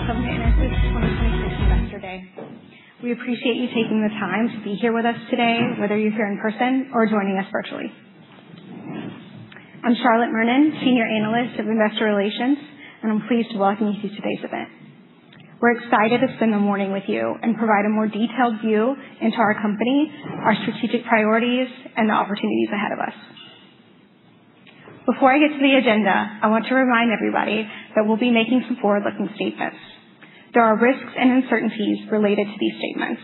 welcome to EnerSys 2026 Investor Day. We appreciate you taking the time to be here with us today, whether you're here in person or joining us virtually. I'm Charlotte Mernon, Senior Analyst of Investor Relations, and I'm pleased to welcome you to today's event. We're excited to spend the morning with you and provide a more detailed view into our company, our strategic priorities, and the opportunities ahead of us. Before I get to the agenda, I want to remind everybody that we'll be making some forward-looking statements. There are risks and uncertainties related to these statements.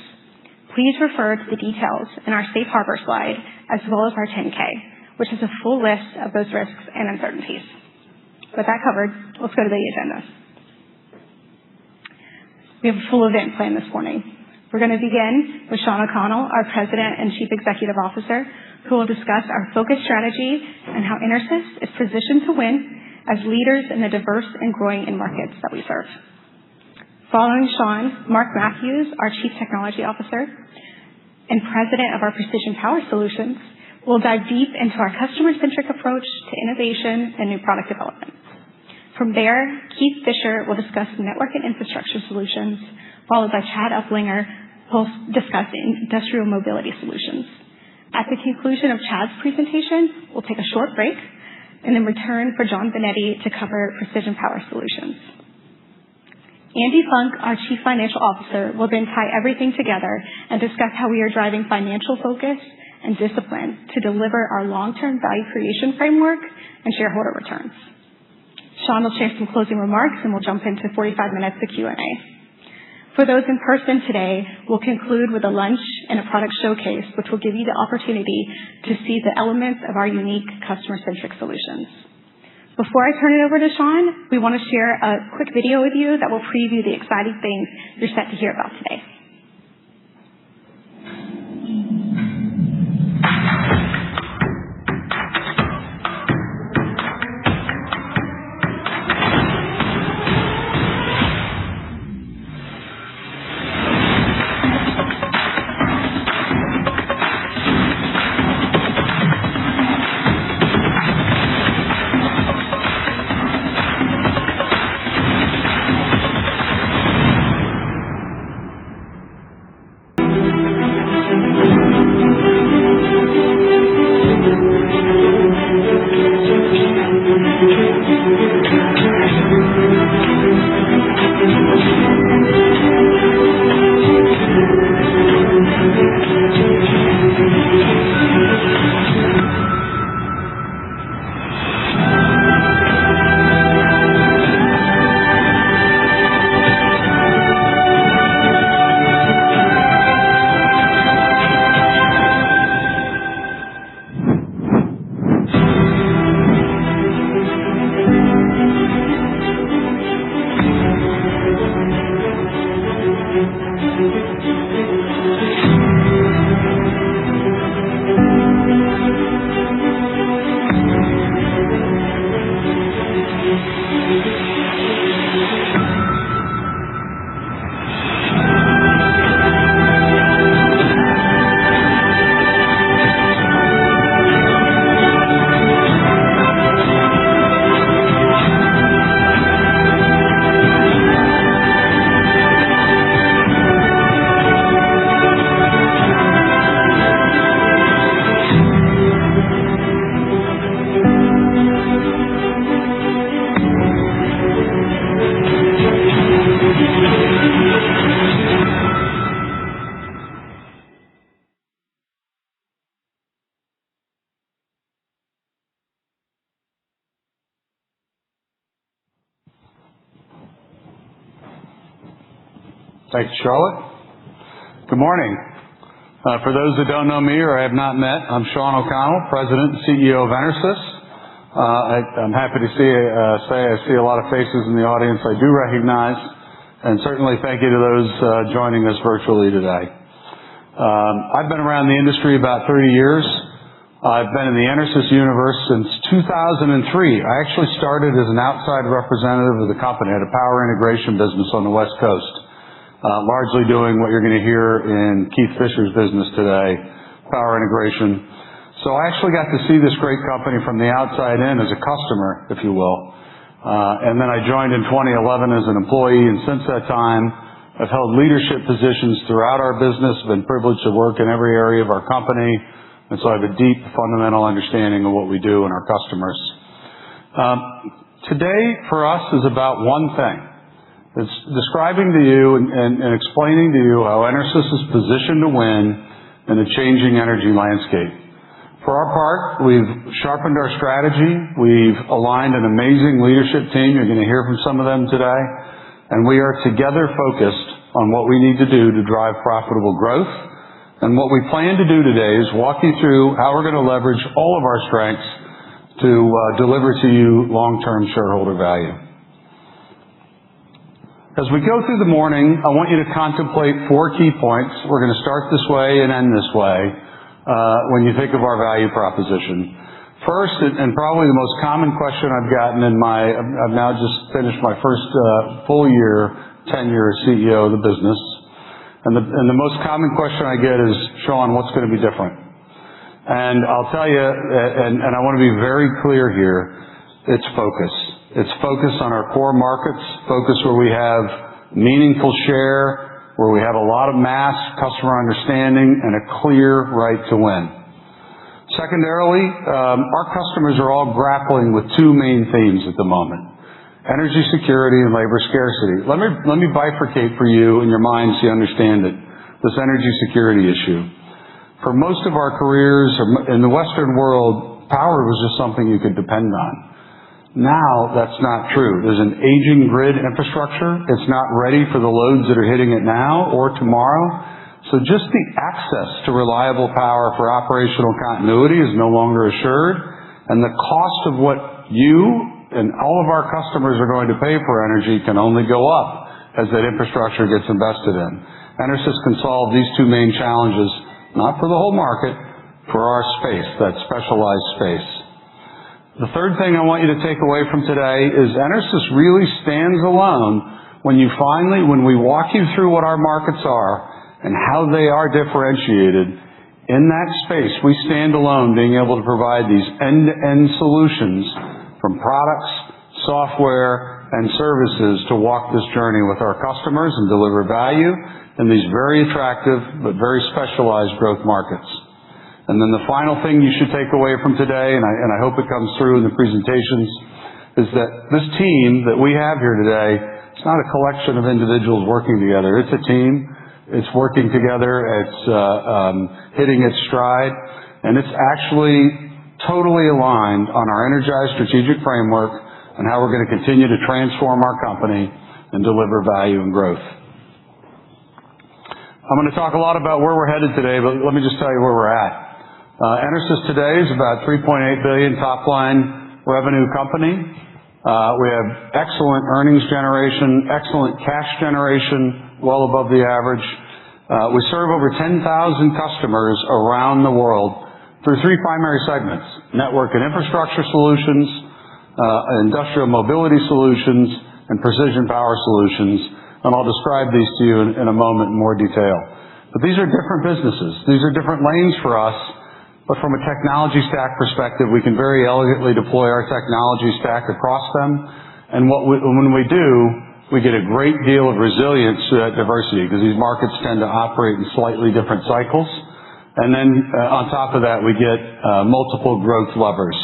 Please refer to the details in our safe harbor slide, as well as our 10K, which is a full list of those risks and uncertainties. With that covered, let's go to the agenda. We have a full event planned this morning. We're going to begin with Shawn O'Connell, our President and Chief Executive Officer, who will discuss our focus strategy and how EnerSys is positioned to win as leaders in the diverse and growing end markets that we serve. Following Shawn, Mark Matthews, our Chief Technology Officer and President of our Precision Power Solutions, will dive deep into our customer-centric approach to innovation and new product development. From there, Keith Fisher will discuss network and infrastructure solutions, followed by Chad Uplinger, who will discuss industrial mobility solutions. At the conclusion of Chad's presentation, we'll take a short break and then return for John Benetti to cover Precision Power Solutions. Andy Funk, our Chief Financial Officer, will then tie everything together and discuss how we are driving financial focus and discipline to deliver our long-term value creation framework and shareholder returns. Shawn will share some closing remarks, and we'll jump into 45 minutes of Q&A. For those in person today, we'll conclude with a lunch and a product showcase, which will give you the opportunity to see the elements of our unique customer-centric solutions. Before I turn it over to Shawn, we want to share a quick video with you that will preview the exciting things you're set to hear about today. Thank you, Charlotte. Good morning. For those that don't know me or I have not met, I'm Shawn O'Connell, President and CEO of EnerSys. I'm happy to say I see a lot of faces in the audience I do recognize, and certainly thank you to those joining us virtually today. I've been around the industry about 30 years. I've been in the EnerSys universe since 2003. I actually started as an outside representative of the company. I had a power integration business on the West Coast, largely doing what you're going to hear in Keith Fisher's business today, power integration. So I actually got to see this great company from the outside in as a customer, if you will. And then I joined in 2011 as an employee, and since that time, I've held leadership positions throughout our business, been privileged to work in every area of our company, and so I have a deep fundamental understanding of what we do and our customers. Today, for us, is about one thing. It's describing to you and explaining to you how EnerSys is positioned to win in a changing energy landscape. For our part, we've sharpened our strategy. We've aligned an amazing leadership team. You're going to hear from some of them today. And we are together focused on what we need to do to drive profitable growth. And what we plan to do today is walk you through how we're going to leverage all of our strengths to deliver to you long-term shareholder value. As we go through the morning, I want you to contemplate 4 key points. We're going to start this way and end this way. When you think of our value proposition. First, and probably the most common question I've gotten I've now just finished my first full year tenure as CEO of the business. And the most common question I get is, Sean, what's going to be different? And I'll tell you, and I want to be very clear here, it's focus. It's focus on our core markets, focus where we have meaningful share, where we have a lot of mass, customer understanding, and a clear right to win. Secondarily, our customers are all grappling with 2 main themes at the moment: energy security and labor scarcity. Let me bifurcate for you in your mind so you understand it, this energy security issue. For most of our careers in the Western world, power was just something you could depend on. Now, that's not true. There's an aging grid infrastructure. It's not ready for the loads that are hitting it now or tomorrow. So just the access to reliable power for operational continuity is no longer assured. And the cost of what you and all of our customers are going to pay for energy can only go up as that infrastructure gets invested in. EnerSys can solve these 2 main challenges, not for the whole market, for our space, that specialized space. The third thing I want you to take away from today is EnerSys really stands alone when we walk you through what our markets are and how they are differentiated. In that space, we stand alone being able to provide these end-to-end solutions from products, software, and services to walk this journey with our customers and deliver value in these very attractive but very specialized growth markets. And then the final thing you should take away from today, and I hope it comes through in the presentations, is that this team that we have here today, it's not a collection of individuals working together. It's a team. It's working together. It's hitting its stride. And it's actually totally aligned on our EnerGize strategic framework and how we're going to continue to transform our company and deliver value and growth. I'm going to talk a lot about where we're headed today, but let me just tell you where we're at. EnerSys today is about $3.8 billion top-line revenue company. We have excellent earnings generation, excellent cash generation, well above the average. We serve over 10,000 customers around the world through 3 primary segments: network and infrastructure solutions, industrial mobility solutions, and precision power solutions. And I'll describe these to you in a moment in more detail. But these are different businesses. These are different lanes for us. But from a technology stack perspective, we can very elegantly deploy our technology stack across them. And when we do, we get a great deal of resilience to that diversity because these markets tend to operate in slightly different cycles. And then on top of that, we get multiple growth levers.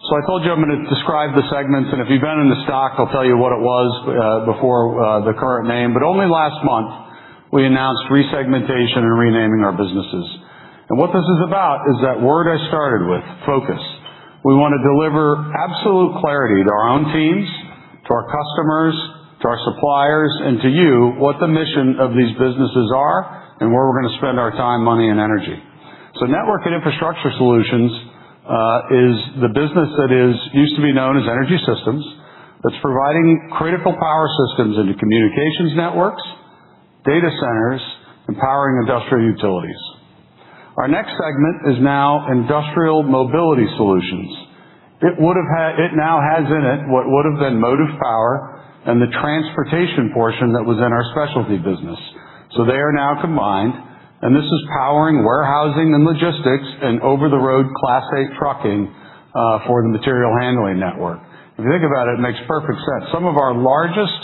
So I told you I'm going to describe the segments, and if you've been in the stock, I'll tell you what it was before the current name. But only last month, we announced resegmentation and renaming our businesses. And what this is about is that word I started with, focus. We want to deliver absolute clarity to our own teams, to our customers, to our suppliers, and to you what the mission of these businesses are and where we're going to spend our time, money, and energy. So Network and Infrastructure Solutions is the business that used to be known as Energy Systems, that's providing critical power systems into communications networks, data centers, and powering industrial utilities. Our next segment is now Industrial Mobility Solutions. It now has in it what would have been motive power and the transportation portion that was in our specialty business. So they are now combined, and this is powering warehousing and logistics and over-the-road Class 8 trucking for the material handling network. If you think about it, it makes perfect sense. Some of our largest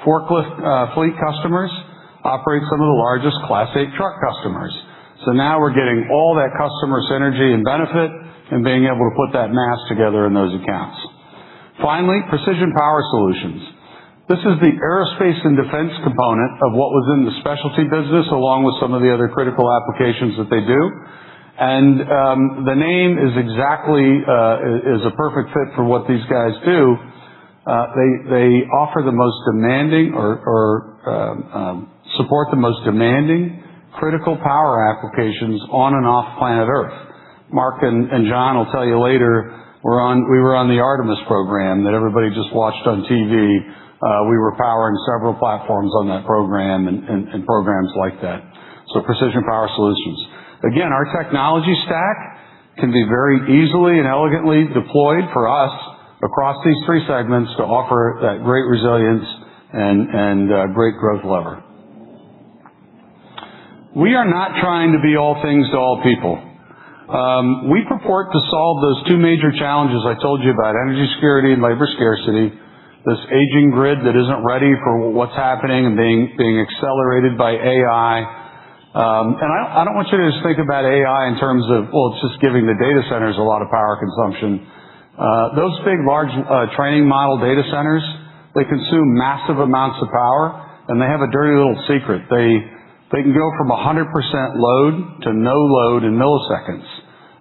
forklift fleet customers operate some of the largest Class 8 truck customers. So now we're getting all that customer synergy and benefit and being able to put that mass together in those accounts. Finally, precision power solutions. This is the aerospace and defense component of what was in the specialty business, along with some of the other critical applications that they do. And the name is exactly is a perfect fit for what these guys do. They offer the most demanding or support the most demanding critical power applitions on and off planet Earth. Mark and John will tell you later, we were on the Artemis program that everybody just watched on TV. We were powering several platforms on that program and programs like that. So precision power solutions. Again, our technology stack can be very easily and elegantly deployed for us across these three segments to offer that great resilience and great growth lever. We are not trying to be all things to all people. We purport to solve those two major challenges I told you about, energy security and labor scarcity, this aging grid that isn't ready for what's happening and being accelerated by AI. And I don't want you to just think about AI in terms of, well, it's just giving the data centers a lot of power consumption. Those big, large training model data centers, they consume massive amounts of power, and they have a dirty little secret. They can go from 100% load to no load in milliseconds.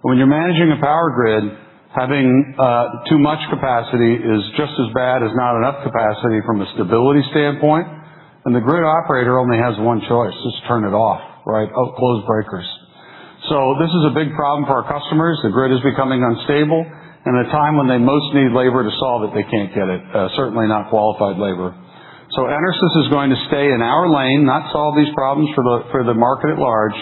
When you're managing a power grid, having too much capacity is just as bad as not enough capacity from a stability standpoint. And the grid operator only has one choice, just turn it off, right? Close breakers. So this is a big problem for our customers. The grid is becoming unstable. And at a time when they most need labor to solve it, they can't get it, certainly not qualified labor. So EnerSys is going to stay in our lane, not solve these problems for the market at large,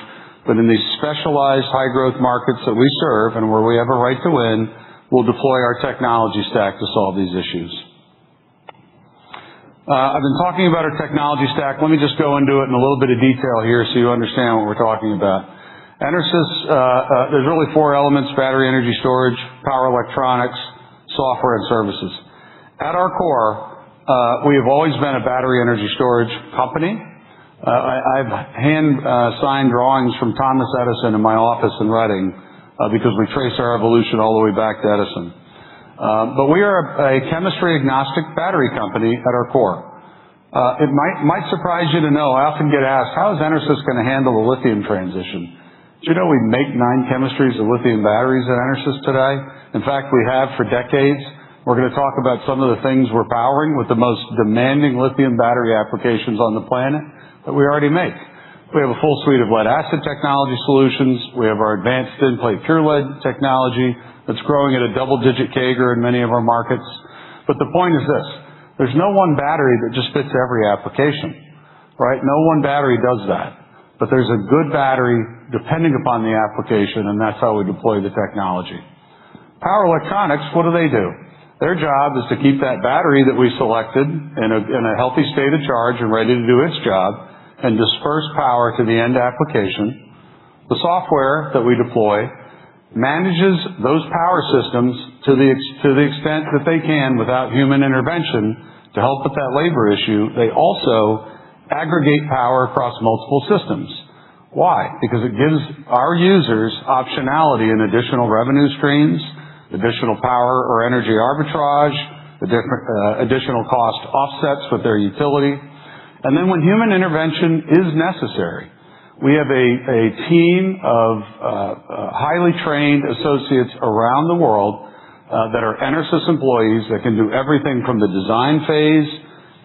but in these specialized high-growth markets that we serve and where we have a right to win, we'll deploy our technology stack to solve these issues. I've been talking about our technology stack. Let me just go into it in a little bit of detail here so you understand what we're talking about. EnerSys, there's really four elements: battery energy storage, power electronics, software, and services. At our core, we have always been a battery energy storage company. I've hand-signed drawings from Thomas Edison in my office in Reading because we trace our evolution all the way back to Edison. But we are a chemistry-agnostic battery company at our core. It might surprise you to know, I often get asked, how is EnerSys going to handle the lithium transition? Do you know we make 9 chemistries of lithium batteries at EnerSys today? In fact, we have for decades. We're going to talk about some of the things we're powering with the most demanding lithium battery applications on the planet that we already make. We have a full suite of lead-acid technology solutions. We have our advanced thin-plate pure lead technology that's growing at a double-digit CAGR in many of our markets. But the point is this. There's no one battery that just fits every application, right? No one battery does that. But there's a good battery depending upon the application, and that's how we deploy the technology. Power electronics, what do? Their job is to keep that battery that we selected in a healthy state of charge and ready to do its job and disperse power to the end application. The software that we deploy manages those power systems to the extent that they can without human intervention to help with that labor issue. They also aggregate power across multiple systems. Why? Because it gives our users optionality in additional revenue streams, additional power or energy arbitrage, additional cost offsets with their utility. And then when human intervention is necessary, we have a team of highly trained associates around the world that are EnerSys employees that can do everything from the design phase,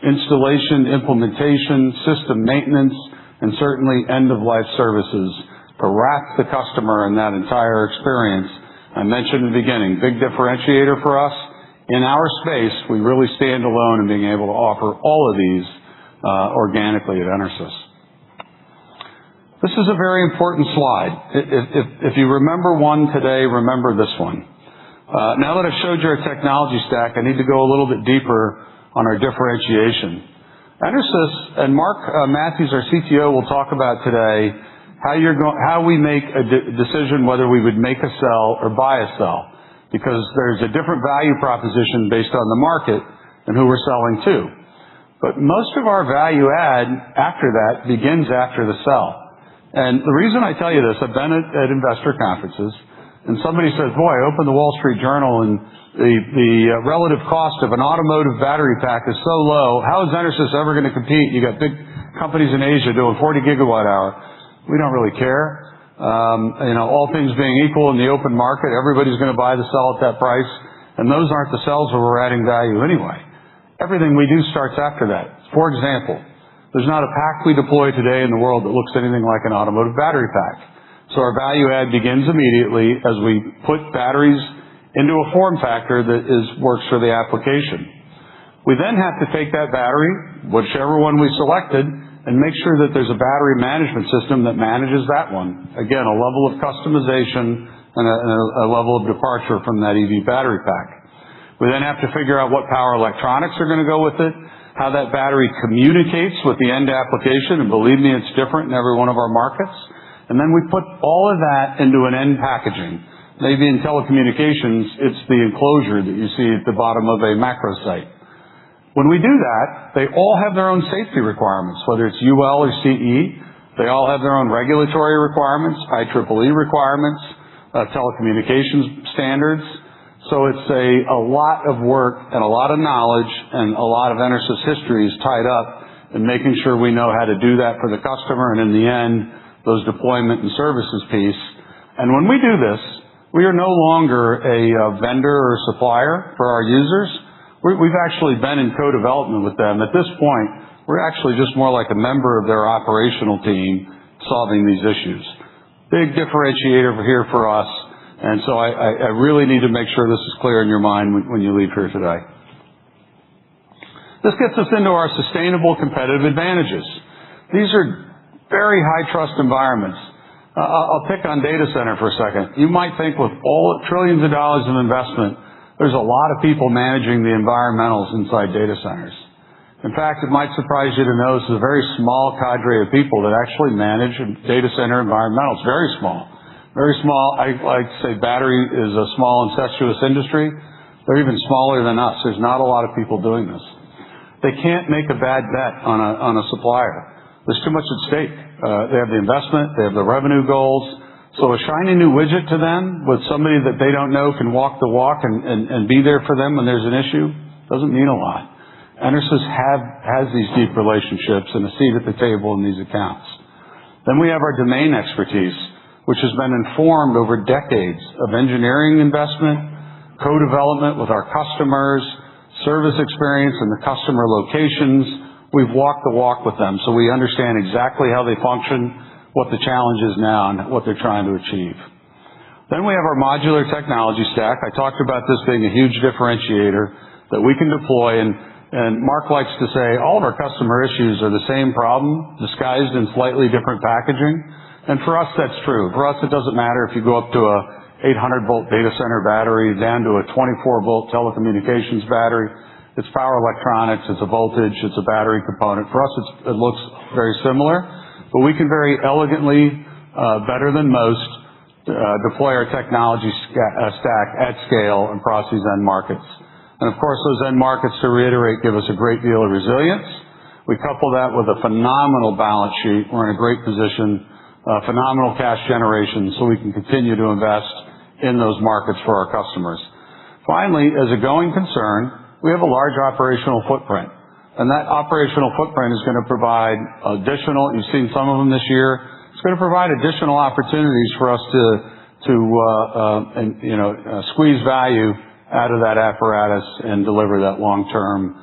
installation, implementation, system maintenance, and certainly end-of-life services to wrap the customer in that entire experience. I mentioned in the beginning, big differentiator for us. In our space, we really stand alone in being able to offer all of these organically at EnerSys. This is a very important slide. If you remember one today, remember this one. Now that I've showed you our technology stack, I need to go a little bit deeper on our differentiation. EnerSys, and Mark Matthews, our CTO, will talk about today how we make a decision whether we would make a cell or buy a cell. because there's a different value proposition based on the market and who we're selling to. But most of our value add after that begins after the sell. And the reason I tell you this, I've been at investor conferences, and somebody says, boy, I opened the Wall Street Journal and the relative cost of an automotive battery pack is so low. How is EnerSys ever going to compete? You got big companies in Asia doing 40 gigawatt hour. We don't really care. All things being equal in the open market, everybody's going to buy the cell at that price. And those aren't the cells where we're adding value anyway. Everything we do starts after that. For example, there's not a pack we deploy today in the world that looks anything like an automotive battery pack. So our value add begins immediately as we put batteries into a form factor that works for the application. We then have to take that battery, whichever one we selected, and make sure that there's a battery management system that manages that one. Again, a level of customization and a level of departure from that EV battery pack. We then have to figure out what power electronics are going to go with it, how that battery communicates with the end application, and believe me, it's different in every one of our markets. And then we put all of that into an end packaging. Maybe in telecommunications, it's the enclosure that you see at the bottom of a macro site. When we do that, they all have their own safety requirements, whether it's UL or CE. They all have their own regulatory requirements, IEEE requirements, telecommunications standards. So it's a lot of work and a lot of knowledge, and a lot of EnerSys history is tied up in making sure we know how to do that for the customer, and in the end, those deployment and services piece. And when we do this, we are no longer a vendor or supplier for our users. We've actually been in co-development with them. At this point, we're actually just more like a member of their operational team solving these issues. Big differentiator here for us, and so I really need to make sure this is clear in your mind when you leave here today. This gets us into our sustainable competitive advantages. These are very high-trust environments. I'll pick on data center for a second. You might think with all trillions of dollars of investment, there's a lot of people managing the environmentals inside data centers. In fact, it might surprise you to know this is a very small cadre of people that actually manage data center environmentals. Very small. Very small. I like to say battery is a small incestuous industry. They're even smaller than us. There's not a lot of people doing this. They can't make a bad bet on a supplier. There's too much at stake. They have the investment. They have the revenue goals. So a shiny new widget to them with somebody that they don't know can walk the walk and be there for them when there's an issue doesn't mean a lot. EnerSys has these deep relationships and a seat at the table in these accounts. Then we have our domain expertise, which has been informed over decades of engineering investment, co-development with our customers, service experience in the customer locations. We've walked the walk with them, so we understand exactly how they function, what the challenge is now, and what they're trying to achieve. Then we have our modular technology stack. I talked about this being a huge differentiator that we can deploy, and Mark likes to say all of our customer issues are the same problem, disguised in slightly different packaging. And for us, that's true. For us, it doesn't matter if you go up to a 800-volt data center battery down to a 24-volt telecommunications battery. It's power electronics, it's a voltage, it's a battery component. For us, it looks very similar. But we can very elegantly, better than most, deploy our technology stack at scale across these end markets. And of course, those end markets, to reiterate, give us a great deal of resilience. We couple that with a phenomenal balance sheet. We're in a great position, phenomenal cash generation, so we can continue to invest in those markets for our customers. Finally, as a going concern, we have a large operational footprint. And that operational footprint is going to provide additional, you've seen some of them this year, it's going to provide additional opportunities for us to squeeze value out of that apparatus and deliver that long-term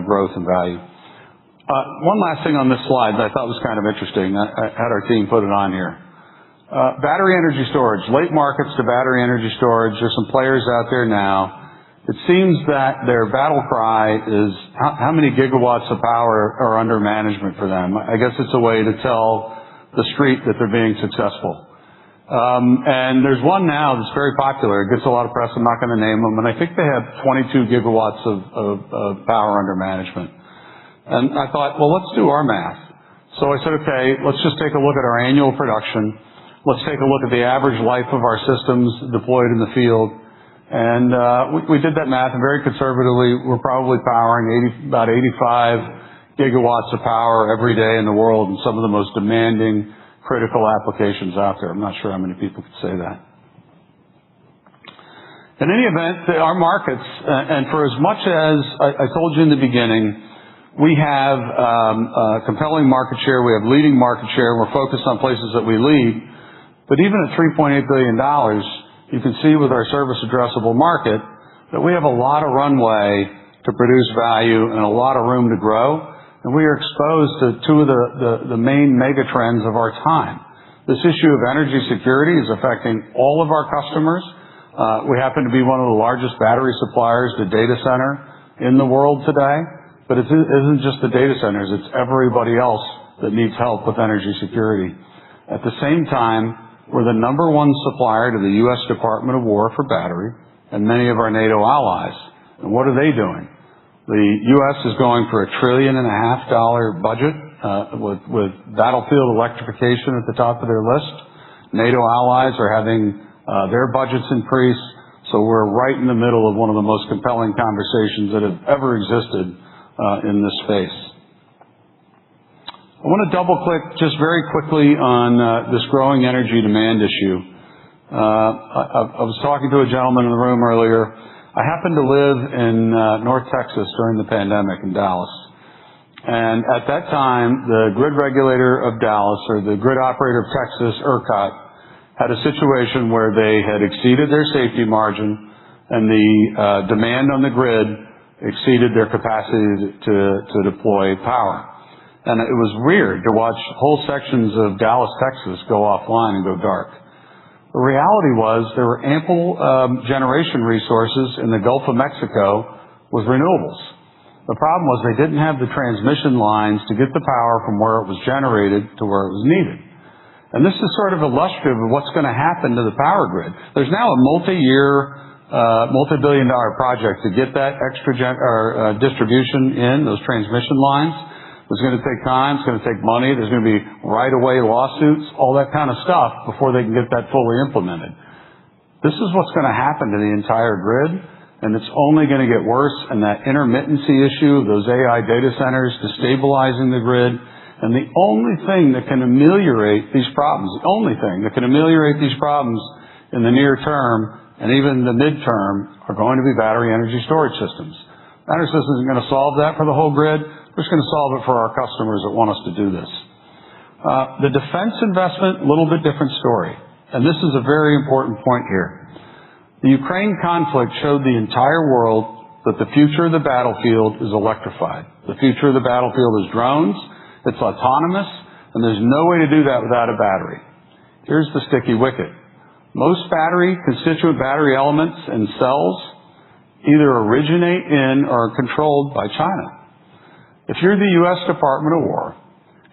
growth and value. One last thing on this slide that I thought was kind of interesting. I had our team put it on here. Battery energy storage, late markets to battery energy storage. There's some players out there now. It seems that their battle cry is how many gigawatts of power are under management for them. I guess it's a way to tell the street that they're being successful. And there's one now that's very popular. It gets a lot of press. I'm not going to name them. And I think they have 22 gigawatts of power under management. And I thought, well, let's do our math. So I said, okay, let's just take a look at our annual production. Let's take a look at the average life of our systems deployed in the field. And we did that math, and very conservatively, we're probably powering about 85 gigawatts of power every day in the world in some of the most demanding, critical applications out there. I'm not sure how many people could say that. In any event, our markets, and for as much as I told you in the beginning, we have compelling market share, we have leading market share, we're focused on places that we lead, but even at $3.8 billion, you can see with our service addressable market that we have a lot of runway to produce value and a lot of room to grow, and we are exposed to two of the main mega trends of our time. This issue of energy security is affecting all of our customers. We happen to be one of the largest battery suppliers to data center in the world today, but it isn't just the data centers, it's everybody else that needs help with energy security. At the same time, we're the number one supplier to the U.S. Department of War for battery and many of our NATO allies. And what are they doing? The U.S. is going for $1.5 trillion budget with battlefield electrification at the top of their list. NATO allies are having their budgets increase, so we're right in the middle of one of the most compelling conversations that have ever existed in this space. I want to double-click just very quickly on this growing energy demand issue. I was talking to a gentleman in the room earlier. I happened to live in North Texas during the pandemic in Dallas. And at that time, the grid regulator of Dallas, or the grid operator of Texas, ERCOT, had a situation where they had exceeded their safety margin and the demand on the grid exceeded their capacity to deploy power. And it was weird to watch whole sections of Dallas, Texas go offline and go dark. The reality was there were ample generation resources in the Gulf of Mexico with renewables. The problem was they didn't have the transmission lines to get the power from where it was generated to where it was needed. And this is sort of illustrative of what's going to happen to the power grid. There's now a multi-billion-dollar project to get that extra distribution in, those transmission lines. It's going to take time, it's going to take money, there's going to be right-of-way lawsuits, all that kind of stuff before they can get that fully implemented. This is what's going to happen to the entire grid, and it's only going to get worse, and that intermittency issue of those AI data centers destabilizing the grid, and the only thing that can ameliorate these problems, in the near term and even the midterm are going to be battery energy storage systems. EnerSys isn't going to solve that for the whole grid. We're just going to solve it for our customers that want us to do this. The defense investment, a little bit different story. And this is a very important point here. The Ukraine conflict showed the entire world that the future of the battlefield is electrified. The future of the battlefield is drones, it's autonomous, and there's no way to do that without a battery. Here's the sticky wicket. Most constituent battery elements and cells either originate in or are controlled by China. If you're the U.S. Department of War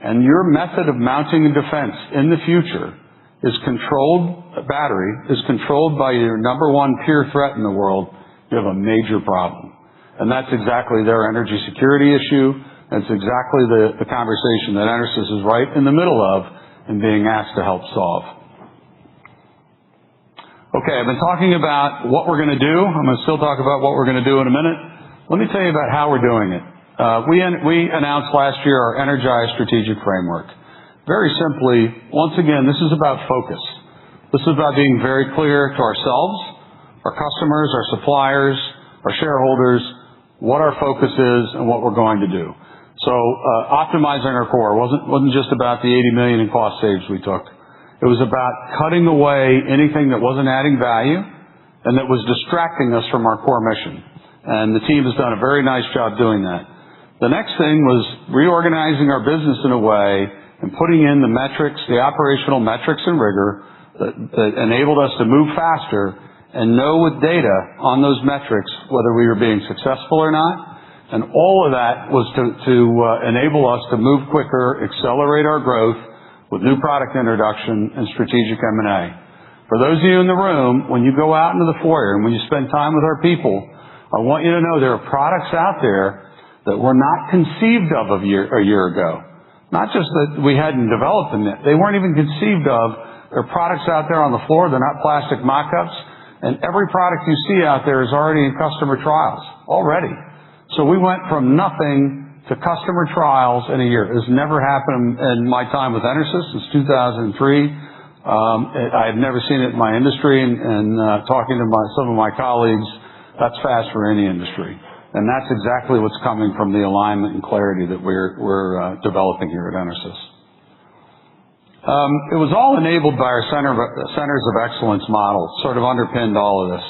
and your method of mounting a defense in the future is controlled by your number one peer threat in the world, you have a major problem. And that's exactly their energy security issue. That's exactly the conversation that EnerSys is right in the middle of and being asked to help solve. Okay, I've been talking about what we're going to do. I'm going to still talk about what we're going to do in a minute. Let me tell you about how we're doing it. We announced last year our EnerGize strategic framework. Very simply, once again, this is about focus. This is about being very clear to ourselves, our customers, our suppliers, our shareholders, what our focus is and what we're going to do. So optimizing our core wasn't just about the $80 million in cost saves we took. It was about cutting away anything that wasn't adding value and that was distracting us from our core mission. And the team has done a very nice job doing that. The next thing was reorganizing our business in a way and putting in the metrics, the operational metrics and rigor that enabled us to move faster and know with data on those metrics whether we were being successful or not. And all of that was to enable us to move quicker, accelerate our growth with new product introduction and strategic M&A. For those of you in the room, when you go out into the foyer and when you spend time with our people, I want you to know there are products out there that were not conceived of a year ago. Not just that we hadn't developed them yet. They weren't even conceived of. There are products out there on the floor. They're not plastic mock-ups. And every product you see out there is already in customer trials, already. So we went from nothing to customer trials in a year. It has never happened in my time with EnerSys since 2003. I had never seen it in my industry, and talking to some of my colleagues, that's fast for any industry. And that's exactly what's coming from the alignment and clarity that we're developing here at EnerSys. It was all enabled by our Centers of Excellence model, sort of underpinned all of this.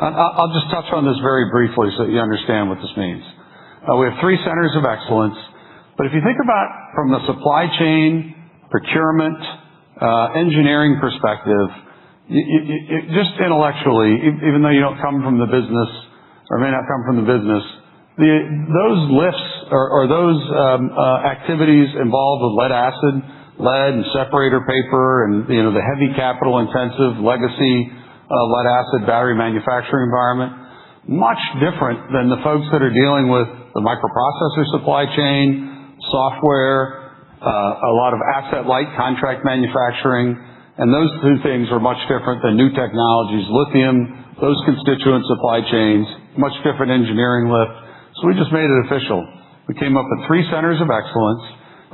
I'll just touch on this very briefly so that you understand what this means. We have 3 Centers of Excellence, but if you think about from the supply chain, procurement, engineering perspective, just intellectually, even though you don't come from the business or may not come from the business, those lifts or those activities involved with lead and separator paper and the heavy capital intensive legacy lead acid battery manufacturing environment, much different than the folks that are dealing with the microprocessor supply chain, software, a lot of asset-light contract manufacturing, and those 2 things are much different than new technologies, lithium, those constituent supply chains, much different engineering lift. So we just made it official. We came up with 3 Centers of Excellence,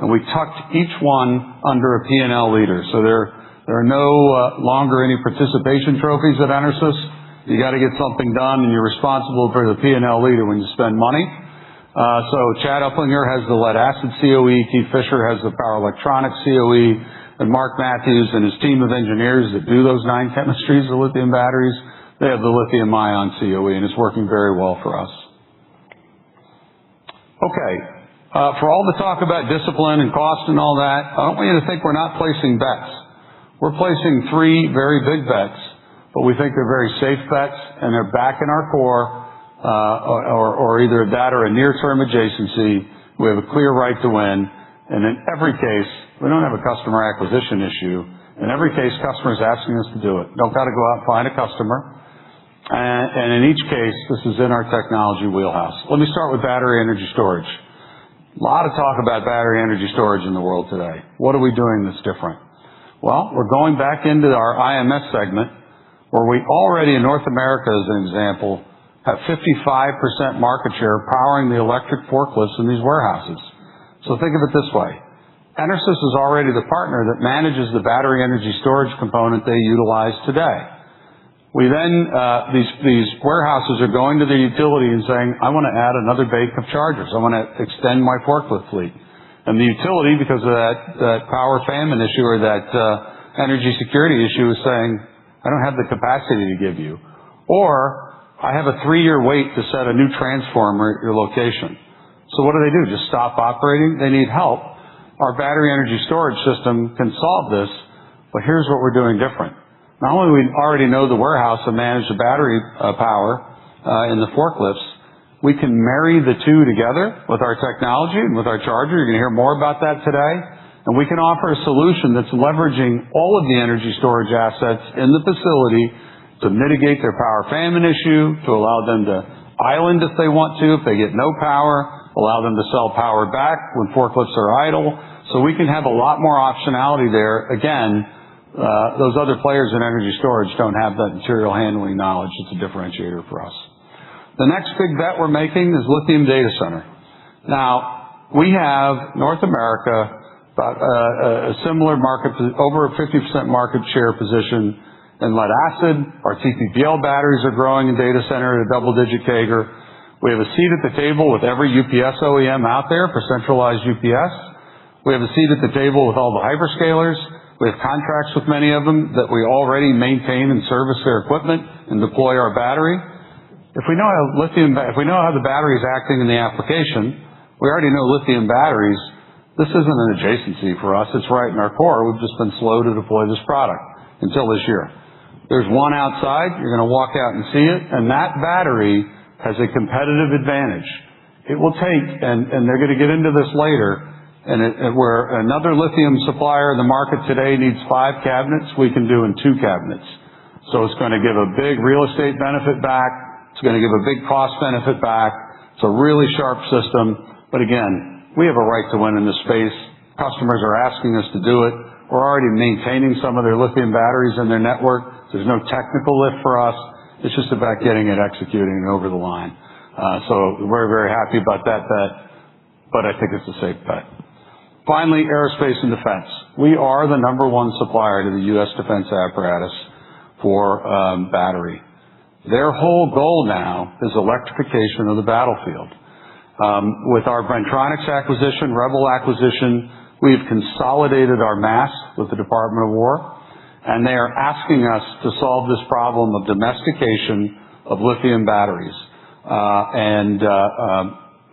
and we tucked each one under a P&L leader. So there are no longer any participation trophies at EnerSys. You got to get something done, and you're responsible for the P&L leader when you spend money. So Chad Uplinger has the lead acid COE, Keith Fisher has the power electronics COE, and Mark Matthews and his team of engineers that do those 9 chemistries of lithium batteries, they have the lithium ion COE, and it's working very well for us. Okay. For all the talk about discipline and cost and all that, I don't want you to think we're not placing bets. We're placing 3 very big bets, but we think they're very safe bets, and they're back in our core, or either that or a near-term adjacency. We have a clear right to win, and in every case, we don't have a customer acquisition issue. In every case, customers asking us to do it. Don't got to go out and find a customer. And in each case, this is in our technology wheelhouse. Let me start with battery energy storage. A lot of talk about battery energy storage in the world today. What are we doing that's different? Well, we're going back into our IMS segment, where we already in North America, as an example, have 55% market share powering the electric forklifts in these warehouses. So think of it this way. EnerSys is already the partner that manages the battery energy storage component they utilize today. We then, these warehouses are going to the utility and saying, I want to add another bank of chargers. I want to extend my forklift fleet. And the utility, because of that power famine issue or that energy security issue, is saying, I don't have the capacity to give you. Or, I have a 3-year wait to set a new transformer at your location. So what do? Just stop operating? They need help. Our battery energy storage system can solve this, but here's what we're doing different. Not only we already know the warehouse and manage the battery power in the forklifts, we can marry the 2 together with our technology and with our charger. You're going to hear more about that today. And we can offer a solution that's leveraging all of the energy storage assets in the facility to mitigate their power famine issue, to allow them to island if they want to, if they get no power, allow them to sell power back when forklifts are idle. So we can have a lot more optionality there. Again, those other players in energy storage don't have that material handling knowledge. It's a differentiator for us. The next big bet we're making is lithium data center. Now, we have North America, about a similar market, over a 50% market share position in lead acid. Our TPPL batteries are growing in data center at a double-digit CAGR. We have a seat at the table with every UPS OEM out there for centralized UPS. We have a seat at the table with all the hyperscalers. We have contracts with many of them that we already maintain and service their equipment and deploy our battery. If we know how the battery is acting in the application, we already know lithium batteries. This isn't an adjacency for us. It's right in our core. We've just been slow to deploy this product until this year. There's one outside. You're going to walk out and see it, and that battery has a competitive advantage. It will take, and they're going to get into this later, and where another lithium supplier in the market today needs 5 cabinets, we can do in 2 cabinets. So it's going to give a big real estate benefit back. It's going to give a big cost benefit back. It's a really sharp system. But again, we have a right to win in this space. Customers are asking us to do it. We're already maintaining some of their lithium batteries in their network. There's no technical lift for us. It's just about getting it executing and over the line. So we're very happy about that bet, but I think it's a safe bet. Finally, aerospace and defense. We are the #1 supplier to the U.S. defense apparatus for battery. Their whole goal now is electrification of the battlefield. With our Bren-Tronics acquisition, Rebel acquisition, we've consolidated our mass with the Department of War, and they are asking us to solve this problem of domestication of lithium batteries.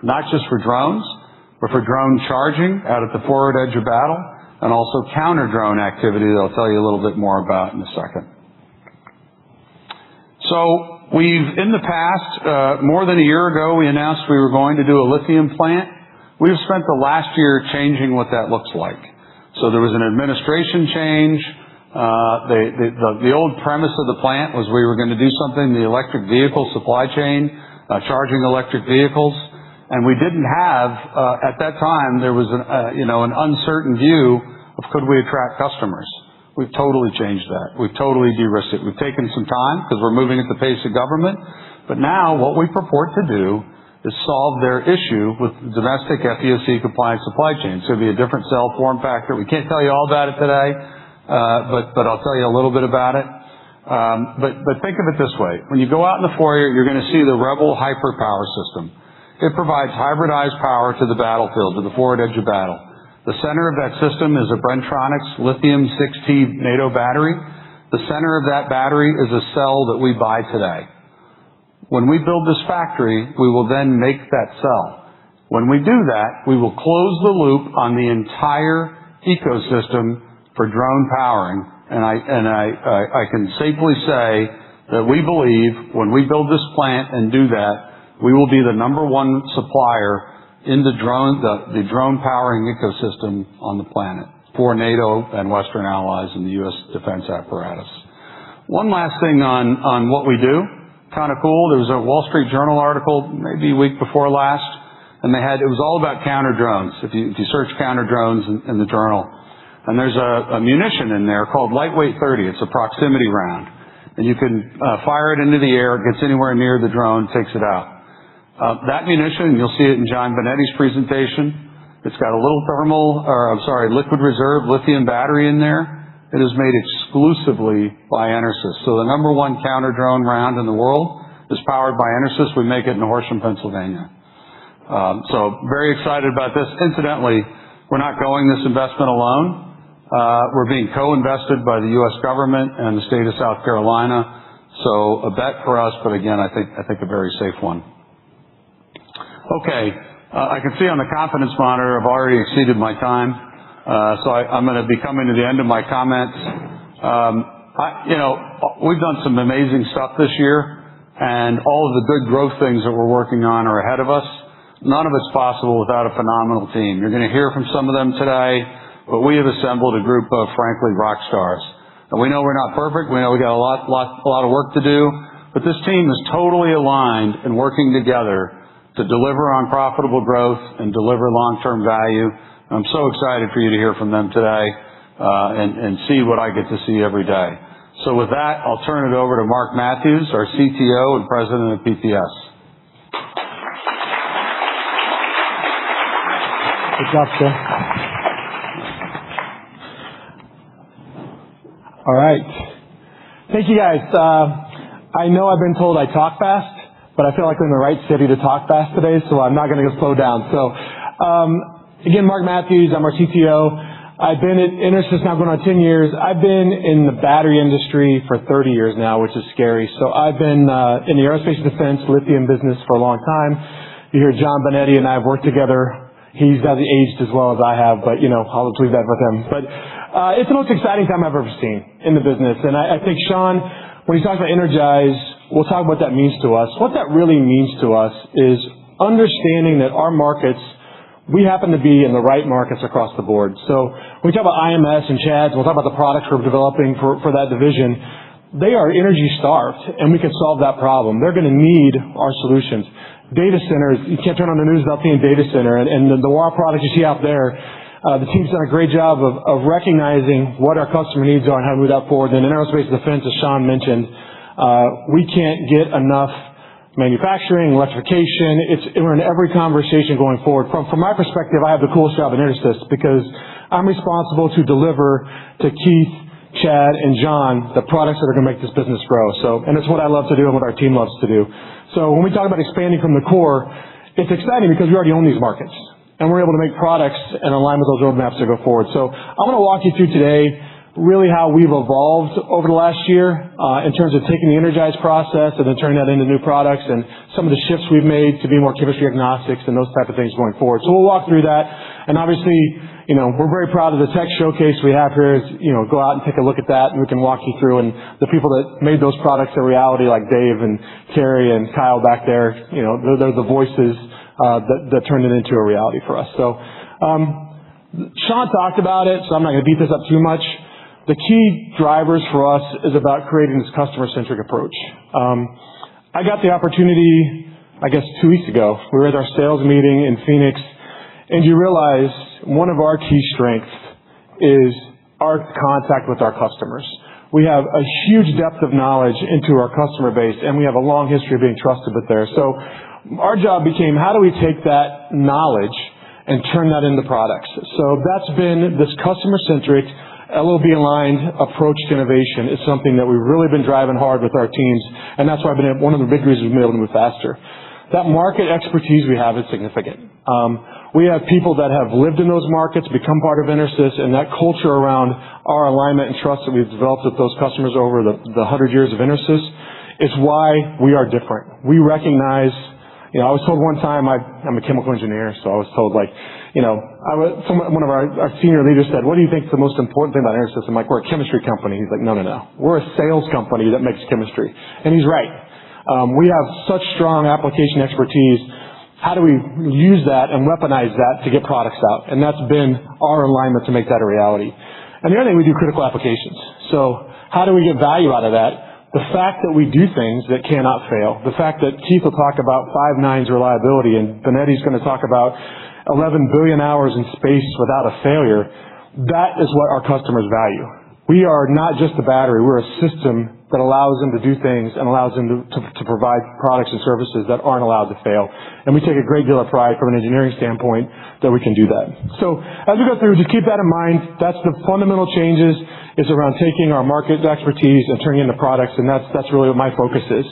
Not just for drones, but for drone charging out at the forward edge of battle, and also counter-drone activity that I'll tell you a little bit more about in a second. So we've, in the past, more than a year ago, we announced we were going to do a lithium plant. We've spent the last year changing what that looks like. So there was an administration change. The old premise of the plant was we were going to do something in the electric vehicle supply chain, charging electric vehicles. And we didn't have, at that time, there was an uncertain view of could we attract customers. We've totally changed that. We've totally de-risked it. We've taken some time because we're moving at the pace of government. But now what we purport to do is solve their issue with domestic FEOC compliant supply chain. So it'll be a different cell form factor. We can't tell you all about it today, but I'll tell you a little bit about it. But think of it this way. When you go out in the foyer, you're going to see the Rebel Hyperpower system. It provides hybridized power to the battlefield, to the forward edge of battle. The center of that system is a Bren-Tronics lithium 6T NATO battery. The center of that battery is a cell that we buy today. When we build this factory, we will then make that cell. When we do that, we will close the loop on the entire ecosystem for drone powering. And I can safely say that we believe when we build this plant and do that, we will be the #1 supplier in the drone powering ecosystem on the planet for NATO and Western allies in the U.S. defense apparatus. One last thing on what we do. Kind of cool. There was a Wall Street Journal article maybe a week before last, and it was all about counter drones. If you search counter drones in the journal, and there's a munition in there called Lightweight 30. It's a proximity round, and you can fire it into the air. It gets anywhere near the drone, takes it out. That munition, you'll see it in John Benetti's presentation. It's got a little liquid reserve lithium battery in there. It is made exclusively by EnerSys. So the #1 counter drone round in the world is powered by EnerSys. We make it in Horsham, Pennsylvania. So very excited about this. Incidentally, we're not going this investment alone. We're being co-invested by the U.S. government and the state of South Carolina. So a bet for us, but again, I think a very safe one. Okay, I can see on the confidence monitor I've already exceeded my time, so I'm going to be coming to the end of my comments. We've done some amazing stuff this year, and all of the good growth things that we're working on are ahead of us. None of it's possible without a phenomenal team. You're going to hear from some of them today, but we have assembled a group of, frankly, rock stars. And we know we're not perfect. We know we got a lot of work to do, but this team is totally aligned and working together to deliver on profitable growth and deliver long-term value. I'm so excited for you to hear from them today and see what I get to see every day. So with that, I'll turn it over to Mark Matthews, our CTO and President of PPS. Good job, sir. All right. Thank you, guys. I know I've been told I talk fast, but I feel like we're in the right city to talk fast today, so I'm not going to slow down. So, again, Mark Matthews, I'm our CTO. I've been at EnerSys now going on 10 years. I've been in the battery industry for 30 years now, which is scary. So I've been in the aerospace and defense lithium business for a long time. You hear John Benetti and I have worked together. He's not aged as well as I have, but, I'll just leave that with him. But it's the most exciting time I've ever seen in the business. And I think Sean, when he talks about EnerGize, we'll talk about what that means to us. What that really means to us is understanding that our markets, we happen to be in the right markets across the board. So when we talk about IMS and CHADS, we'll talk about the products we're developing for that division. They are energy starved, and we can solve that problem. They're going to need our solutions. Data centers, you can't turn on the news without seeing data center. And the WAR products you see out there, The team's done a great job of recognizing what our customer needs are and how to move that forward. And in aerospace and defense, as Sean mentioned, we can't get enough manufacturing, electrification. We're in every conversation going forward. From my perspective, I have the coolest job in EnerSys because I'm responsible to deliver to Keith, Chad, and John the products that are going to make this business grow. And it's what I love to do and what our team loves to do. So when we talk about expanding from the core, it's exciting because we already own these markets, and we're able to make products and align with those roadmaps to go forward. So I'm going to walk you through today really how we've evolved over the last year in terms of taking the EnerGize process and then turning that into new products and some of the shifts we've made to be more chemistry agnostics and those type of things going forward. So we'll walk through that. And obviously, we're very proud of the tech showcase we have here. Go out and take a look at that, and we can walk you through. And the people that made those products a reality, like Dave and Carrie and Kyle back there, they're the voices that turned it into a reality for us. So Sean talked about it, so I'm not going to beat this up too much. The key drivers for us is about creating this customer-centric approach. I got the opportunity, I guess, 2 weeks ago. We were at our sales meeting in Phoenix, and you realize one of our key strengths is our contact with our customers. We have a huge depth of knowledge into our customer base, and we have a long history of being trusted with there. So our job became, how do we take that knowledge and turn that into products? So that's been this customer-centric, LOB-aligned approach to innovation is something that we've really been driving hard with our teams, and that's why one of the big reasons we've been able to move faster. That market expertise we have is significant. We have people that have lived in those markets, become part of EnerSys, and that culture around our alignment and trust that we've developed with those customers over the 100 years of EnerSys is why we are different. We recognize, I was told one time, I'm a chemical engineer, so I was told one of our senior leaders said, what do you think is the most important thing about EnerSys? I'm like, we're a chemistry company. He's like, no. We're a sales company that makes chemistry. And he's right. We have such strong application expertise. How do we use that and weaponize that to get products out? And that's been our alignment to make that a reality. And the other thing, we do critical applications. So how do we get value out of that? The fact that we do things that cannot fail. The fact that Keith will talk about 5 nines reliability and Benetti's going to talk about 11 billion hours in space without a failure. That is what our customers value. We are not just a battery. We're a system that allows them to do things and allows them to provide products and services that aren't allowed to fail. And we take a great deal of pride from an engineering standpoint that we can do that. So as we go through, just keep that in mind. That's the fundamental changes is around taking our market expertise and turning it into products, and that's really what my focus is.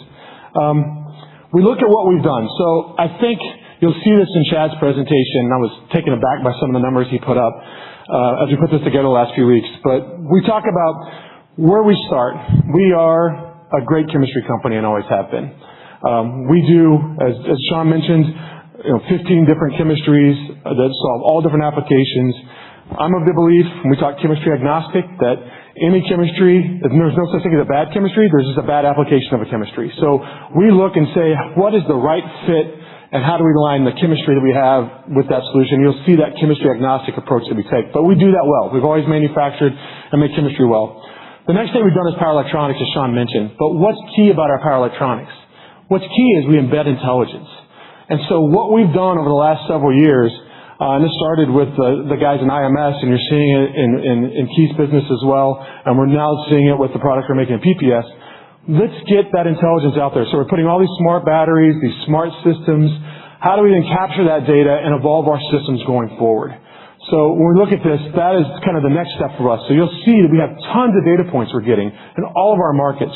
We look at what we've done. So I think you'll see this in Chad's presentation. I was taken aback by some of the numbers he put up as we put this together the last few weeks. But we talk about where we start. We are a great chemistry company and always have been. We do, as Sean mentioned, 15 different chemistries that solve all different applications. I'm of the belief, when we talk chemistry agnostic, that any chemistry, there's no such thing as a bad chemistry, there's just a bad application of a chemistry. So we look and say, what is the right fit and how do we align the chemistry that we have with that solution? You'll see that chemistry agnostic approach that we take. But we do that well. We've always manufactured and made chemistry well. The next thing we've done is power electronics, as Sean mentioned. But what's key about our power electronics? What's key is we embed intelligence. And so what we've done over the last several years, and this started with the guys in IMS, and you're seeing it in Keith's business as well, and we're now seeing it with the product we're making in PPS. Let's get that intelligence out there. So we're putting all these smart batteries, these smart systems. How do we then capture that data and evolve our systems going forward? So when we look at this, that is kind of the next step for us. So you'll see that we have tons of data points we're getting in all of our markets.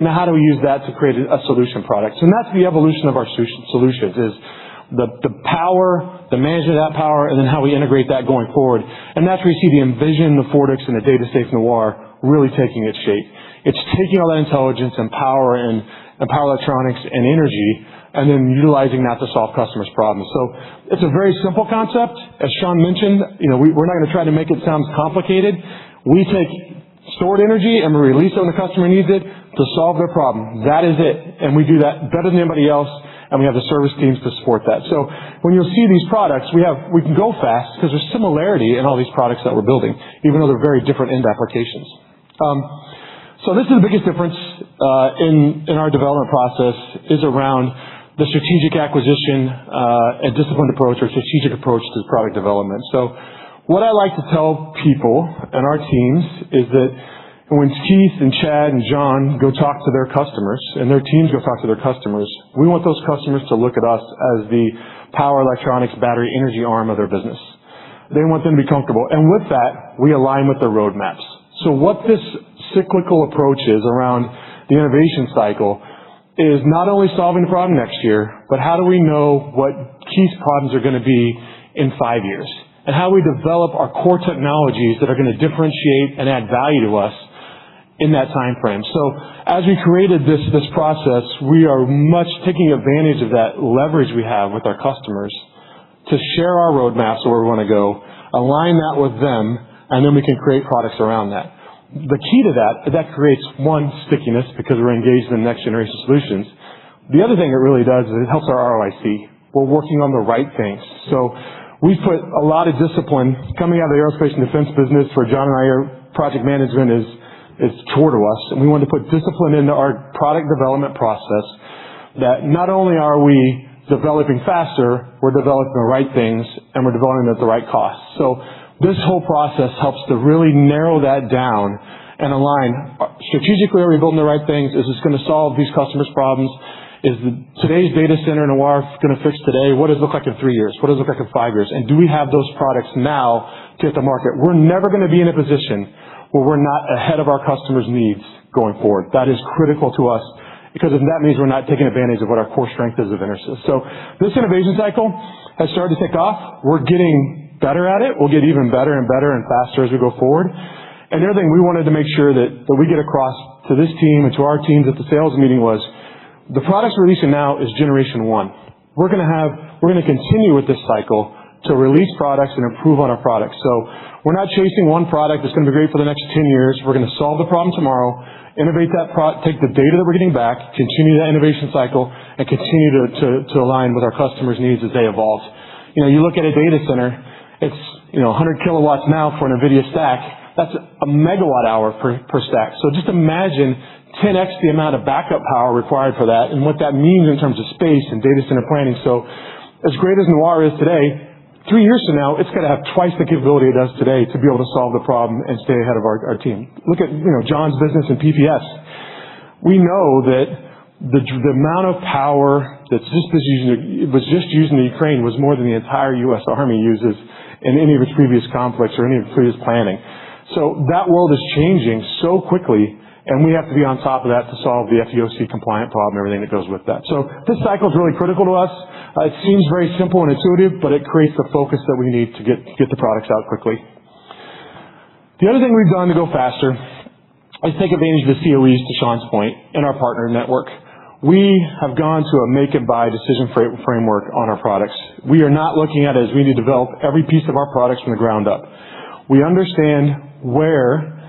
Now how do we use that to create a solution product? So that's the evolution of our solutions is the power, the management of that power, and then how we integrate that going forward. And that's where you see the Envision, the Fortix, and the DataSafe Noir really taking its shape. It's taking all that intelligence and power and power electronics and energy and then utilizing that to solve customers' problems. So it's a very simple concept. As Sean mentioned, we're not going to try to make it sound complicated. We take stored energy and we release it when the customer needs it to solve their problem. That is it. And we do that better than anybody else, and we have the service teams to support that. So when you'll see these products, we can go fast because there's similarity in all these products that we're building, even though they're very different end applications. So this is the biggest difference in our development process is around the strategic acquisition and disciplined approach or strategic approach to product development. So what I like to tell people and our teams is that when Keith and Chad and John go talk to their customers and their teams go talk to their customers, we want those customers to look at us as the power electronics battery energy arm of their business. They want them to be comfortable. And with that, we align with their roadmaps. So what this cyclical approach is around the innovation cycle is not only solving the problem next year, but how do we know what Keith's problems are going to be in 5 years? And how we develop our core technologies that are going to differentiate and add value to us in that time frame. So as we created this process, we are much taking advantage of that leverage we have with our customers to share our roadmaps of where we want to go, align that with them, and then we can create products around that. The key to that is that creates, one, stickiness because we're engaged in next generation solutions. The other thing it really does is it helps our ROIC. We're working on the right things. So we put a lot of discipline coming out of the aerospace and defense business where John and I are project management is core to us. And we want to put discipline into our product development process that not only are we developing faster, we're developing the right things and we're developing them at the right cost. So this whole process helps to really narrow that down and align. Strategically, are we building the right things? Is this going to solve these customers' problems? Is today's data center in Noir going to fix today? What does it look like in 3 years? What does it look like in 5 years? And do we have those products now to hit the market? We're never going to be in a position where we're not ahead of our customers' needs going forward. That is critical to us because that means we're not taking advantage of what our core strength is of EnerSys. So this innovation cycle has started to take off. We're getting better at it. We'll get even better and better and faster as we go forward. And the other thing we wanted to make sure that we get across to this team and to our teams at the sales meeting was the products we're releasing now is generation 1. We're going to continue with this cycle to release products and improve on our products. So we're not chasing one product that's going to be great for the next 10 years. We're going to solve the problem tomorrow, innovate that product, take the data that we're getting back, continue that innovation cycle, and continue to align with our customers' needs as they evolve. You look at a data center, it's 100 kilowatts now for an NVIDIA stack. That's a megawatt hour per stack. So just imagine 10x the amount of backup power required for that and what that means in terms of space and data center planning. So as great as Noir is today, 3 years from now, it's got to have twice the capability it does today to be able to solve the problem and stay ahead of our team. Look at John's business in PPS. We know that the amount of power that was just used in the Ukraine was more than the entire U.S. Army uses in any of its previous conflicts or any of its previous planning. So that world is changing so quickly, and we have to be on top of that to solve the FEOC compliant problem and everything that goes with that. So this cycle is really critical to us. It seems very simple and intuitive, but it creates the focus that we need to get the products out quickly. The other thing we've done to go faster is take advantage of the COEs, to Sean's point, in our partner network. We have gone to a make and buy decision framework on our products. We are not looking at it as we need to develop every piece of our products from the ground up. We understand where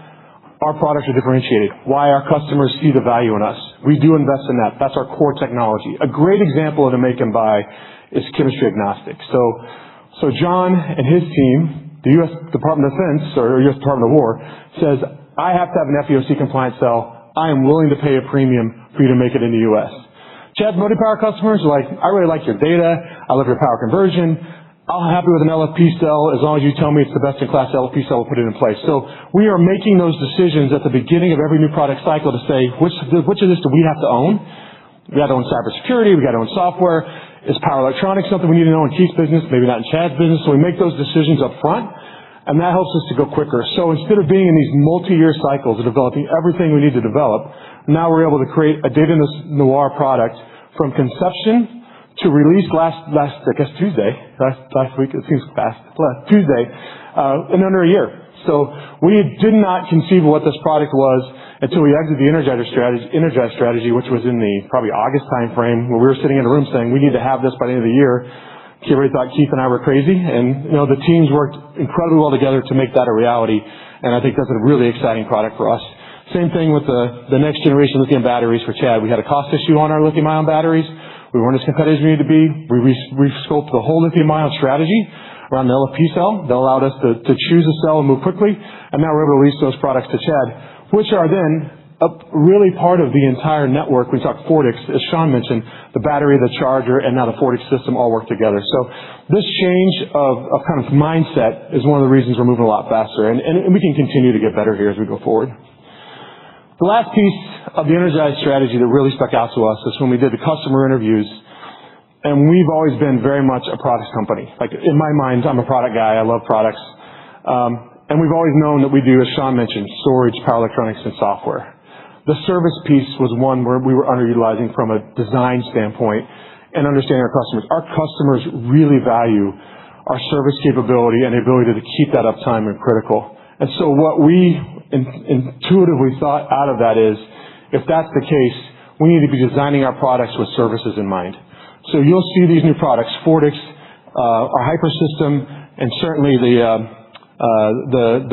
our products are differentiated, why our customers see the value in us. We do invest in that. That's our core technology. A great example of the make and buy is chemistry agnostic. So John and his team, the U.S. Department of Defense or U.S. Department of War, says, I have to have an FEOC compliant cell. I am willing to pay a premium for you to make it in the U.S. Chad's multi-power customers are like, I really like your data. I love your power conversion. I'm happy with an LFP cell as long as you tell me it's the best-in-class LFP cell, we'll put it in place. So we are making those decisions at the beginning of every new product cycle to say, which of this do we have to own? We got to own cybersecurity. We got to own software. Is power electronics something we need to know in Keith's business? Maybe not in Chad's business. So we make those decisions up front, and that helps us to go quicker. So instead of being in these multi-year cycles of developing everything we need to develop, now we're able to create a data Noir product from conception to release last Tuesday, last week, it seems fast, last Tuesday, in under a year. So we did not conceive of what this product was until we exited the EnerGize strategy, which was in the probably August time frame, where we were sitting in a room saying we need to have this by the end of the year. Everybody thought Keith and I were crazy, and the teams worked incredibly well together to make that a reality, and I think that's a really exciting product for us. Same thing with the next generation lithium batteries for Chad. We had a cost issue on our lithium-ion batteries. We weren't as competitive as we needed to be. We scoped the whole lithium-ion strategy around the LFP cell that allowed us to choose a cell and move quickly, and now we're able to release those products to Chad, which are then really part of the entire network. We talk Fortix, as Sean mentioned, the battery, the charger, and now the Fortix system all work together. So this change of kind of mindset is one of the reasons we're moving a lot faster, and we can continue to get better here as we go forward. The last piece of the EnerGize strategy that really stuck out to us is when we did the customer interviews, and we've always been very much a product company. Like in my mind, I'm a product guy. I love products. And we've always known that we do, as Sean mentioned, storage, power electronics, and software. The service piece was one where we were underutilizing from a design standpoint and understanding our customers. Our customers really value our service capability and the ability to keep that uptime and critical. And so what we intuitively thought out of that is, if that's the case, we need to be designing our products with services in mind. So you'll see these new products, Fortix, our Hyper system, and certainly the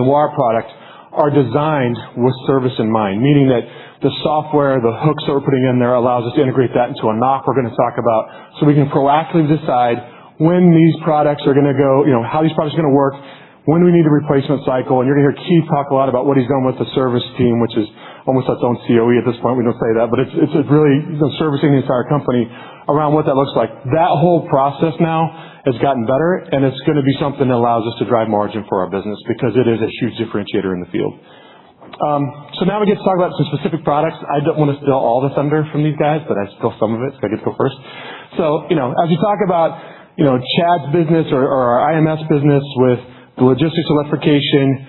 WAR product are designed with service in mind, meaning that the software, the hooks that we're putting in there allows us to integrate that into a NOC we're going to talk about, so we can proactively decide when these products are going to go, how these products are going to work, when we need a replacement cycle. And you're going to hear Keith talk a lot about what he's done with the service team, which is almost its own COE at this point. We don't say that, but it's really servicing the entire company around what that looks like. That whole process now has gotten better, and it's going to be something that allows us to drive margin for our business because it is a huge differentiator in the field. So now we get to talk about some specific products. I don't want to steal all the thunder from these guys, but I steal some of it, so I get to go first. So, as we talk about, Chad's business or our IMS business with the logistics electrification,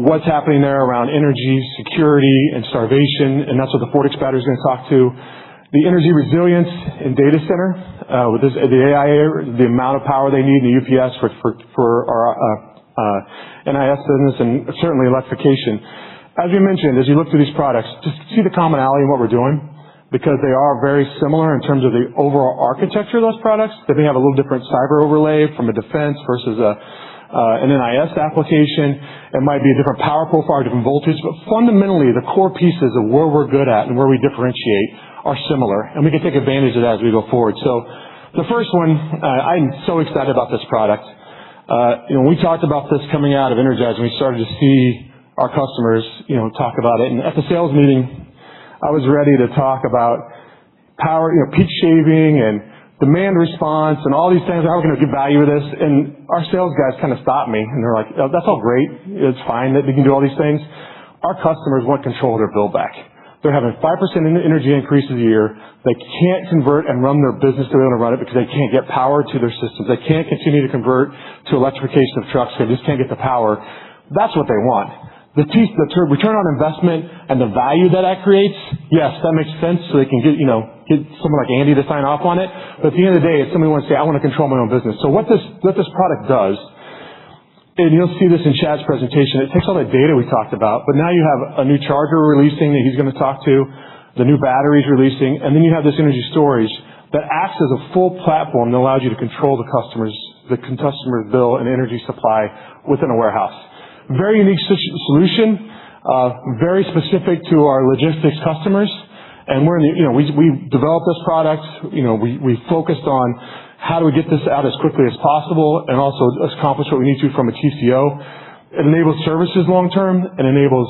what's happening there around energy, security, and starvation, and that's what the Fortix battery is going to talk to. The energy resilience in data center, with the AI, the amount of power they need in the UPS for our NIS business, and certainly electrification. As we mentioned, as you look through these products, just see the commonality in what we're doing, because they are very similar in terms of the overall architecture of those products. They may have a little different cyber overlay from a defense versus an NIS application. It might be a different power profile, different voltage, but fundamentally the core pieces of where we're good at and where we differentiate are similar, and we can take advantage of that as we go forward. So the first one, I'm so excited about this product. We talked about this coming out of EnerGize, and we started to see our customers, talk about it. And at the sales meeting, I was ready to talk about power, peak shaving and demand response and all these things. How are we going to give value to this? And our sales guys kind of stopped me, and they're like, oh, that's all great. It's fine that they can do all these things. Our customers want control of their bill back. They're having 5% energy increases a year. They can't convert and run their business the way they want to run it because they can't get power to their systems. They can't continue to convert to electrification of trucks. They just can't get the power. That's what they want. The return on investment and the value that creates, yes, that makes sense, so they can get someone like Andy to sign off on it. But at the end of the day, if somebody wants to say, I want to control my own business. So what this product does, and you'll see this in Chad's presentation, it takes all that data we talked about, but now you have a new charger releasing that he's going to talk to, the new batteries releasing, and then you have this energy storage that acts as a full platform that allows you to control the customer's bill and energy supply within a warehouse. Very unique solution, very specific to our logistics customers, and we developed this product. We focused on how do we get this out as quickly as possible and also accomplish what we need to from a TCO. It enables services long term and enables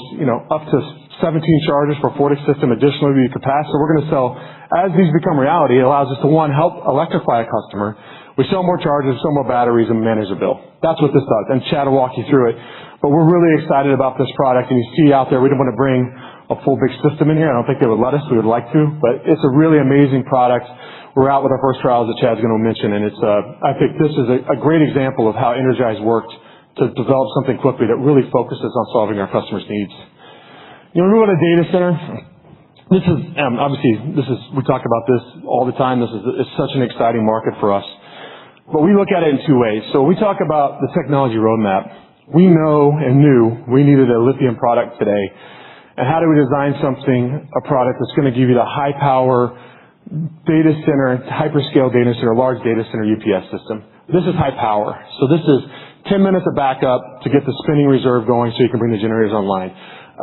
up to 17 chargers for Fortix system additionally to capacity. So we're going to sell, as these become reality, it allows us to, one, help electrify a customer. We sell more chargers, sell more batteries, and manage the bill. That's what this does, and Chad will walk you through it. But we're really excited about this product, and you see out there, we didn't want to bring a full big system in here. I don't think they would let us. We would like to, but it's a really amazing product. We're out with our first trials that Chad's going to mention, and I think this is a great example of how EnerGize worked to develop something quickly that really focuses on solving our customers' needs. We move on to data center. This is, we talk about this all the time. It's such an exciting market for us. But we look at it in two ways. So we talk about the technology roadmap. We know and knew we needed a lithium product today. And how do we design a product that's going to give you the high power data center, hyperscale data center, large data center UPS system? This is high power. So this is 10 minutes of backup to get the spinning reserve going so you can bring the generators online.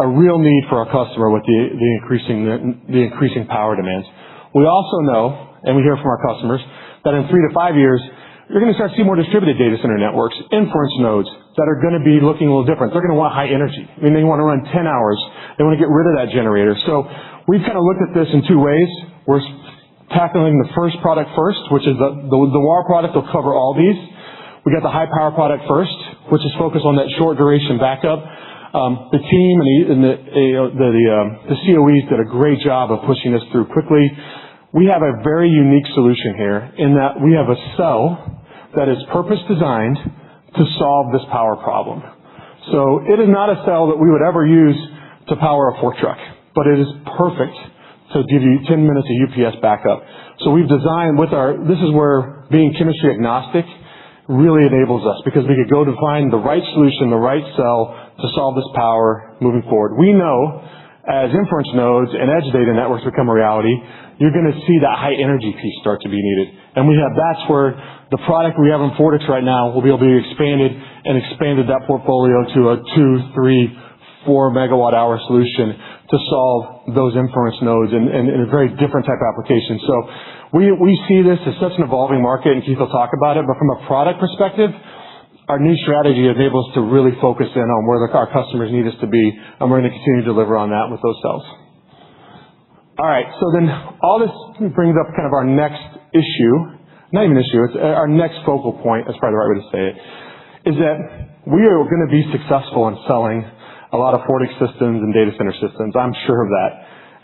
A real need for our customer with the increasing power demands. We also know, and we hear from our customers, that in 3 to 5 years, you're going to start to see more distributed data center networks, inference nodes that are going to be looking a little different. They're going to want high energy. I mean, they want to run 10 hours. They want to get rid of that generator. So we've kind of looked at this in two ways. We're tackling the first product first, which is the WAR product will cover all these. We got the high power product first, which is focused on that short duration backup. The team and the COEs did a great job of pushing this through quickly. We have a very unique solution here in that we have a cell that is purpose designed to solve this power problem. So it is not a cell that we would ever use to power a fork truck, but it is perfect to give you 10 minutes of UPS backup. So we've designed this is where being chemistry agnostic really enables us, because we could go to find the right solution, the right cell to solve this power moving forward. We know as inference nodes and edge data networks become a reality, you're going to see that high energy piece start to be needed. And that's where the product we have in Fortix right now will be able to be expanded that portfolio to a 2, 3, 4 megawatt hour solution to solve those inference nodes in a very different type of application. So we see this as such an evolving market, and Keith will talk about it, but from a product perspective, our new strategy enables us to really focus in on where our customers need us to be, and we're going to continue to deliver on that with those cells. All right, so then all this brings up kind of our next issue, not even issue, it's our next focal point, that's probably the right way to say it, is that we are going to be successful in selling a lot of Fortix systems and data center systems. I'm sure of that.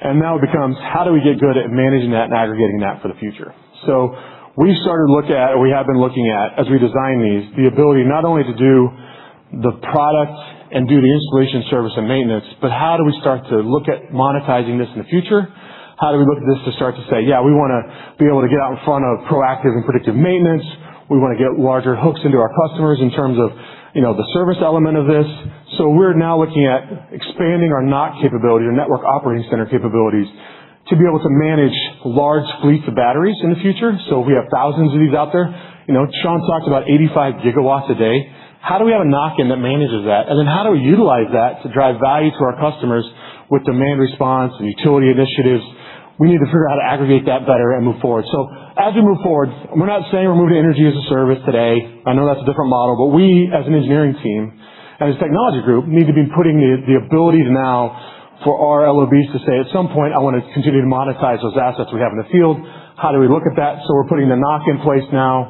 And now it becomes, how do we get good at managing that and aggregating that for the future? So we have been looking at, as we design these, the ability not only to do the product and do the installation, service, and maintenance, but how do we start to look at monetizing this in the future? How do we look at this to start to say, yeah, we want to be able to get out in front of proactive and predictive maintenance. We want to get larger hooks into our customers in terms of, the service element of this. So we're now looking at expanding our NOC capability, or network operating center capabilities, to be able to manage large fleets of batteries in the future. So we have thousands of these out there. Sean talked about 85 gigawatts a day. How do we have a NOC that manages that? And then how do we utilize that to drive value to our customers with demand response and utility initiatives? We need to figure out how to aggregate that better and move forward. So as we move forward, we're not saying we're moving to energy as a service today. I know that's a different model, but we as an engineering team and as a technology group need to be putting the ability to now for our LOBs to say at some point, I want to continue to monetize those assets we have in the field. How do we look at that? So we're putting the NOC in place now.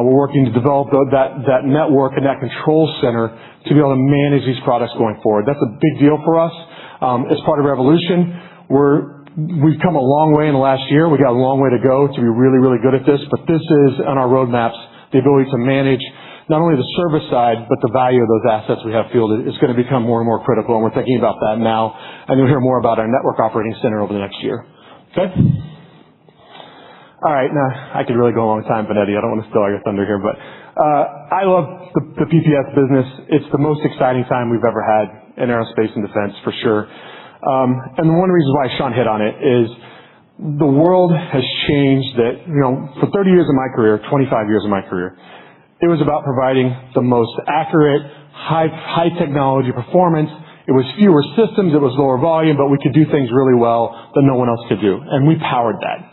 We're working to develop that network and that control center to be able to manage these products going forward. That's a big deal for us. As part of Revolution, we've come a long way in the last year. We got a long way to go to be really, really good at this, but this is on our roadmaps, the ability to manage not only the service side, but the value of those assets we have fielded is going to become more and more critical, and we're thinking about that now, and you'll hear more about our network operating center over the next year. Okay? All right, now, I could really go a long time, Benetti. I don't want to steal all your thunder here, but I love the PPS business. It's the most exciting time we've ever had in aerospace and defense, for sure. And one of the reasons why Sean hit on it is the world has changed that, for 30 years of my career, 25 years of my career, it was about providing the most accurate, high technology performance. It was fewer systems, it was lower volume, but we could do things really well that no one else could do. And we powered that.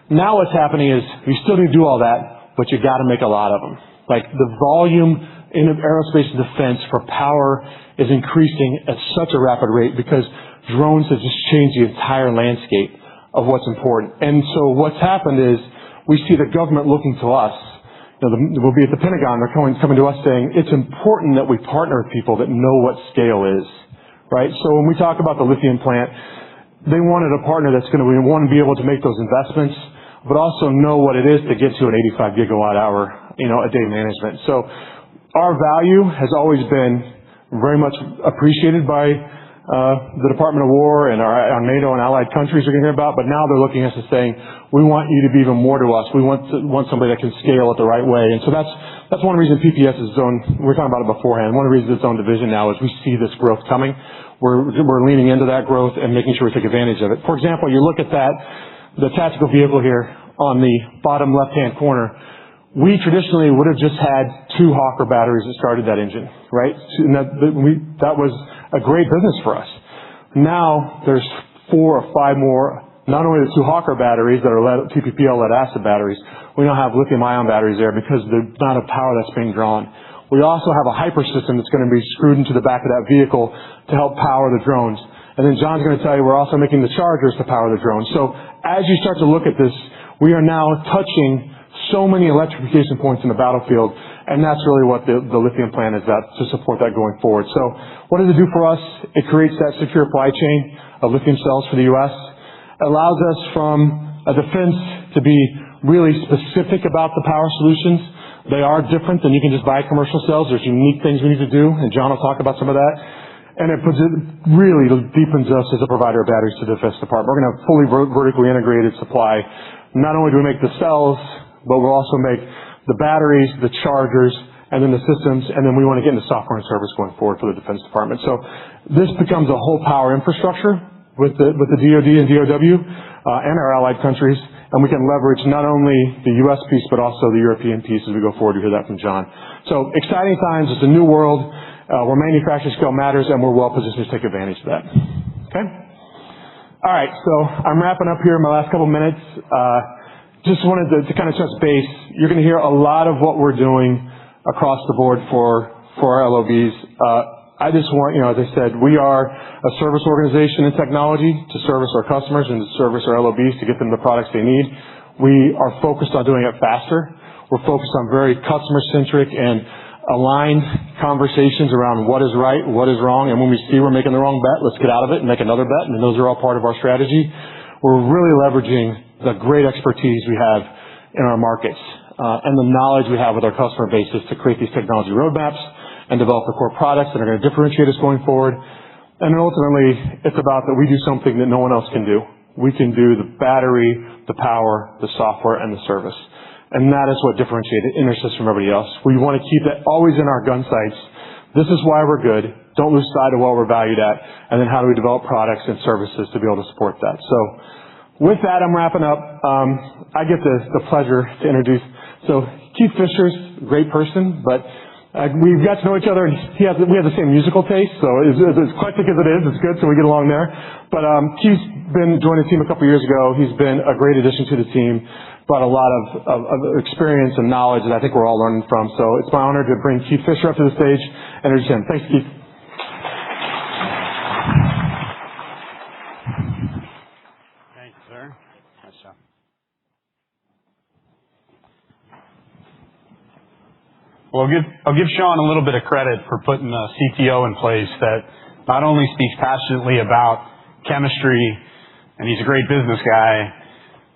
Now what's happening is we still need to do all that, but you got to make a lot of them. Like the volume in aerospace and defense for power is increasing at such a rapid rate because drones have just changed the entire landscape of what's important. And so what's happened is we see the government looking to us. We'll be at the Pentagon. They're coming to us saying it's important that we partner with people that know what scale is, right? So when we talk about the lithium plant, they wanted a partner that's going to want to be able to make those investments, but also know what it is to get to an 85 gigawatt hour, a day management. So our value has always been very much appreciated by the Department of War and our NATO and allied countries are going to hear about, but now they're looking at us and saying, we want you to be even more to us. We want somebody that can scale it the right way. And so that's one reason PPS is its own, we were talking about it beforehand, one of the reasons it's own division now is we see this growth coming. We're leaning into that growth and making sure we take advantage of it. For example, you look at the tactical vehicle here on the bottom left-hand corner. We traditionally would have just had 2 Hawker batteries that started that engine, right? And that was a great business for us. Now there's 4 or 5 more not only the two Hawker batteries that are TPPL lead acid batteries, we now have lithium-ion batteries there because of the amount of power that's being drawn. We also have a hyper system that's going to be screwed into the back of that vehicle to help power the drones. And then John's going to tell you we're also making the chargers to power the drones. So as you start to look at this, we are now touching so many electrification points in the battlefield, and that's really what the lithium plan is to support that going forward. So what does it do for us? It creates that secure supply chain of lithium cells for the U.S. It allows us from a defense to be really specific about the power solutions. They are different than you can just buy commercial cells. There's unique things we need to do, and John will talk about some of that. And it really deepens us as a provider of batteries to the Defense Department. We're going to have fully vertically integrated supply. Not only do we make the cells, but we'll also make the batteries, the chargers, and then the systems, and then we want to get into software and service going forward for the Defense Department. So this becomes a whole power infrastructure with the DoD and DOW and our allied countries, and we can leverage not only the U.S. piece, but also the European piece as we go forward. You hear that from John. So exciting times. It's a new world where manufacturing scale matters, and we're well positioned to take advantage of that. Okay? All right, so I'm wrapping up here in my last couple minutes. Just wanted to kind of touch base. You're going to hear a lot of what we're doing across the board for our LOBs. I just want, as I said, we are a service organization in technology to service our customers and to service our LOBs to get them the products they need. We are focused on doing it faster. We're focused on very customer-centric and aligned conversations around what is right, what is wrong, and when we see we're making the wrong bet, let's get out of it and make another bet, and those are all part of our strategy. We're really leveraging the great expertise we have in our markets and the knowledge we have with our customer bases to create these technology roadmaps and develop the core products that are going to differentiate us going forward. And then ultimately, it's about that we do something that no one else can do. We can do the battery, the power, the software, and the service. And that is what differentiated EnerSys from everybody else. We want to keep that always in our gun sights. This is why we're good. Don't lose sight of what we're valued at. And then how do we develop products and services to be able to support that? So with that, I'm wrapping up. I get the pleasure to introduce. So Keith Fisher's a great person, but we've got to know each other. And we have the same musical taste, so as eclectic as it is, it's good, so we get along there. But Keith's joined the team a couple years ago. He's been a great addition to the team. Brought a lot of experience and knowledge that I think we're all learning from. So it's my honor to bring Keith Fisher up to the stage and introduce him. Thanks, Keith. Thank you, sir. Nice job. Well, I'll give Sean a little bit of credit for putting a CTO in place that not only speaks passionately about chemistry, and he's a great business guy,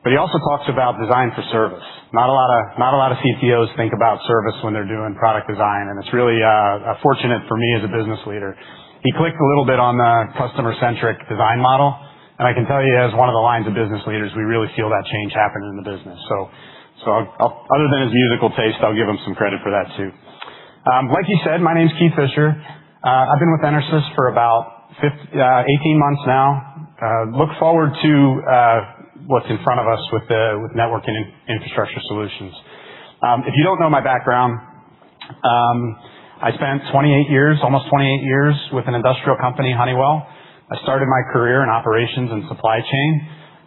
but he also talks about design for service. Not a lot of CTOs think about service when they're doing product design, and it's really fortunate for me as a business leader. He clicked a little bit on the customer-centric design model, and I can tell you as one of the lines of business leaders, we really feel that change happening in the business. So other than his musical taste, I'll give him some credit for that too. Like he said, my name's Keith Fisher. I've been with EnerSys for about 18 months now. Look forward to what's in front of us with networking and infrastructure solutions. If you don't know my background, I spent almost 28 years with an industrial company, Honeywell. I started my career in operations and supply chain,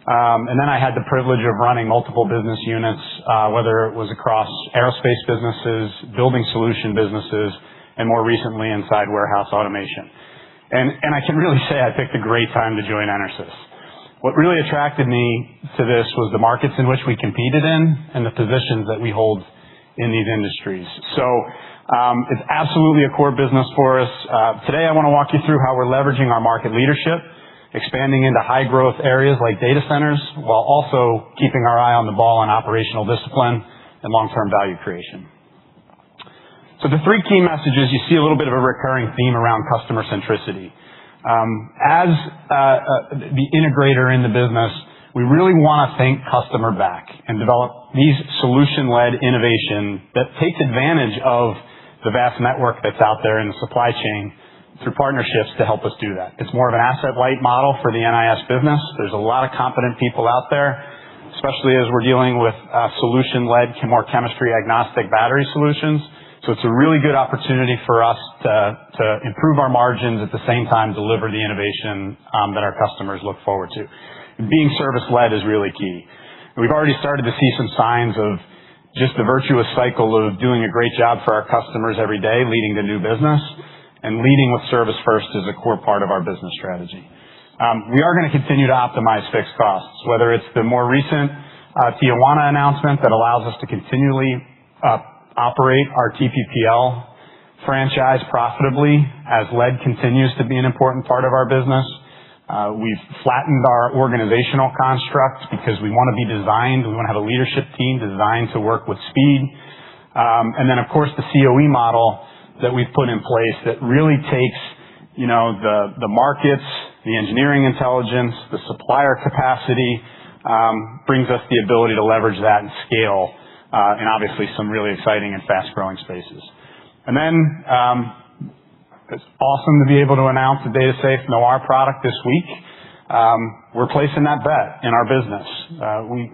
and then I had the privilege of running multiple business units, whether it was across aerospace businesses, building solution businesses, and more recently inside warehouse automation. And I can really say I picked a great time to join EnerSys. What really attracted me to this was the markets in which we competed in and the positions that we hold in these industries. So it's absolutely a core business for us. Today I want to walk you through how we're leveraging our market leadership, expanding into high growth areas like data centers, while also keeping our eye on the ball on operational discipline and long-term value creation. So the three key messages, you see a little bit of a recurring theme around customer centricity. As the integrator in the business, we really want to think customer back and develop these solution-led innovation that takes advantage of the vast network that's out there in the supply chain through partnerships to help us do that. It's more of an asset-light model for the NIS business. There's a lot of competent people out there, especially as we're dealing with solution-led, more chemistry-agnostic battery solutions. So it's a really good opportunity for us to improve our margins at the same time deliver the innovation that our customers look forward to. Being service-led is really key. And we've already started to see some signs of just the virtuous cycle of doing a great job for our customers every day, leading to new business, and leading with service first is a core part of our business strategy. We are going to continue to optimize fixed costs, whether it's the more recent Tijuana announcement that allows us to continually operate our TPPL franchise profitably as lead continues to be an important part of our business. We've flattened our organizational construct because we want to be designed. We want to have a leadership team designed to work with speed. And then, of course, the COE model that we've put in place that really takes, the markets, the engineering intelligence, the supplier capacity, brings us the ability to leverage that and scale, in obviously some really exciting and fast-growing spaces. And then, it's awesome to be able to announce the DataSafe Noir product this week. We're placing that bet in our business.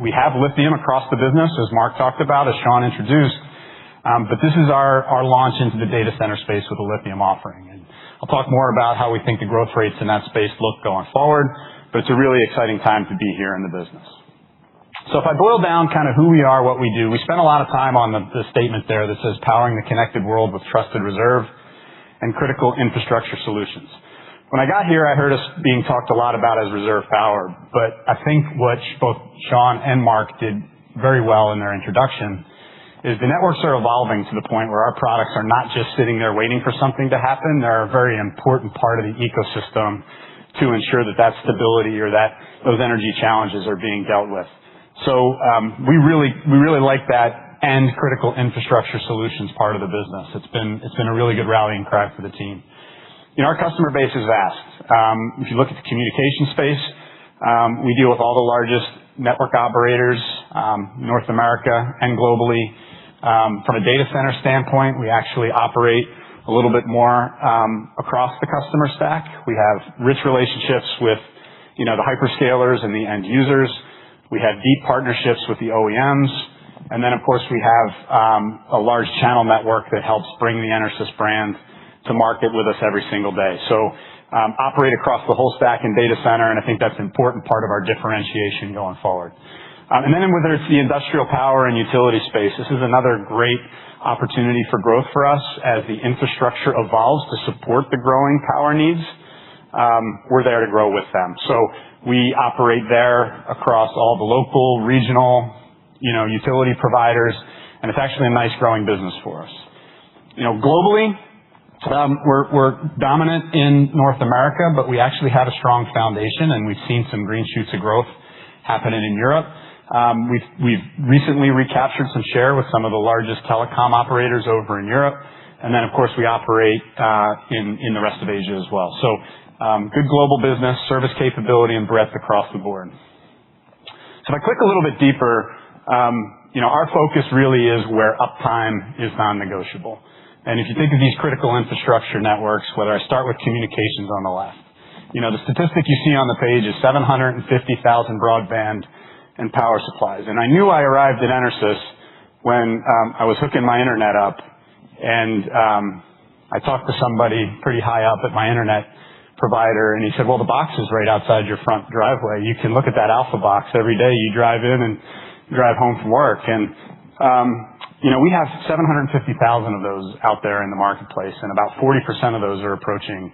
We have lithium across the business, as Mark talked about, as Sean introduced. But this is our launch into the data center space with a lithium offering. And I'll talk more about how we think the growth rates in that space look going forward, but it's a really exciting time to be here in the business. So if I boil down kind of who we are, what we do, we spend a lot of time on the statement there that says powering the connected world with trusted reserve and critical infrastructure solutions. When I got here, I heard us being talked a lot about as reserve power, but I think what both Sean and Mark did very well in their introduction is the networks are evolving to the point where our products are not just sitting there waiting for something to happen. They're a very important part of the ecosystem to ensure that stability or that those energy challenges are being dealt with. So we really like that and critical infrastructure solutions part of the business. It's been a really good rallying cry for the team. Our customer base is vast. If you look at the communication space, we deal with all the largest network operators, North America and globally. From a data center standpoint, we actually operate a little bit more across the customer stack. We have rich relationships with the hyperscalers and the end users. We have deep partnerships with the OEMs. And then, of course, we have a large channel network that helps bring the EnerSys brand to market with us every single day. So operate across the whole stack in data center, and I think that's an important part of our differentiation going forward. And then whether it's the industrial power and utility space, this is another great opportunity for growth for us as the infrastructure evolves to support the growing power needs. We're there to grow with them. So we operate there across all the local, regional, utility providers, and it's actually a nice growing business for us. Globally, we're dominant in North America, but we actually have a strong foundation, and we've seen some green shoots of growth happening in Europe. We've recently recaptured some share with some of the largest telecom operators over in Europe, and then, of course, we operate in the rest of Asia as well. So good global business, service capability, and breadth across the board. So if I click a little bit deeper, our focus really is where uptime is non-negotiable. And if you think of these critical infrastructure networks, whether I start with communications on the left, the statistic you see on the page is 750,000 broadband and power supplies. And I knew I arrived at EnerSys when I was hooking my internet up, and I talked to somebody pretty high up at my internet provider, and he said, well, the box is right outside your front driveway. You can look at that Alpha box every day. You drive in and drive home from work. And, we have 750,000 of those out there in the marketplace, and about 40% of those are approaching,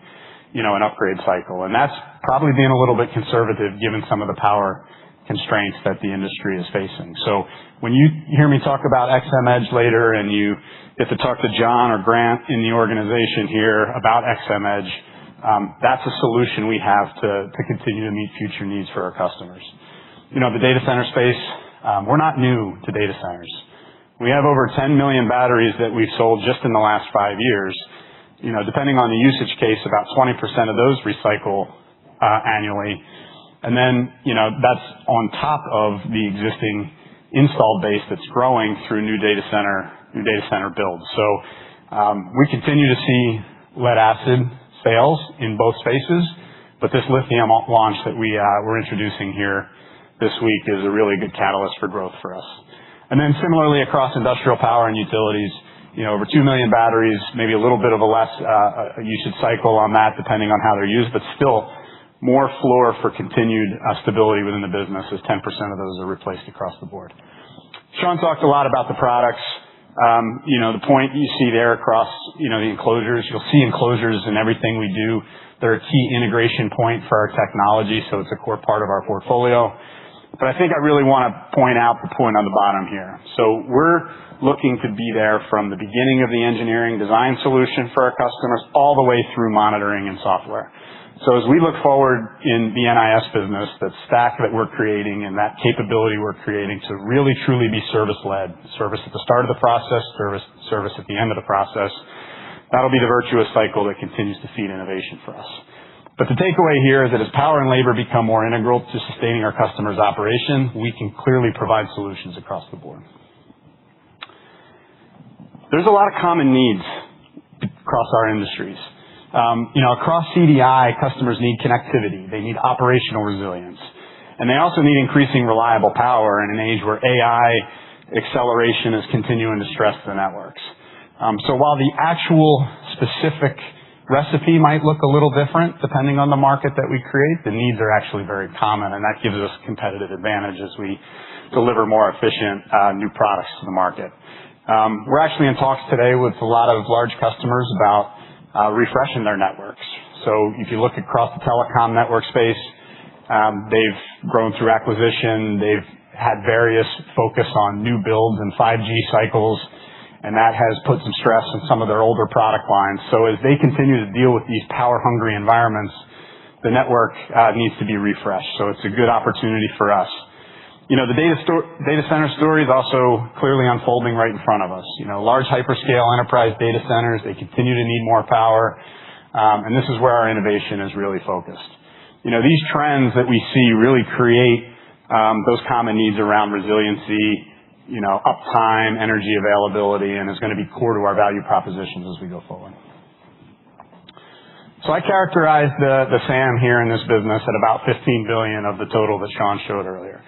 an upgrade cycle. And that's probably being a little bit conservative given some of the power constraints that the industry is facing. So when you hear me talk about XM Edge later and you get to talk to John or Grant in the organization here about XM Edge, that's a solution we have to continue to meet future needs for our customers. The data center space, we're not new to data centers. We have over 10 million batteries that we've sold just in the last 5 years. Depending on the usage case, about 20% of those recycle annually. And then, that's on top of the existing installed base that's growing through new data center builds. So we continue to see lead acid sales in both spaces, but this lithium launch that we're introducing here this week is a really good catalyst for growth for us. And then similarly across industrial power and utilities, over 2 million batteries, maybe a little bit of a less usage cycle on that depending on how they're used, but still more floor for continued stability within the business as 10% of those are replaced across the board. Sean talked a lot about the products. The point you see there across, the enclosures, you'll see enclosures in everything we do. They're a key integration point for our technology, so it's a core part of our portfolio. But I think I really want to point out the point on the bottom here. So we're looking to be there from the beginning of the engineering design solution for our customers all the way through monitoring and software. So as we look forward in the NIS business, that stack that we're creating and that capability we're creating to really truly be service-led, service at the start of the process, service at the end of the process, that'll be the virtuous cycle that continues to feed innovation for us. But the takeaway here is that as power and labor become more integral to sustaining our customers' operation, we can clearly provide solutions across the board. There's a lot of common needs across our industries. Across CDI, customers need connectivity. They need operational resilience. And they also need increasing reliable power in an age where AI acceleration is continuing to stress the networks. So while the actual specific recipe might look a little different depending on the market that we create, the needs are actually very common, and that gives us competitive advantage as we deliver more efficient new products to the market. We're actually in talks today with a lot of large customers about refreshing their networks. So if you look across the telecom network space, they've grown through acquisition. They've had various focus on new builds and 5G cycles, and that has put some stress on some of their older product lines. So as they continue to deal with these power-hungry environments, the network needs to be refreshed. So it's a good opportunity for us. The data center story is also clearly unfolding right in front of us. Large hyperscale enterprise data centers, they continue to need more power, and this is where our innovation is really focused. These trends that we see really create those common needs around resiliency, uptime, energy availability, and is going to be core to our value propositions as we go forward. So I characterize the SAM here in this business at about $15 billion of the total that Sean showed earlier.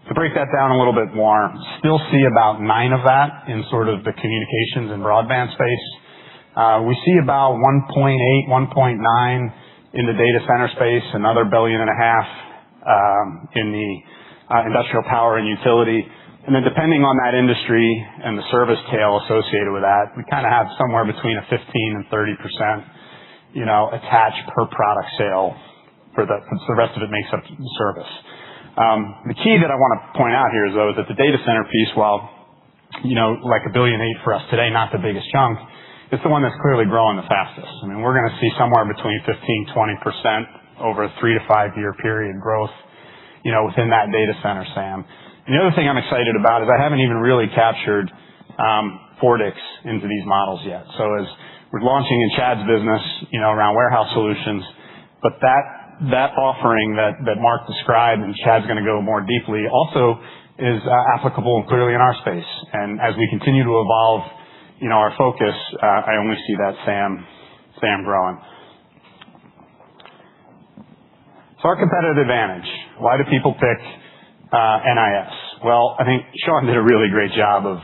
To break that down a little bit more, still see about 9 of that in sort of the communications and broadband space. We see about 1.8, 1.9 in the data center space, another $1.5 billion in the industrial power and utility. And then depending on that industry and the service tail associated with that, we kind of have somewhere between a 15 and 30%, attached per product sale so the rest of it makes up the service. The key that I want to point out here is though, is that the data center piece, while, like $1.8 billion for us today, not the biggest chunk, it's the one that's clearly growing the fastest. I mean, we're going to see somewhere between 15-20% over a 3 to 5 year period growth, within that data center SAM. And the other thing I'm excited about is I haven't even really captured Fortix into these models yet. So as we're launching in Chad's business, around warehouse solutions, but that offering that Mark described and Chad's going to go more deeply also is applicable clearly in our space. And as we continue to evolve, our focus, I only see that SAM growing. So our competitive advantage. Why do people pick NIS? Well, I think Sean did a really great job of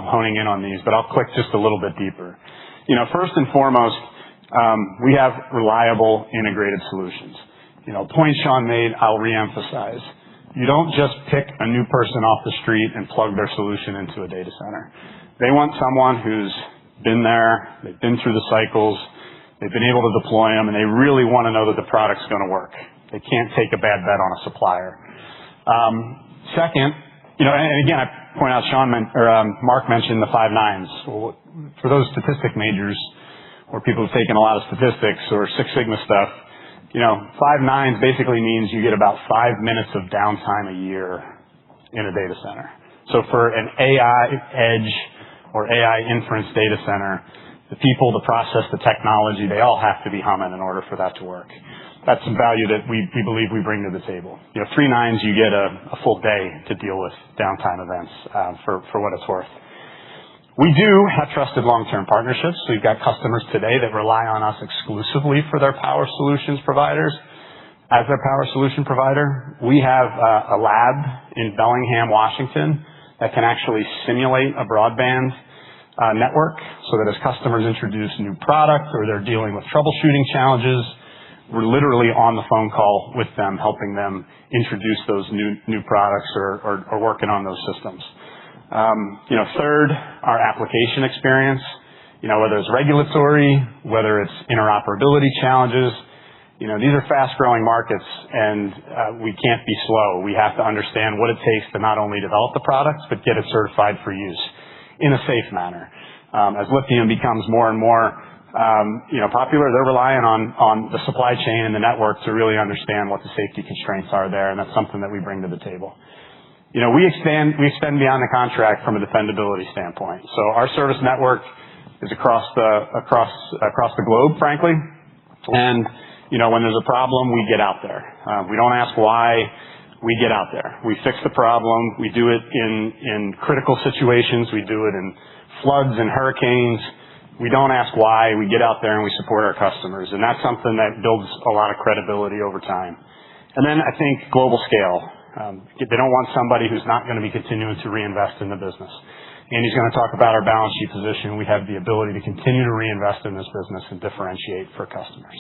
honing in on these, but I'll click just a little bit deeper. First and foremost, we have reliable integrated solutions. Point Sean made, I'll reemphasize. You don't just pick a new person off the street and plug their solution into a data center. They want someone who's been there, they've been through the cycles, they've been able to deploy them, and they really want to know that the product's going to work. They can't take a bad bet on a supplier. Second, and again, I point out Mark mentioned the 5 nines. Well, for those statistic majors or people who've taken a lot of statistics or Six Sigma stuff, 5 nines basically means you get about 5 minutes of downtime a year in a data center. So for an AI edge or AI inference data center, the people, the process, the technology, they all have to be humming in order for that to work. That's some value that we believe we bring to the table. 3 nines, you get a full day to deal with downtime events for what it's worth. We do have trusted long-term partnerships. We've got customers today that rely on us exclusively for their power solutions providers. As their power solution provider, we have a lab in Bellingham, Washington, that can actually simulate a broadband network so that as customers introduce new product or they're dealing with troubleshooting challenges, we're literally on the phone call with them, helping them introduce those new products or working on those systems. Third, our application experience, whether it's regulatory, whether it's interoperability challenges, these are fast-growing markets, and we can't be slow. We have to understand what it takes to not only develop the products, but get it certified for use in a safe manner. As lithium becomes more and more popular, they're relying on the supply chain and the network to really understand what the safety constraints are there, and that's something that we bring to the table. We extend beyond the contract from a defendability standpoint. So our service network is across the globe, frankly, and when there's a problem, we get out there. We don't ask why. We get out there. We fix the problem. We do it in critical situations. We do it in floods and hurricanes. We don't ask why. We get out there and we support our customers. And that's something that builds a lot of credibility over time. And then I think global scale. They don't want somebody who's not going to be continuing to reinvest in the business. Andy's going to talk about our balance sheet position. We have the ability to continue to reinvest in this business and differentiate for customers.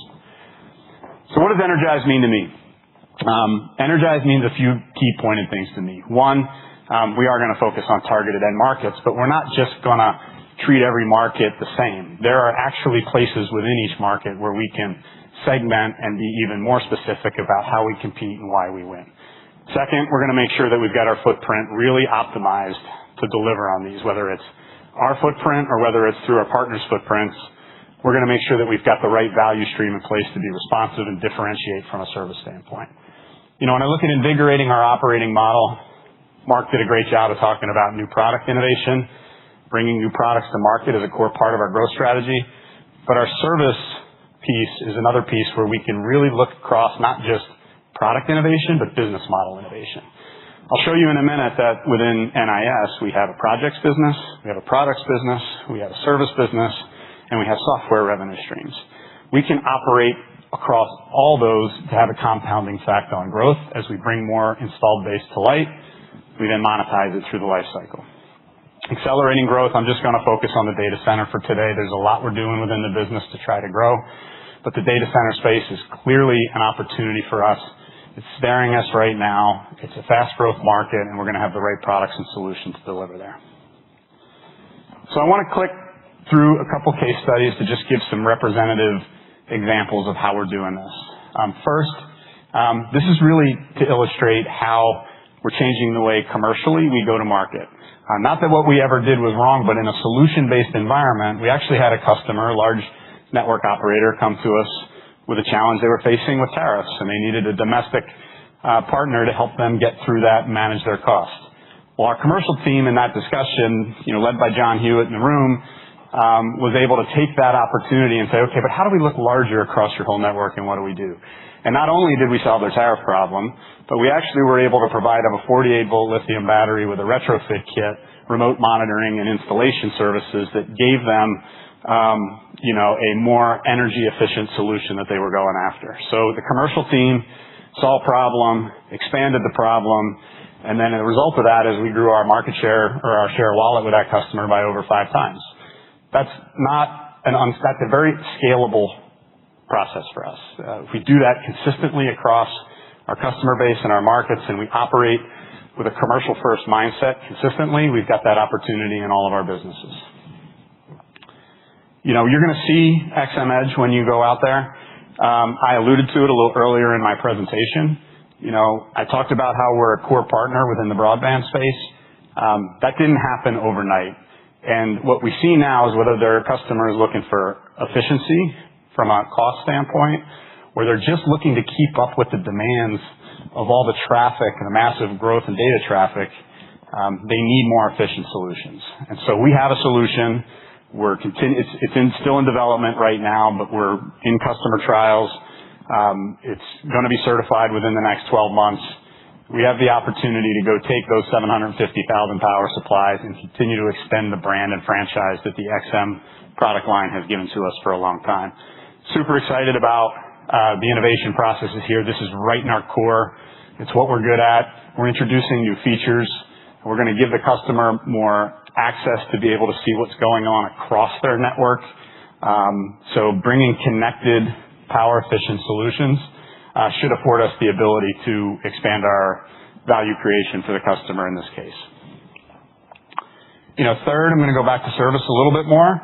So what does EnerGize mean to me? EnerGize means a few key pointed things to me. One, we are going to focus on targeted end markets, but we're not just going to treat every market the same. There are actually places within each market where we can segment and be even more specific about how we compete and why we win. Second, we're going to make sure that we've got our footprint really optimized to deliver on these, whether it's our footprint or whether it's through our partners' footprints. We're going to make sure that we've got the right value stream in place to be responsive and differentiate from a service standpoint. When I look at invigorating our operating model, Mark did a great job of talking about new product innovation. Bringing new products to market is a core part of our growth strategy. But our service piece is another piece where we can really look across not just product innovation, but business model innovation. I'll show you in a minute that within NIS, we have a projects business, we have a products business, we have a service business, and we have software revenue streams. We can operate across all those to have a compounding effect on growth. As we bring more installed base to light, we then monetize it through the life cycle. Accelerating growth, I'm just going to focus on the data center for today. There's a lot we're doing within the business to try to grow, but the data center space is clearly an opportunity for us. It's staring us right now. It's a fast growth market, and we're going to have the right products and solutions to deliver there. So I want to click through a couple case studies to just give some representative examples of how we're doing this. First, this is really to illustrate how we're changing the way commercially we go to market. Not that what we ever did was wrong, but in a solution-based environment, we actually had a customer, a large network operator, come to us with a challenge they were facing with tariffs, and they needed a domestic partner to help them get through that and manage their costs. Well, our commercial team in that discussion, led by John Hewitt in the room, was able to take that opportunity and say, okay, but how do we look larger across your whole network and what do we do? And not only did we solve their tariff problem, but we actually were able to provide them a 48-volt lithium battery with a retrofit kit, remote monitoring and installation services that gave them, a more energy efficient solution that they were going after. So the commercial team saw a problem, expanded the problem, and then the result of that is we grew our market share or our share of wallet with that customer by over 5 times. That's a very scalable process for us. If we do that consistently across our customer base and our markets, and we operate with a commercial first mindset consistently, we've got that opportunity in all of our businesses. You're going to see XM Edge when you go out there. I alluded to it a little earlier in my presentation. I talked about how we're a core partner within the broadband space. That didn't happen overnight. And what we see now is whether there are customers looking for efficiency from a cost standpoint, or they're just looking to keep up with the demands of all the traffic and the massive growth in data traffic, they need more efficient solutions. And so we have a solution. It's still in development right now, but we're in customer trials. It's going to be certified within the next 12 months. We have the opportunity to go take those 750,000 power supplies and continue to extend the brand and franchise that the XM product line has given to us for a long time. Super excited about the innovation processes here. This is right in our core. It's what we're good at. We're introducing new features. We're going to give the customer more access to be able to see what's going on across their network. So bringing connected power-efficient solutions should afford us the ability to expand our value creation for the customer in this case. Third, I'm going to go back to service a little bit more.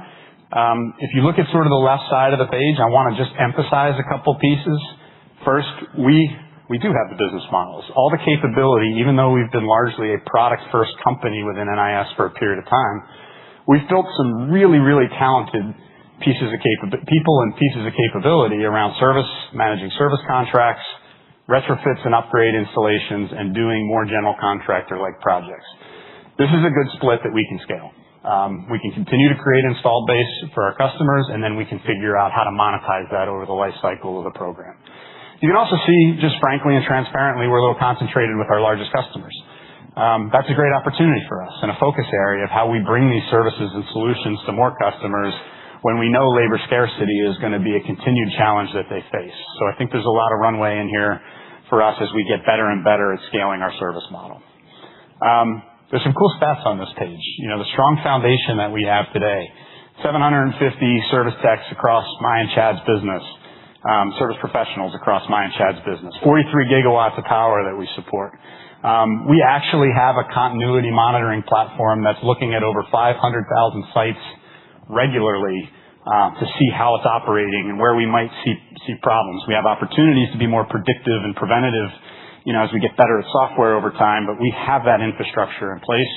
If you look at sort of the left side of the page, I want to just emphasize a couple pieces. First, we do have the business models. All the capability, even though we've been largely a product-first company within NIS for a period of time, we've built some really, really talented people and pieces of capability around service, managing service contracts, retrofits and upgrade installations, and doing more general contractor-like projects. This is a good split that we can scale. We can continue to create installed base for our customers, and then we can figure out how to monetize that over the life cycle of the program. You can also see, just frankly and transparently, we're a little concentrated with our largest customers. That's a great opportunity for us and a focus area of how we bring these services and solutions to more customers when we know labor scarcity is going to be a continued challenge that they face. So I think there's a lot of runway in here for us as we get better and better at scaling our service model. There's some cool stats on this page. The strong foundation that we have today, 750 service techs across my and Chad's business, service professionals across my and Chad's business, 43 gigawatts of power that we support. We actually have a continuity monitoring platform that's looking at over 500,000 sites regularly to see how it's operating and where we might see problems. We have opportunities to be more predictive and preventative as we get better at software over time, but we have that infrastructure in place.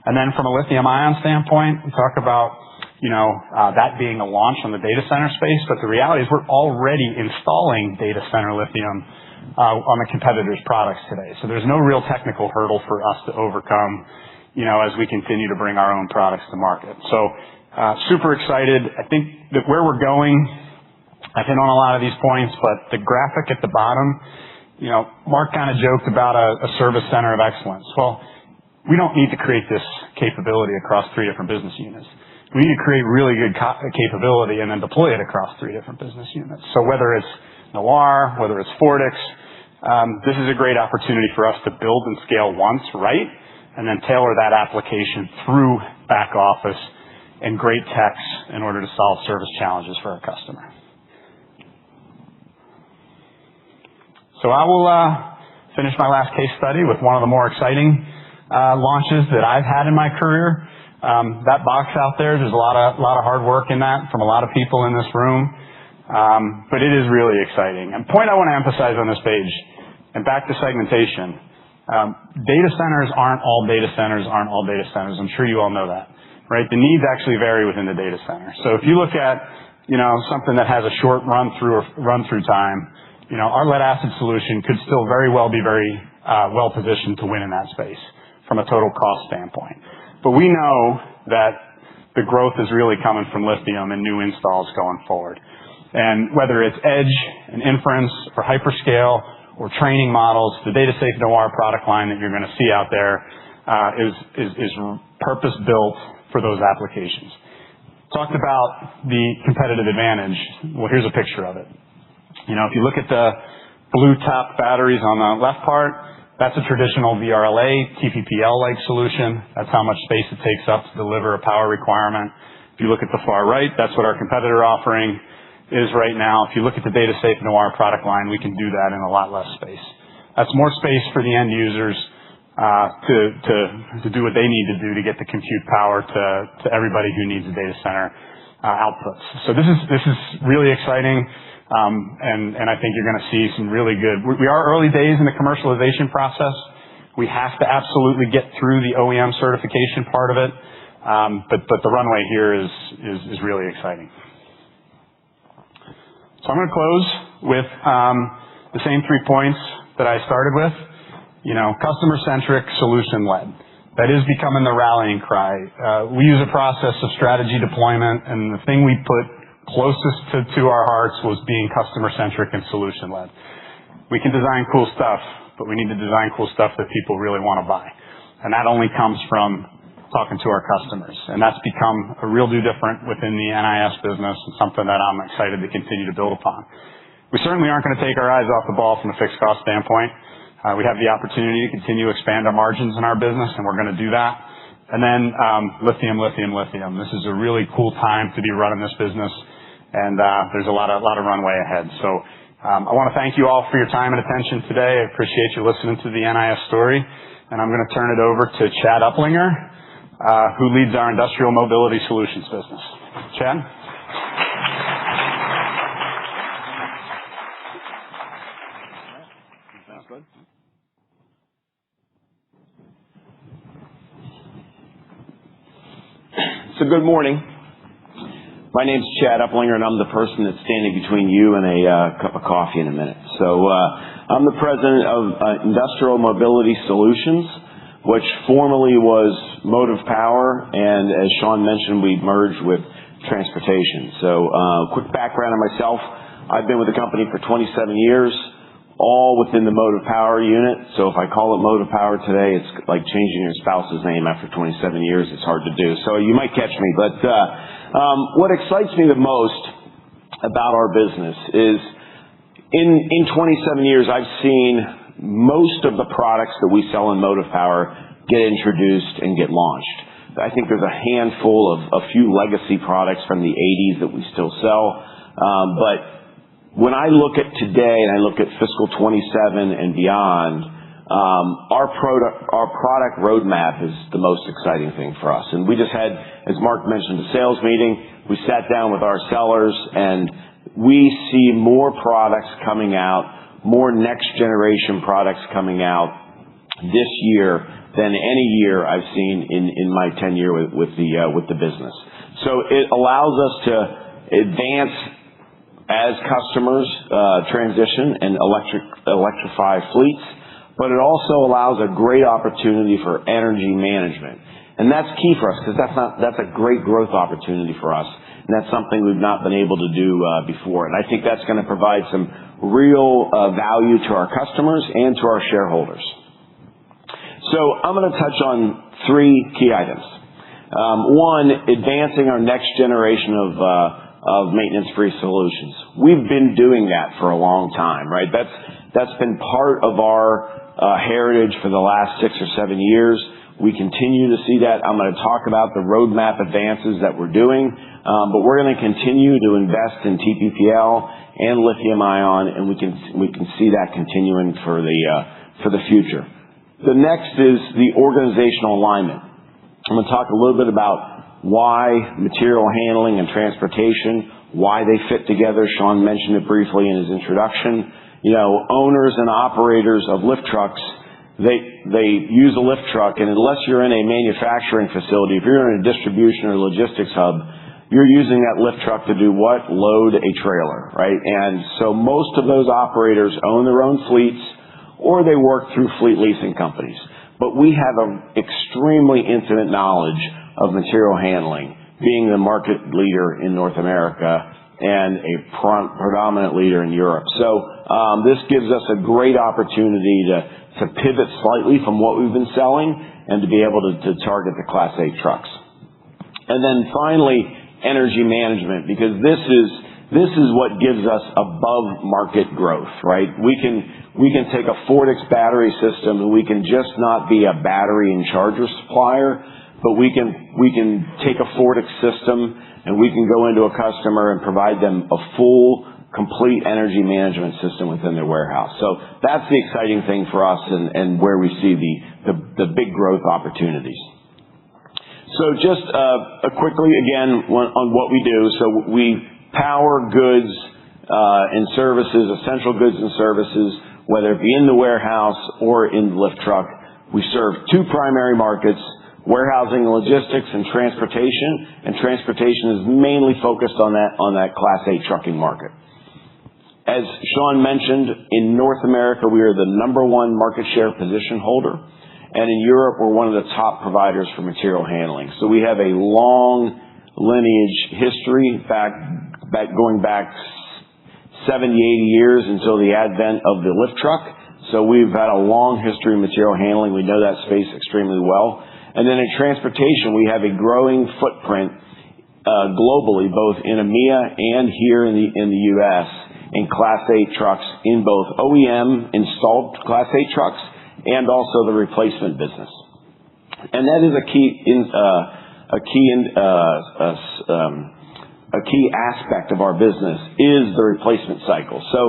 And then from a lithium-ion standpoint, we talk about that being a launch on the data center space, but the reality is we're already installing data center lithium on the competitors' products today. So there's no real technical hurdle for us to overcome as we continue to bring our own products to market. So super excited. I think that where we're going, I've hit on a lot of these points, but the graphic at the bottom, Mark kind of joked about a service center of excellence. Well, we don't need to create this capability across 3 different business units. We need to create really good capability and then deploy it across 3 different business units. So whether it's Noir, whether it's Fortix, this is a great opportunity for us to build and scale once, right? And then tailor that application through back office and great techs in order to solve service challenges for our customer. So I will finish my last case study with one of the more exciting launches that I've had in my career. That box out there's a lot of hard work in that from a lot of people in this room. But it is really exciting. And point I want to emphasize on this page, and back to segmentation, data centers aren't all data centers. I'm sure you all know that, right? The needs actually vary within the data center. So if you look at, something that has a short run through time, our lead acid solution could still very well be very well positioned to win in that space from a total cost standpoint. But we know that the growth is really coming from lithium and new installs going forward. And whether it's edge and inference or hyperscale or training models, the DataSafe Noir product line that you're going to see out there is purpose-built for those applications. Talked about the competitive advantage. Well, here's a picture of it. If you look at the blue top batteries on the left part, that's a traditional VRLA, TPPL-like solution. That's how much space it takes up to deliver a power requirement. If you look at the far right, that's what our competitor offering is right now. If you look at the DataSafe Noir product line, we can do that in a lot less space. That's more space for the end users to do what they need to do to get the compute power to everybody who needs a data center outputs. So this is really exciting. And I think you're going to see some really good. We are early days in the commercialization process. We have to absolutely get through the OEM certification part of it. But the runway here is really exciting. So I'm going to close with the same 3 points that I started with. Customer-centric, solution-led. That is becoming the rallying cry. We use a process of strategy deployment, and the thing we put closest to our hearts was being customer-centric and solution-led. We can design cool stuff, but we need to design cool stuff that people really want to buy. And that only comes from talking to our customers. And that's become a real do different within the NIS business and something that I'm excited to continue to build upon. We certainly aren't going to take our eyes off the ball from a fixed cost standpoint. We have the opportunity to continue to expand our margins in our business, and we're going to do that. And then lithium. This is a really cool time to be running this business. and there's a lot of runway ahead. So I want to thank you all for your time and attention today. I appreciate you listening to the NIS story, and I'm going to turn it over to Chad Uplinger, who leads our Industrial Mobility Solutions business. Chad? So good morning. My name's Chad Uplinger, and I'm the person that's standing between you and a cup of coffee in a minute. So I'm the president of Industrial Mobility Solutions, which formerly was Motive Power, and as Sean mentioned, we merged with Transportation. So quick background on myself. I've been with the company for 27 years, all within the Motive Power unit. So if I call it Motive Power today, it's like changing your spouse's name after 27 years. It's hard to do. So you might catch me. But what excites me the most about our business is in 27 years, I've seen most of the products that we sell in Motive Power get introduced and get launched. I think there's a handful of a few legacy products from the 80s that we still sell. But when I look at today and I look at fiscal 27 and beyond, our product roadmap is the most exciting thing for us. And we just had, as Mark mentioned, a sales meeting. We sat down with our sellers, and we see more products coming out, more next generation products coming out this year than any year I've seen in my tenure with the business. So it allows us to advance as customers transition and electrify fleets, but it also allows a great opportunity for energy management. And that's key for us because that's a great growth opportunity for us. And that's something we've not been able to do before. And I think that's going to provide some real value to our customers and to our shareholders. So I'm going to touch on three key items. One, advancing our next generation of maintenance-free solutions. We've been doing that for a long time, right? That's been part of our heritage for the last 6 or 7 years. We continue to see that. I'm going to talk about the roadmap advances that we're doing, but we're going to continue to invest in TPPL and lithium-ion, and we can see that continuing for the future. The next is the organizational alignment. I'm going to talk a little bit about why material handling and transportation, why they fit together. Sean mentioned it briefly in his introduction. You know, owners and operators of lift trucks, they use a lift truck, and unless you're in a manufacturing facility, if you're in a distribution or logistics hub, you're using that lift truck to do what? Load a trailer, right? And so most of those operators own their own fleets, or they work through fleet leasing companies. But we have an extremely intimate knowledge of material handling, being the market leader in North America and a predominant leader in Europe. So this gives us a great opportunity to pivot slightly from what we've been selling and to be able to target the Class 8 trucks. And then finally, energy management, because this is what gives us above market growth, right? We can take a Fortix battery system, and we can just not be a battery and charger supplier, but we can take a Fortix system and we can go into a customer and provide them a full, complete energy management system within their warehouse. So that's the exciting thing for us and where we see the big growth opportunities. So just quickly again on what we do. So we power goods and services, essential goods and services, whether it be in the warehouse or in the lift truck. We serve two primary markets: warehousing and logistics, and transportation is mainly focused on that Class 8 trucking market. As Sean mentioned, in North America, we are the #1 market share position holder, and in Europe, we're one of the top providers for material handling. So we have a long lineage history going back 70, 80 years until the advent of the lift truck. So we've had a long history of material handling. We know that space extremely well. And then in transportation, we have a growing footprint globally, both in EMEA and here in the U.S., in Class 8 trucks, in both OEM installed Class 8 trucks and also the replacement business. And that is a key aspect of our business is the replacement cycle. So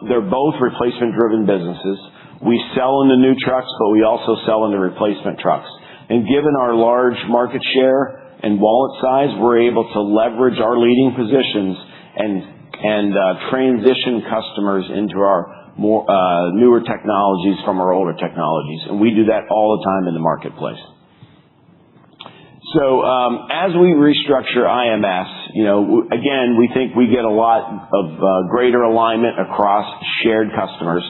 they're both replacement-driven businesses. We sell into new trucks, but we also sell into replacement trucks. And given our large market share and wallet size, we're able to leverage our leading positions and transition customers into our more newer technologies from our older technologies. And we do that all the time in the marketplace. So as we restructure IMS, again, we think we get a lot of greater alignment across shared customers.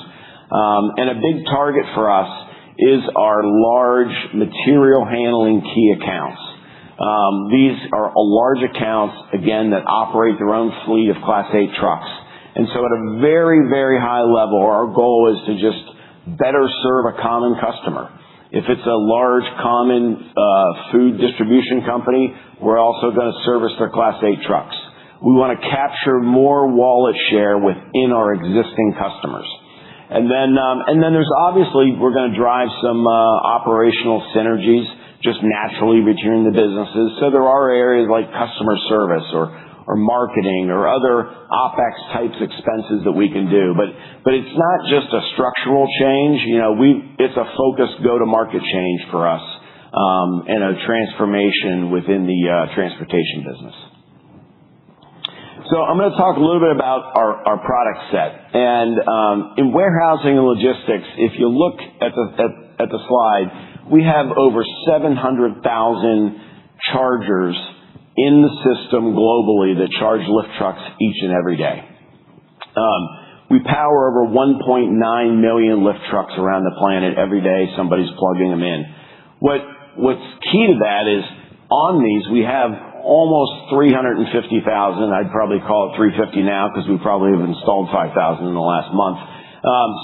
And a big target for us is our large material handling key accounts. These are large accounts, again, that operate their own fleet of Class 8 trucks. And so at a very, very high level, our goal is to just better serve a common customer. If it's a large common food distribution company, we're also going to service their Class 8 trucks. We want to capture more wallet share within our existing customers. And then there's obviously, we're going to drive some operational synergies just naturally between the businesses. So there are areas like customer service or marketing or other OpEx types expenses that we can do. But it's not just a structural change. It's a focused go-to-market change for us and a transformation within the transportation business. So I'm going to talk a little bit about our product set. And in warehousing and logistics, if you look at the slide, we have over 700,000 chargers in the system globally that charge lift trucks each and every day. We power over 1.9 million lift trucks around the planet every day. Somebody's plugging them in. What's key to that is on these, we have almost 350,000. I'd probably call it 350 now because we probably have installed 5,000 in the last month.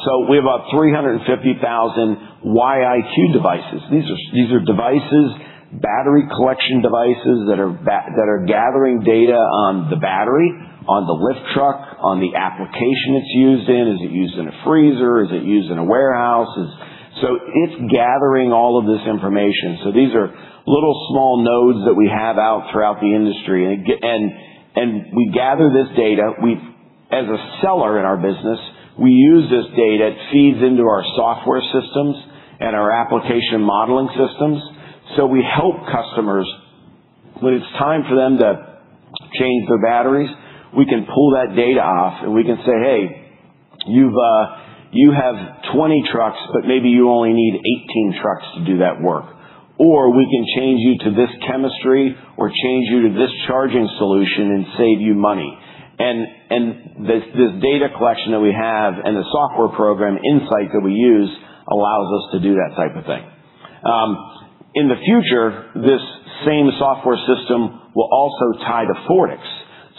So we have about 350,000 YIQ devices. These are devices, battery collection devices that are gathering data on the battery, on the lift truck, on the application it's used in. Is it used in a freezer? Is it used in a warehouse? So it's gathering all of this information. So these are little small nodes that we have out throughout the industry. And we gather this data. As a seller in our business, we use this data. It feeds into our software systems and our application modeling systems. So we help customers when it's time for them to change their batteries. We can pull that data off and we can say, hey, you have 20 trucks, but maybe you only need 18 trucks to do that work. Or we can change you to this chemistry or change you to this charging solution and save you money. And this data collection that we have and the software program Insight that we use allows us to do that type of thing. In the future, this same software system will also tie to Fortix.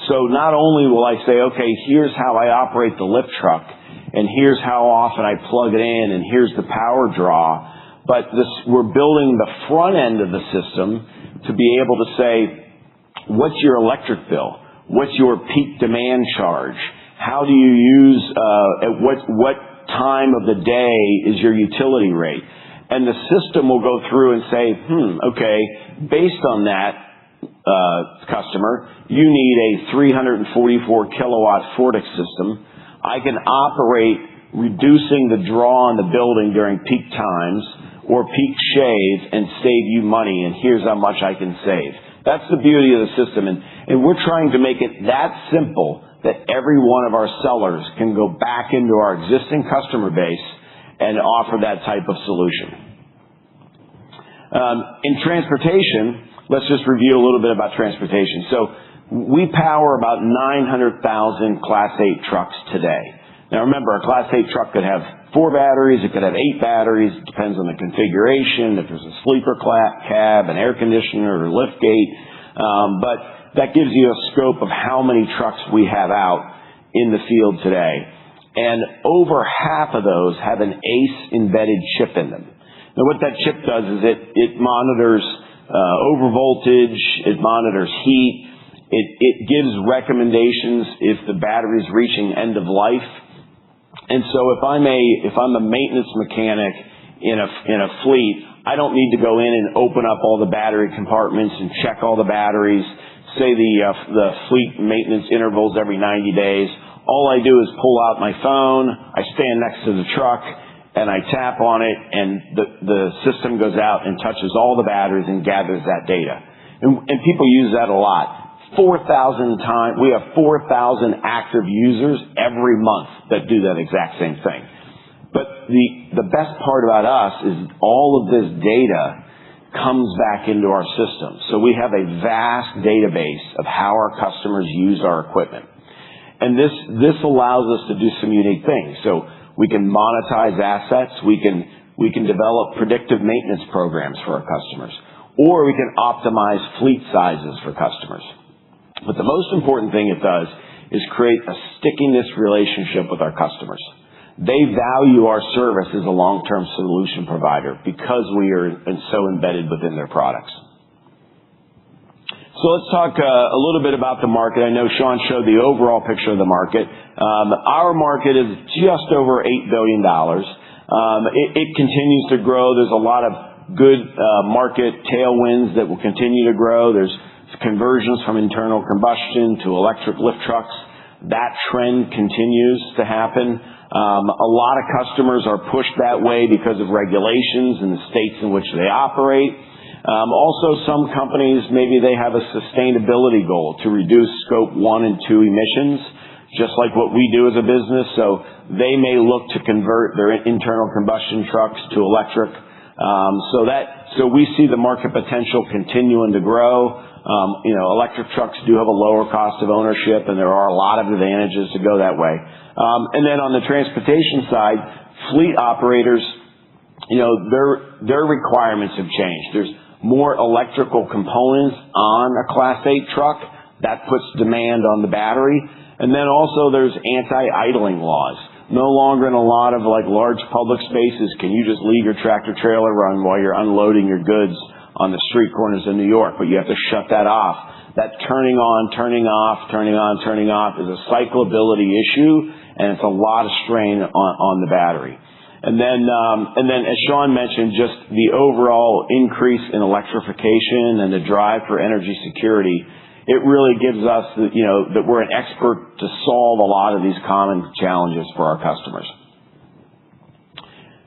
So not only will I say, okay, here's how I operate the lift truck, and here's how often I plug it in, and here's the power draw, but we're building the front end of the system to be able to say, what's your electric bill? What's your peak demand charge? How do you use, at what time of the day is your utility rate? And the system will go through and say, okay, based on that, customer, you need a 344 kilowatt Fortix system. I can operate reducing the draw on the building during peak times or peak shave and save you money, and here's how much I can save. That's the beauty of the system. And we're trying to make it that simple that every one of our sellers can go back into our existing customer base and offer that type of solution. In transportation, let's just review a little bit about transportation. So we power about 900,000 Class 8 trucks today. Now remember, a Class 8 truck could have 4 batteries, it could have 8 batteries, it depends on the configuration, if there's a sleeper cab, an air conditioner, or lift gate. But that gives you a scope of how many trucks we have out in the field today. And over half of those have an ACE embedded chip in them. Now what that chip does is it monitors overvoltage, it monitors heat, it gives recommendations if the battery's reaching end of life. And so if I'm a maintenance mechanic in a fleet, I don't need to go in and open up all the battery compartments and check all the batteries, say the fleet maintenance intervals every 90 days. All I do is pull out my phone, I stand next to the truck, and I tap on it, and the system goes out and touches all the batteries and gathers that data. And people use that a lot. 4,000 times, we have 4,000 active users every month that do that exact same thing. But the best part about us is all of this data comes back into our system. So we have a vast database of how our customers use our equipment. And this allows us to do some unique things. So we can monetize assets, we can develop predictive maintenance programs for our customers, or we can optimize fleet sizes for customers. But the most important thing it does is create a stickiness relationship with our customers. They value our service as a long-term solution provider because we are so embedded within their products. So let's talk a little bit about the market. I know Sean showed the overall picture of the market. Our market is just over $8 billion. It continues to grow. There's a lot of good market tailwinds that will continue to grow. There's conversions from internal combustion to electric lift trucks. That trend continues to happen. A lot of customers are pushed that way because of regulations in the states in which they operate. Also, some companies, maybe they have a sustainability goal to reduce scope 1 and 2 emissions, just like what we do as a business. So they may look to convert their internal combustion trucks to electric. So we see the market potential continuing to grow. Electric trucks do have a lower cost of ownership, and there are a lot of advantages to go that way. And then on the transportation side, fleet operators, their requirements have changed. There's more electrical components on a Class 8 truck. That puts demand on the battery. And then also there's anti-idling laws. No longer in a lot of large public spaces can you just leave your tractor trailer run while you're unloading your goods on the street corners of New York, but you have to shut that off. That turning on, turning off, turning on, turning off is a cyclability issue, and it's a lot of strain on the battery. And then as Sean mentioned, just the overall increase in electrification and the drive for energy security, it really gives us that we're an expert to solve a lot of these common challenges for our customers.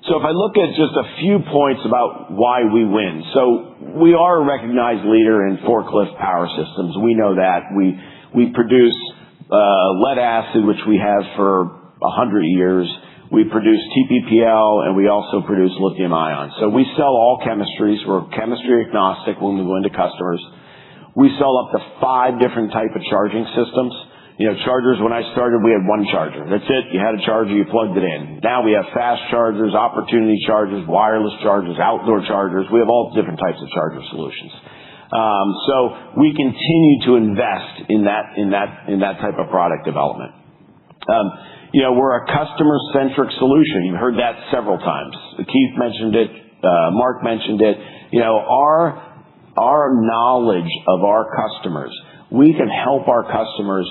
So if I look at just a few points about why we win. So we are a recognized leader in forklift power systems. We know that. We produce lead acid, which we have for 100 years. We produce TPPL, and we also produce lithium ion. So we sell all chemistries. We're chemistry agnostic when we go into customers. We sell up to 5 different type of charging systems. Chargers, when I started, we had one charger. That's it. You had a charger, you plugged it in. Now we have fast chargers, opportunity chargers, wireless chargers, outdoor chargers. We have all different types of charger solutions. So we continue to invest in that type of product development. We're a customer-centric solution. You've heard that several times. Keith mentioned it. Mark mentioned it. Our knowledge of our customers, we can help our customers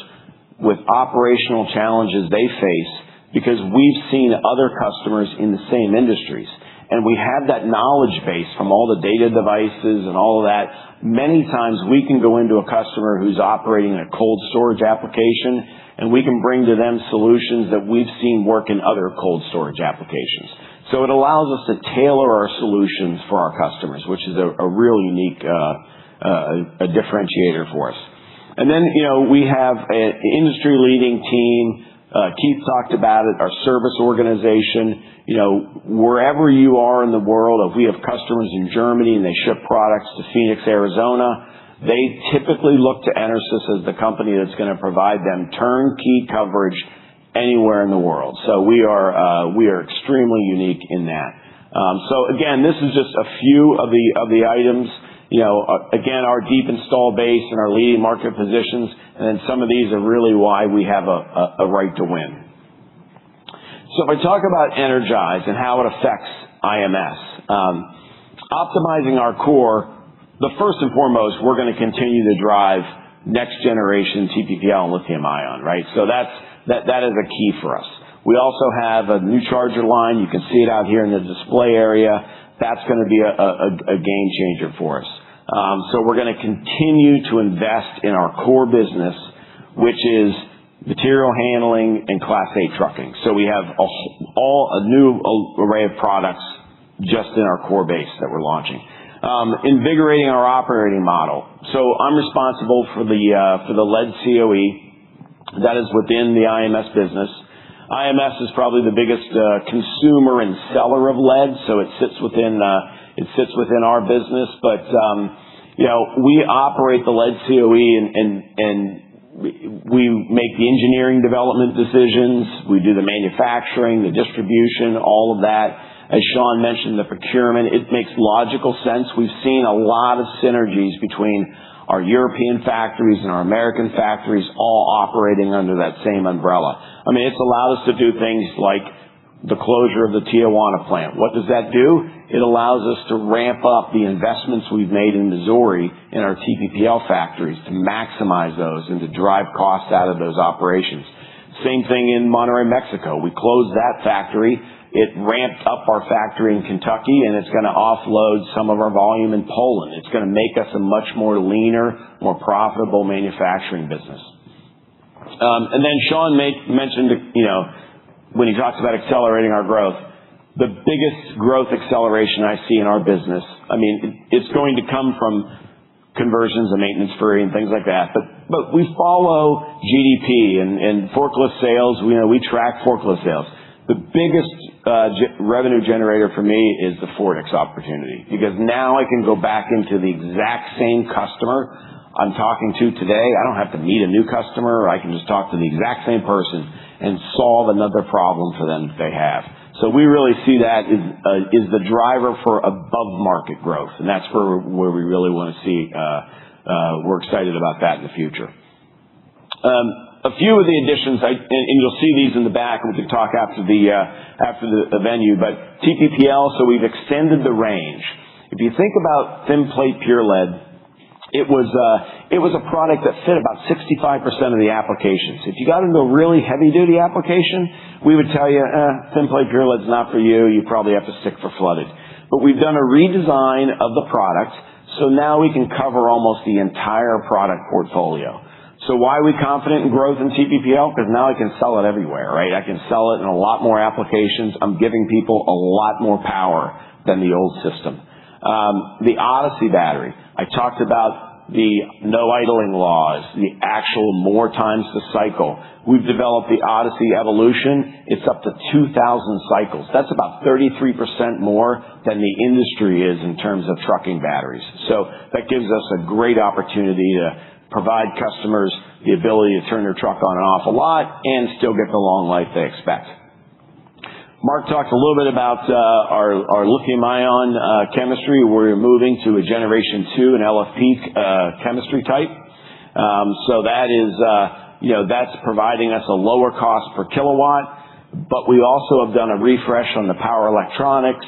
with operational challenges they face because we've seen other customers in the same industries. And we have that knowledge base from all the data devices and all of that. Many times we can go into a customer who's operating a cold storage application, and we can bring to them solutions that we've seen work in other cold storage applications. So it allows us to tailor our solutions for our customers, which is a real unique a differentiator for us. And then, we have an industry-leading team. Keith talked about it, our service organization. Wherever you are in the world, if we have customers in Germany and they ship products to Phoenix, Arizona, they typically look to EnerSys as the company that's going to provide them turnkey coverage anywhere in the world. So we are extremely unique in that. So again, this is just a few of the items. Again, our deep install base and our leading market positions, and then some of these are really why we have a right to win. So if I talk about EnerGize and how it affects IMS, optimizing our core, the first and foremost, we're going to continue to drive next generation TPPL and lithium ion, right? So that is a key for us. We also have a new charger line. You can see it out here in the display area. That's going to be a game changer for us. So we're going to continue to invest in our core business, which is material handling and Class 8 trucking. So we have a new array of products just in our core base that we're launching. Invigorating our operating model. So I'm responsible for the lead COE. That is within the IMS business. IMS is probably the biggest consumer and seller of lead, so it sits within our business. But we operate the lead COE and we make the engineering development decisions. We do the manufacturing, the distribution, all of that. As Sean mentioned, the procurement, it makes logical sense. We've seen a lot of synergies between our European factories and our American factories all operating under that same umbrella. I mean, it's allowed us to do things like the closure of the Tijuana plant. What does that do? It allows us to ramp up the investments we've made in Missouri in our TPPL factories to maximize those and to drive costs out of those operations. Same thing in Monterrey, Mexico. We closed that factory. It ramped up our factory in Kentucky, and it's going to offload some of our volume in Poland. It's going to make us a much more leaner, more profitable manufacturing business. And then Sean mentioned, when he talks about accelerating our growth, the biggest growth acceleration I see in our business, I mean, it's going to come from conversions and maintenance free and things like that. But we follow GDP and forklift sales. We track forklift sales. The biggest revenue generator for me is the Fortix opportunity, because now I can go back into the exact same customer I'm talking to today. I don't have to meet a new customer. I can just talk to the exact same person and solve another problem for them that they have. So we really see that is the driver for above market growth, and that's where we really want to see. We're excited about that in the future. A few of the additions, and you'll see these in the back, and we can talk after the venue, but TPPL, so we've extended the range. If you think about thin plate pure lead, it was a product that fit about 65% of the applications. If you got into a really heavy duty application, we would tell you, thin plate pure lead's not for you. You probably have to stick for flooded. But we've done a redesign of the product, so now we can cover almost the entire product portfolio. So why are we confident in growth in TPPL? Because now I can sell it everywhere, right? I can sell it in a lot more applications. I'm giving people a lot more power than the old system. The Odyssey battery. I talked about the no idling laws, the actual more times the cycle. We've developed the Odyssey Evolution. It's up to 2,000 cycles. That's about 33% more than the industry is in terms of trucking batteries. So that gives us a great opportunity to provide customers the ability to turn their truck on and off a lot and still get the long life they expect. Mark talked a little bit about our lithium-ion chemistry. We're moving to a Generation 2, an LFP chemistry type. So that is, that's providing us a lower cost per kilowatt. But we also have done a refresh on the power electronics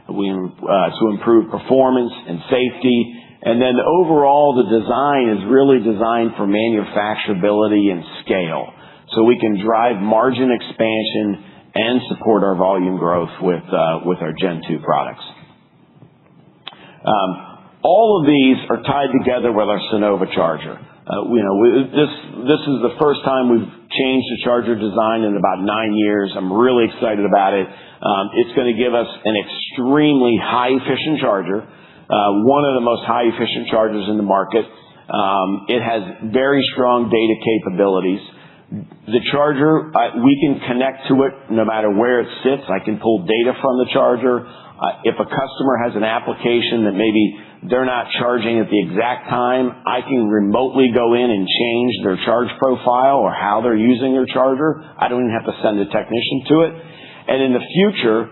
to improve performance and safety. And then overall, the design is really designed for manufacturability and scale, so we can drive margin expansion and support our volume growth with our Gen 2 products. All of these are tied together with our Sonova charger. This is the first time we've changed the charger design in about 9 years. I'm really excited about it. It's going to give us an extremely high efficient charger, one of the most high efficient chargers in the market. It has very strong data capabilities. The charger, we can connect to it no matter where it sits. I can pull data from the charger. If a customer has an application that maybe they're not charging at the exact time, I can remotely go in and change their charge profile or how they're using their charger. I don't even have to send a technician to it. And in the future,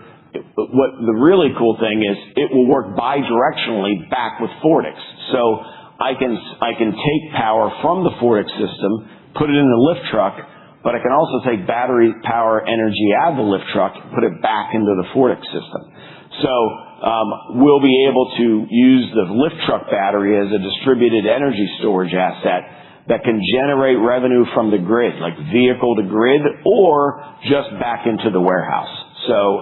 what the really cool thing is, it will work bi-directionally back with Fortix. So I can take power from the Fortix system, put it in the lift truck, but I can also take battery power energy out of the lift truck and put it back into the Fortix system. So we'll be able to use the lift truck battery as a distributed energy storage asset that can generate revenue from the grid, like vehicle to grid, or just back into the warehouse. So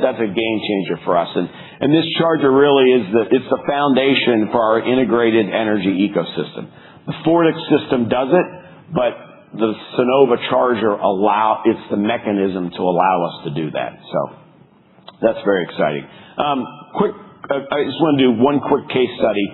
that's a game changer for us. And this charger really it's the foundation for our integrated energy ecosystem. The Fortix system does it, but the Sonova charger it's the mechanism to allow us to do that. So that's very exciting. I just want to do one quick case study.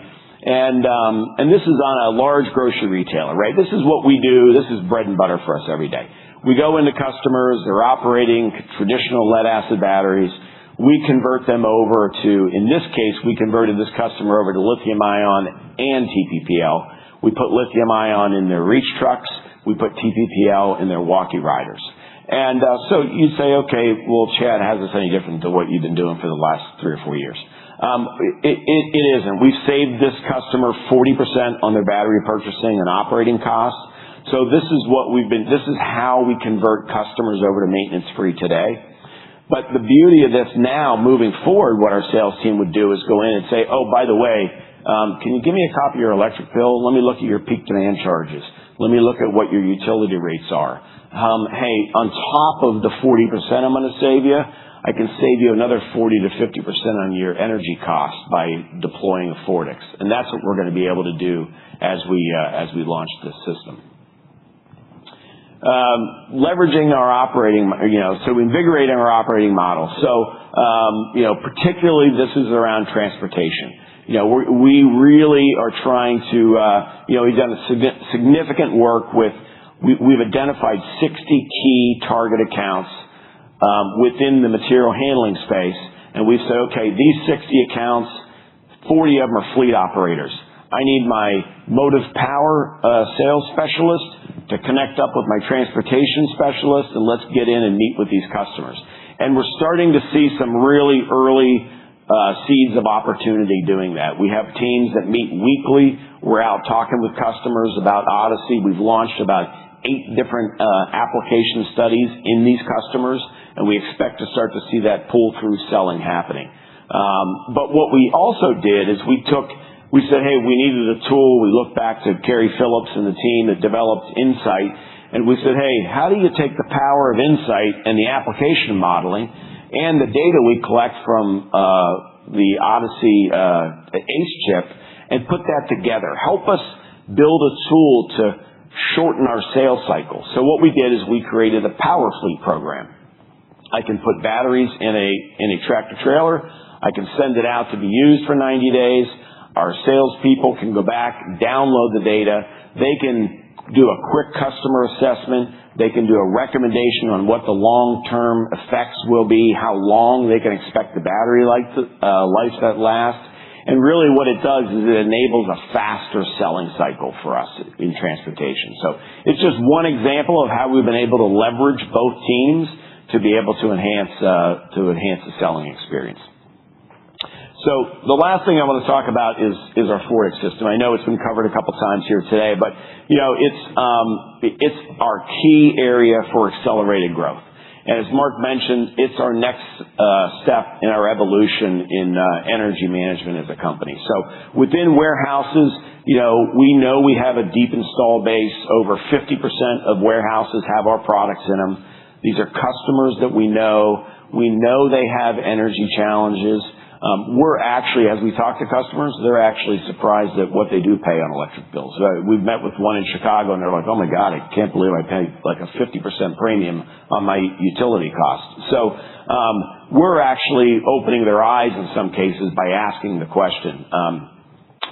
And this is on a large grocery retailer, right? This is what we do. This is bread and butter for us every day. We go into customers, they're operating traditional lead acid batteries. We convert them over to, in this case, we converted this customer over to lithium ion and TPPL. We put lithium ion in their reach trucks. We put TPPL in their walkie riders. And so you say, okay, well, Chad, how's this any different to what you've been doing for the last 3 or 4 years? It isn't. We've saved this customer 40% on their battery purchasing and operating costs. So this is how we convert customers over to maintenance free today. But the beauty of this now, moving forward, what our sales team would do is go in and say, oh, by the way, can you give me a copy of your electric bill? Let me look at your peak demand charges. Let me look at what your utility rates are. Hey, on top of the 40% I'm going to save you, I can save you another 40 to 50% on your energy costs by deploying a Fortix. And that's what we're going to be able to do as we launch this system. Leveraging our operating, so invigorating our operating model. So, particularly this is around transportation. We really are trying to, we've done significant work we've identified 60 key target accounts, within the material handling space. And we've said, okay, these 60 accounts, 40 of them are fleet operators. I need my motive power sales specialist to connect up with my transportation specialist, and let's get in and meet with these customers. And we're starting to see some really early seeds of opportunity doing that. We have teams that meet weekly. We're out talking with customers about Odyssey. We've launched about 8 different application studies in these customers, and we expect to start to see that pull-through selling happening. But what we also did is we said, hey, we needed a tool. We looked back to Carrie Phillips and the team that developed Insight, and we said, hey, how do you take the power of Insight and the application modeling and the data we collect from the Odyssey ACE chip and put that together? Help us build a tool to shorten our sales cycle. So what we did is we created a power fleet program. I can put batteries in a tractor trailer. I can send it out to be used for 90 days. Our salespeople can go back, download the data. They can do a quick customer assessment. They can do a recommendation on what the long-term effects will be, how long they can expect the battery life to last. And really what it does is it enables a faster selling cycle for us in transportation. So it's just one example of how we've been able to leverage both teams to be able to enhance the selling experience. So the last thing I want to talk about is our Fortix system. I know it's been covered a couple times here today, but it's our key area for accelerated growth. And as Mark mentioned, it's our next step in our evolution in energy management as a company. So within warehouses, we know we have a deep install base. Over 50% of warehouses have our products in them. These are customers that we know. We know they have energy challenges. We're actually, as we talk to customers, they're actually surprised at what they do pay on electric bills. We've met with one in Chicago, and they're like, oh my God, I can't believe I pay like a 50% premium on my utility costs. So we're actually opening their eyes in some cases by asking the question.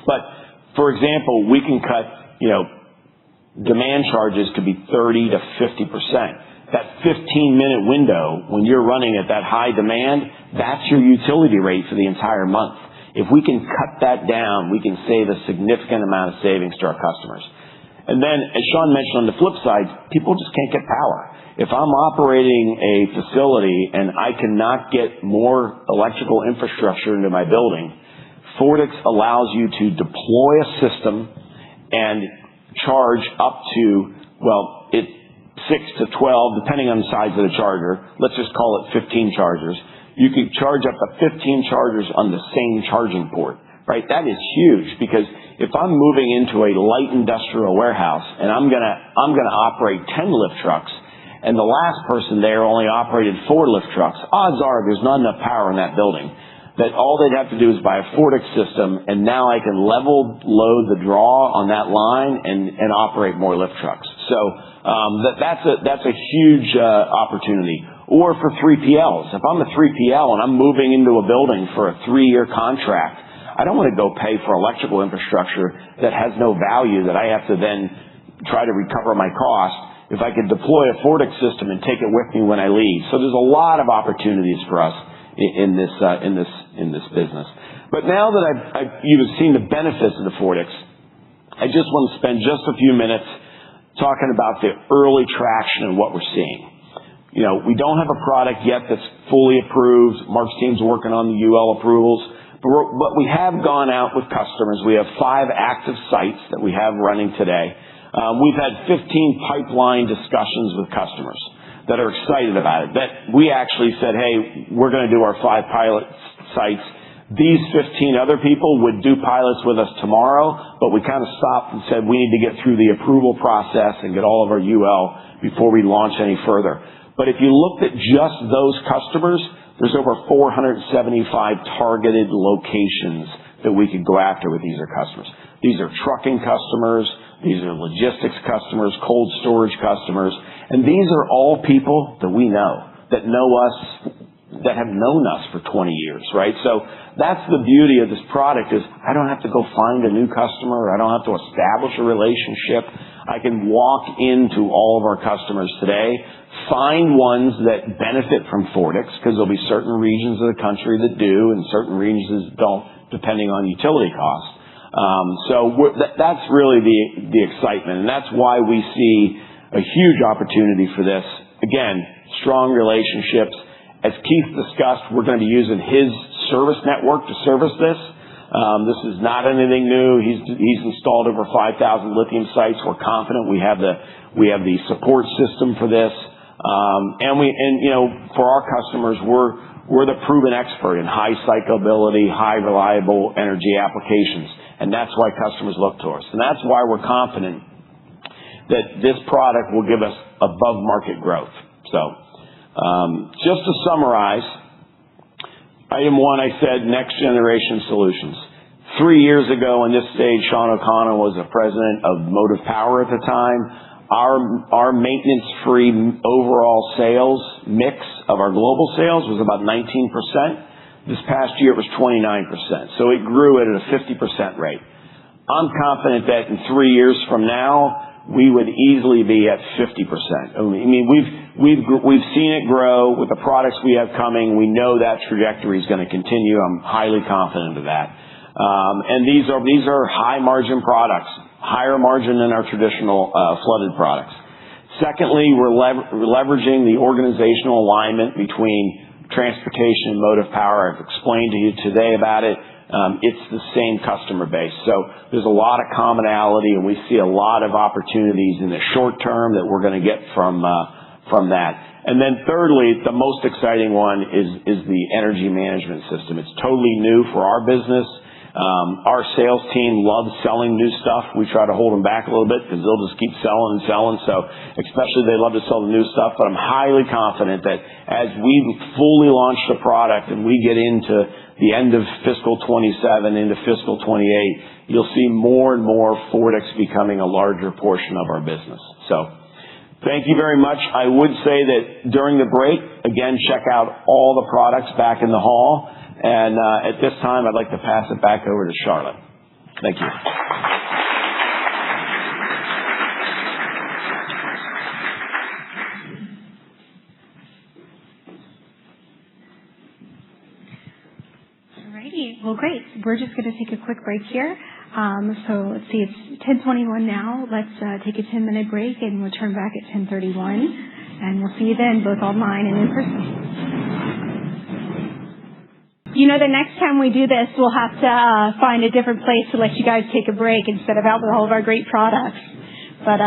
But for example, we can cut, demand charges could be 30 to 50%. That 15-minute window, when you're running at that high demand, that's your utility rate for the entire month. If we can cut that down, we can save a significant amount of savings to our customers. And then, as Sean mentioned on the flip side, people just can't get power. If I'm operating a facility and I cannot get more electrical infrastructure into my building, Fortix allows you to deploy a system and charge up to, 6 to 12, depending on the size of the charger. Let's just call it 15 chargers. You could charge up to 15 chargers on the same charging port, right? That is huge, because if I'm moving into a light industrial warehouse and I'm gonna operate 10 lift trucks, and the last person there only operated 4 lift trucks, odds are there's not enough power in that building, that all they'd have to do is buy a Fortix system, and now I can level load the draw on that line and operate more lift trucks. So that's a huge opportunity. Or for 3PLs. If I'm a 3PL and I'm moving into a building for a 3-year contract, I don't want to go pay for electrical infrastructure that has no value that I have to then try to recover my cost if I could deploy a Fortix system and take it with me when I leave. So there's a lot of opportunities for us in this business. But now that you've seen the benefits of the Fortix, I just want to spend just a few minutes talking about the early traction and what we're seeing. We don't have a product yet that's fully approved. Mark's team's working on the UL approvals. But we have gone out with customers. We have 5 active sites that we have running today. We've had 15 pipeline discussions with customers that are excited about it. That we actually said, hey, we're going to do our 5 pilot sites. These 15 other people would do pilots with us tomorrow, but we kind of stopped and said we need to get through the approval process and get all of our UL before we launch any further. But if you looked at just those customers, there's over 475 targeted locations that we could go after with these customers. These are trucking customers. These are logistics customers, cold storage customers. And these are all people that we know, that know us, that have known us for 20 years, right? So that's the beauty of this product is I don't have to go find a new customer. I don't have to establish a relationship. I can walk into all of our customers today, find ones that benefit from Fortix, because there'll be certain regions of the country that do and certain regions that don't, depending on utility costs. That's really the excitement, and that's why we see a huge opportunity for this. Again, strong relationships. As Keith discussed, we're going to be using his service network to service this. This is not anything new. He's installed over 5,000 lithium sites. We're confident we have the support system for this. For our customers, we're the proven expert in high cyclability, high reliable energy applications. And that's why customers look to us. And that's why we're confident that this product will give us above market growth. So, just to summarize, item 1, I said next generation solutions. 3 years ago in this stage, Sean O'Connell was the president of Motive Power at the time. Our maintenance-free overall sales mix of our global sales was about 19%. This past year, it was 29%. So it grew at a 50% rate. I'm confident that in 3 years from now, we would easily be at 50%. I mean, we've seen it grow with the products we have coming. We know that trajectory is going to continue. I'm highly confident of that. And these are high margin products, higher margin than our traditional flooded products. Secondly, we're leveraging the organizational alignment between transportation and Motive Power. I've explained to you today about it. It's the same customer base. So there's a lot of commonality, and we see a lot of opportunities in the short term that we're going to get from that. And then thirdly, the most exciting one is the energy management system. It's totally new for our business. Our sales team loves selling new stuff. We try to hold them back a little bit because they'll just keep selling and selling. So especially they love to sell the new stuff, but I'm highly confident that as we fully launch the product and we get into the end of fiscal 27 into fiscal 28, you'll see more and more Fortix becoming a larger portion of our business. So thank you very much. I would say that during the break, again, check out all the products back in the hall. And at this time, I'd like to pass it back over to Charlotte. Thank you. Alrighty. Well, great. We're just going to take a quick break here. So let's see, it's 10:21 now. Let's take a 10-minute break and return back at 10:31. And we'll see you then, both online and in person. The next time we do this, we'll have to find a different place to let you guys take a break instead of out with all of our great products. But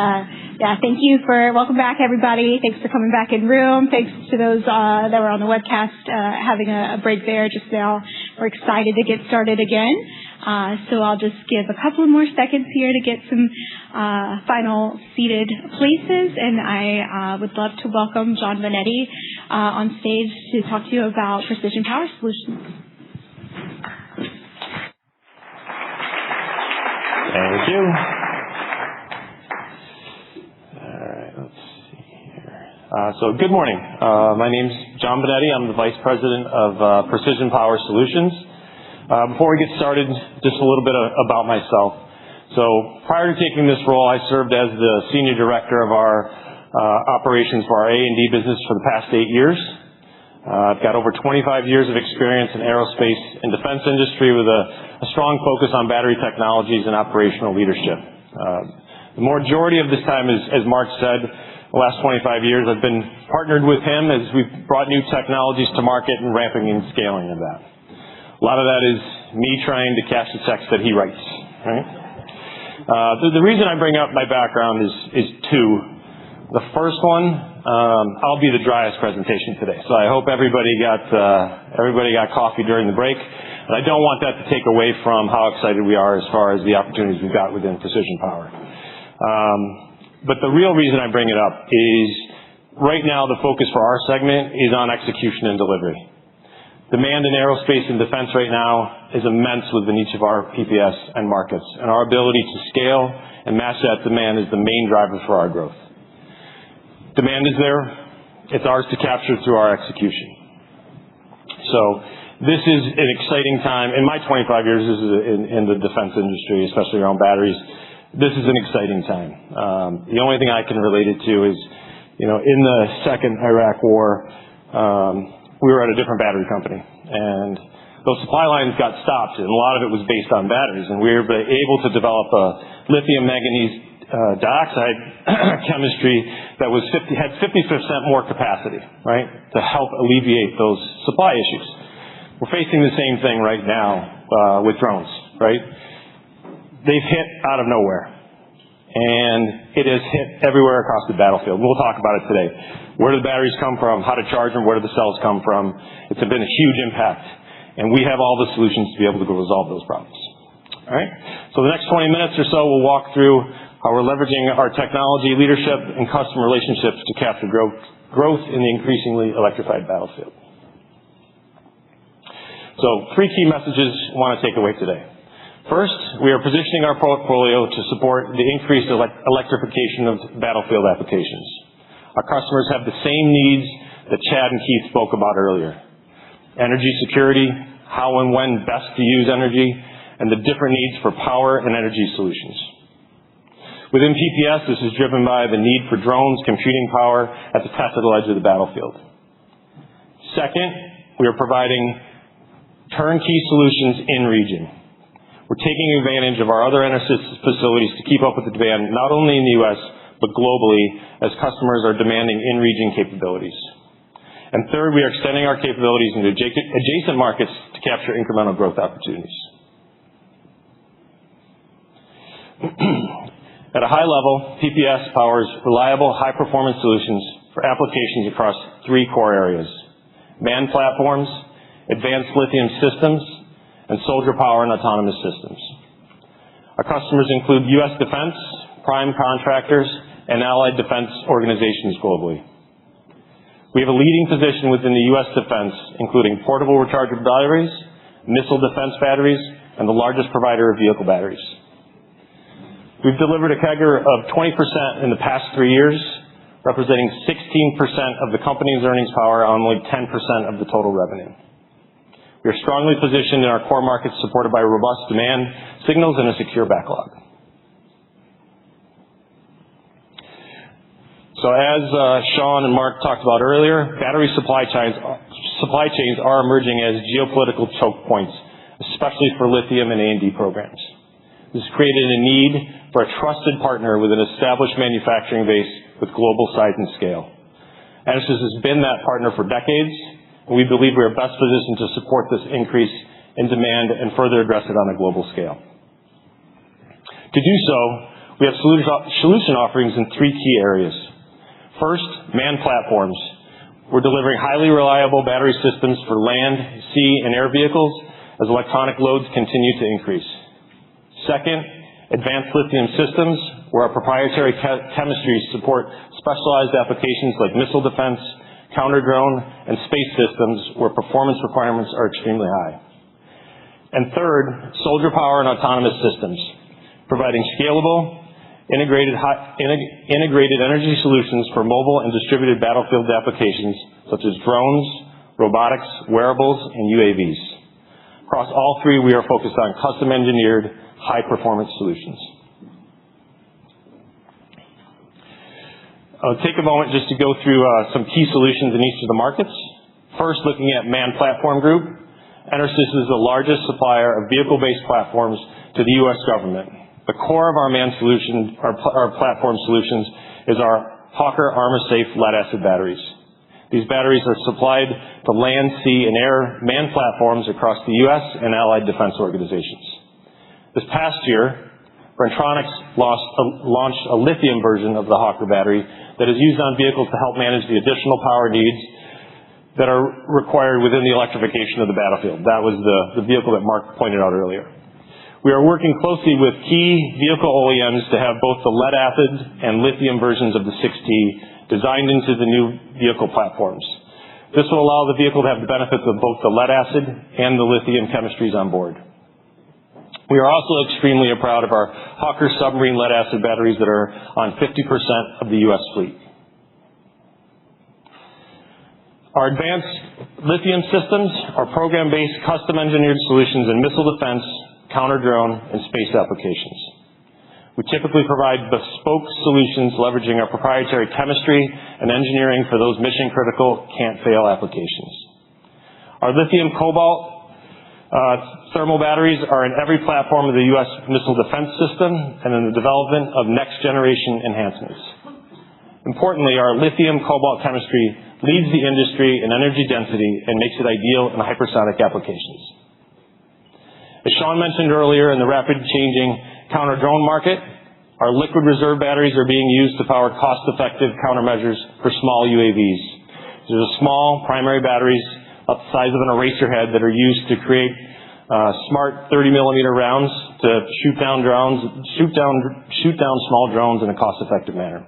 thank you welcome back, everybody. Thanks for coming back in room. Thanks to those that were on the webcast having a break there just now. We're excited to get started again. So I'll just give a couple more seconds here to get some final seated places, and I would love to welcome John Bonetti on stage to talk to you about Precision Power Solutions. Thank you. All right, let's see here. So good morning. My name's John Bonetti. I'm the Vice President of Precision Power Solutions. Before we get started, just a little bit about myself. So prior to taking this role, I served as the Senior Director of our operations for our A&D business for the past 8 years. I've got over 25 years of experience in aerospace and defense industry with a strong focus on battery technologies and operational leadership. The majority of this time, as Mark said, the last 25 years, I've been partnered with him as we've brought new technologies to market and ramping and scaling of that. A lot of that is me trying to cash the checks that he writes, right? The reason I bring up my background is two. The first one, I'll be the driest presentation today, so I hope everybody got coffee during the break. And I don't want that to take away from how excited we are as far as the opportunities we've got within Precision Power. But the real reason I bring it up is right now the focus for our segment is on execution and delivery. Demand in aerospace and defense right now is immense within each of our PPS and markets, and our ability to scale and match that demand is the main driver for our growth. Demand is there. It's ours to capture through our execution. So this is an exciting time. In my 25 years, this is in the defense industry, especially around batteries. This is an exciting time. The only thing I can relate it to is, in the second Iraq war, we were at a different battery company, and those supply lines got stopped, and a lot of it was based on batteries, and we were able to develop a lithium manganese dioxide chemistry that had 50% more capacity, right, to help alleviate those supply issues. We're facing the same thing right now with drones, right? They've hit out of nowhere, and it has hit everywhere across the battlefield. We'll talk about it today. Where do the batteries come from? How to charge them? Where do the cells come from? It's been a huge impact, and we have all the solutions to be able to go resolve those problems. All right? So the next 20 minutes or so, we'll walk through how we're leveraging our technology leadership and customer relationships to capture growth in the increasingly electrified battlefield. So 3 key messages I want to take away today. First, we are positioning our portfolio to support the increased electrification of battlefield applications. Our customers have the same needs that Chad and Keith spoke about earlier. Energy security, how and when best to use energy, and the different needs for power and energy solutions. Within PPS, this is driven by the need for drones, computing power at the tactical edge of the battlefield. Second, we are providing turnkey solutions in region. We're taking advantage of our other EnerSys facilities to keep up with the demand, not only in the U.S., but globally, as customers are demanding in-region capabilities. And third, we are extending our capabilities into adjacent markets to capture incremental growth opportunities. At a high level, PPS powers reliable, high-performance solutions for applications across 3 core areas: manned platforms, advanced lithium systems, and soldier power and autonomous systems. Our customers include U.S. defense, prime contractors, and allied defense organizations globally. We have a leading position within the U.S. defense, including portable rechargeable batteries, missile defense batteries, and the largest provider of vehicle batteries. We've delivered a CAGR of 20% in the past 3 years, representing 16% of the company's earnings power on only 10% of the total revenue. We are strongly positioned in our core markets, supported by robust demand signals and a secure backlog. So as Sean and Mark talked about earlier, battery supply chains are emerging as geopolitical choke points, especially for lithium and A&D programs. This has created a need for a trusted partner with an established manufacturing base with global size and scale. EnerSys has been that partner for decades, and we believe we are best positioned to support this increase in demand and further address it on a global scale. To do so, we have solution offerings in 3 key areas. First, manned platforms. We're delivering highly reliable battery systems for land, sea, and air vehicles, as electronic loads continue to increase. Second, advanced lithium systems, where our proprietary chemistries support specialized applications like missile defense, counter-drone, and space systems where performance requirements are extremely high. And third, soldier power and autonomous systems, providing scalable, integrated energy solutions for mobile and distributed battlefield applications such as drones, robotics, wearables, and UAVs. Across all three, we are focused on custom-engineered, high-performance solutions. I'll take a moment just to go through some key solutions in each of the markets. First, looking at Manned Platform Group, EnerSys is the largest supplier of vehicle-based platforms to the U.S. government. The core of our manned solution, our platform solutions, is our Hawker Armor-Safe lead-acid batteries. These batteries are supplied to land, sea, and air manned platforms across the U.S. and allied defense organizations. This past year, Bren-Tronics launched a lithium version of the Hawker battery that is used on vehicles to help manage the additional power needs that are required within the electrification of the battlefield. That was the vehicle that Mark pointed out earlier. We are working closely with key vehicle OEMs to have both the lead-acid and lithium versions of the 6T designed into the new vehicle platforms. This will allow the vehicle to have the benefits of both the lead-acid and the lithium chemistries on board. We are also extremely proud of our Hawker submarine lead-acid batteries that are on 50% of the U.S. fleet. Our advanced lithium systems are program-based, custom-engineered solutions in missile defense, counter-drone, and space applications. We typically provide bespoke solutions leveraging our proprietary chemistry and engineering for those mission-critical, can't-fail applications. Our lithium cobalt thermal batteries are in every platform of the U.S. missile defense system and in the development of next-generation enhancements. Importantly, our lithium cobalt chemistry leads the industry in energy density and makes it ideal in hypersonic applications. As Sean mentioned earlier, in the rapid-changing counter-drone market, our liquid reserve batteries are being used to power cost-effective countermeasures for small UAVs. These are small primary batteries up the size of an eraser head that are used to create smart 30-millimeter rounds to shoot down small drones in a cost-effective manner.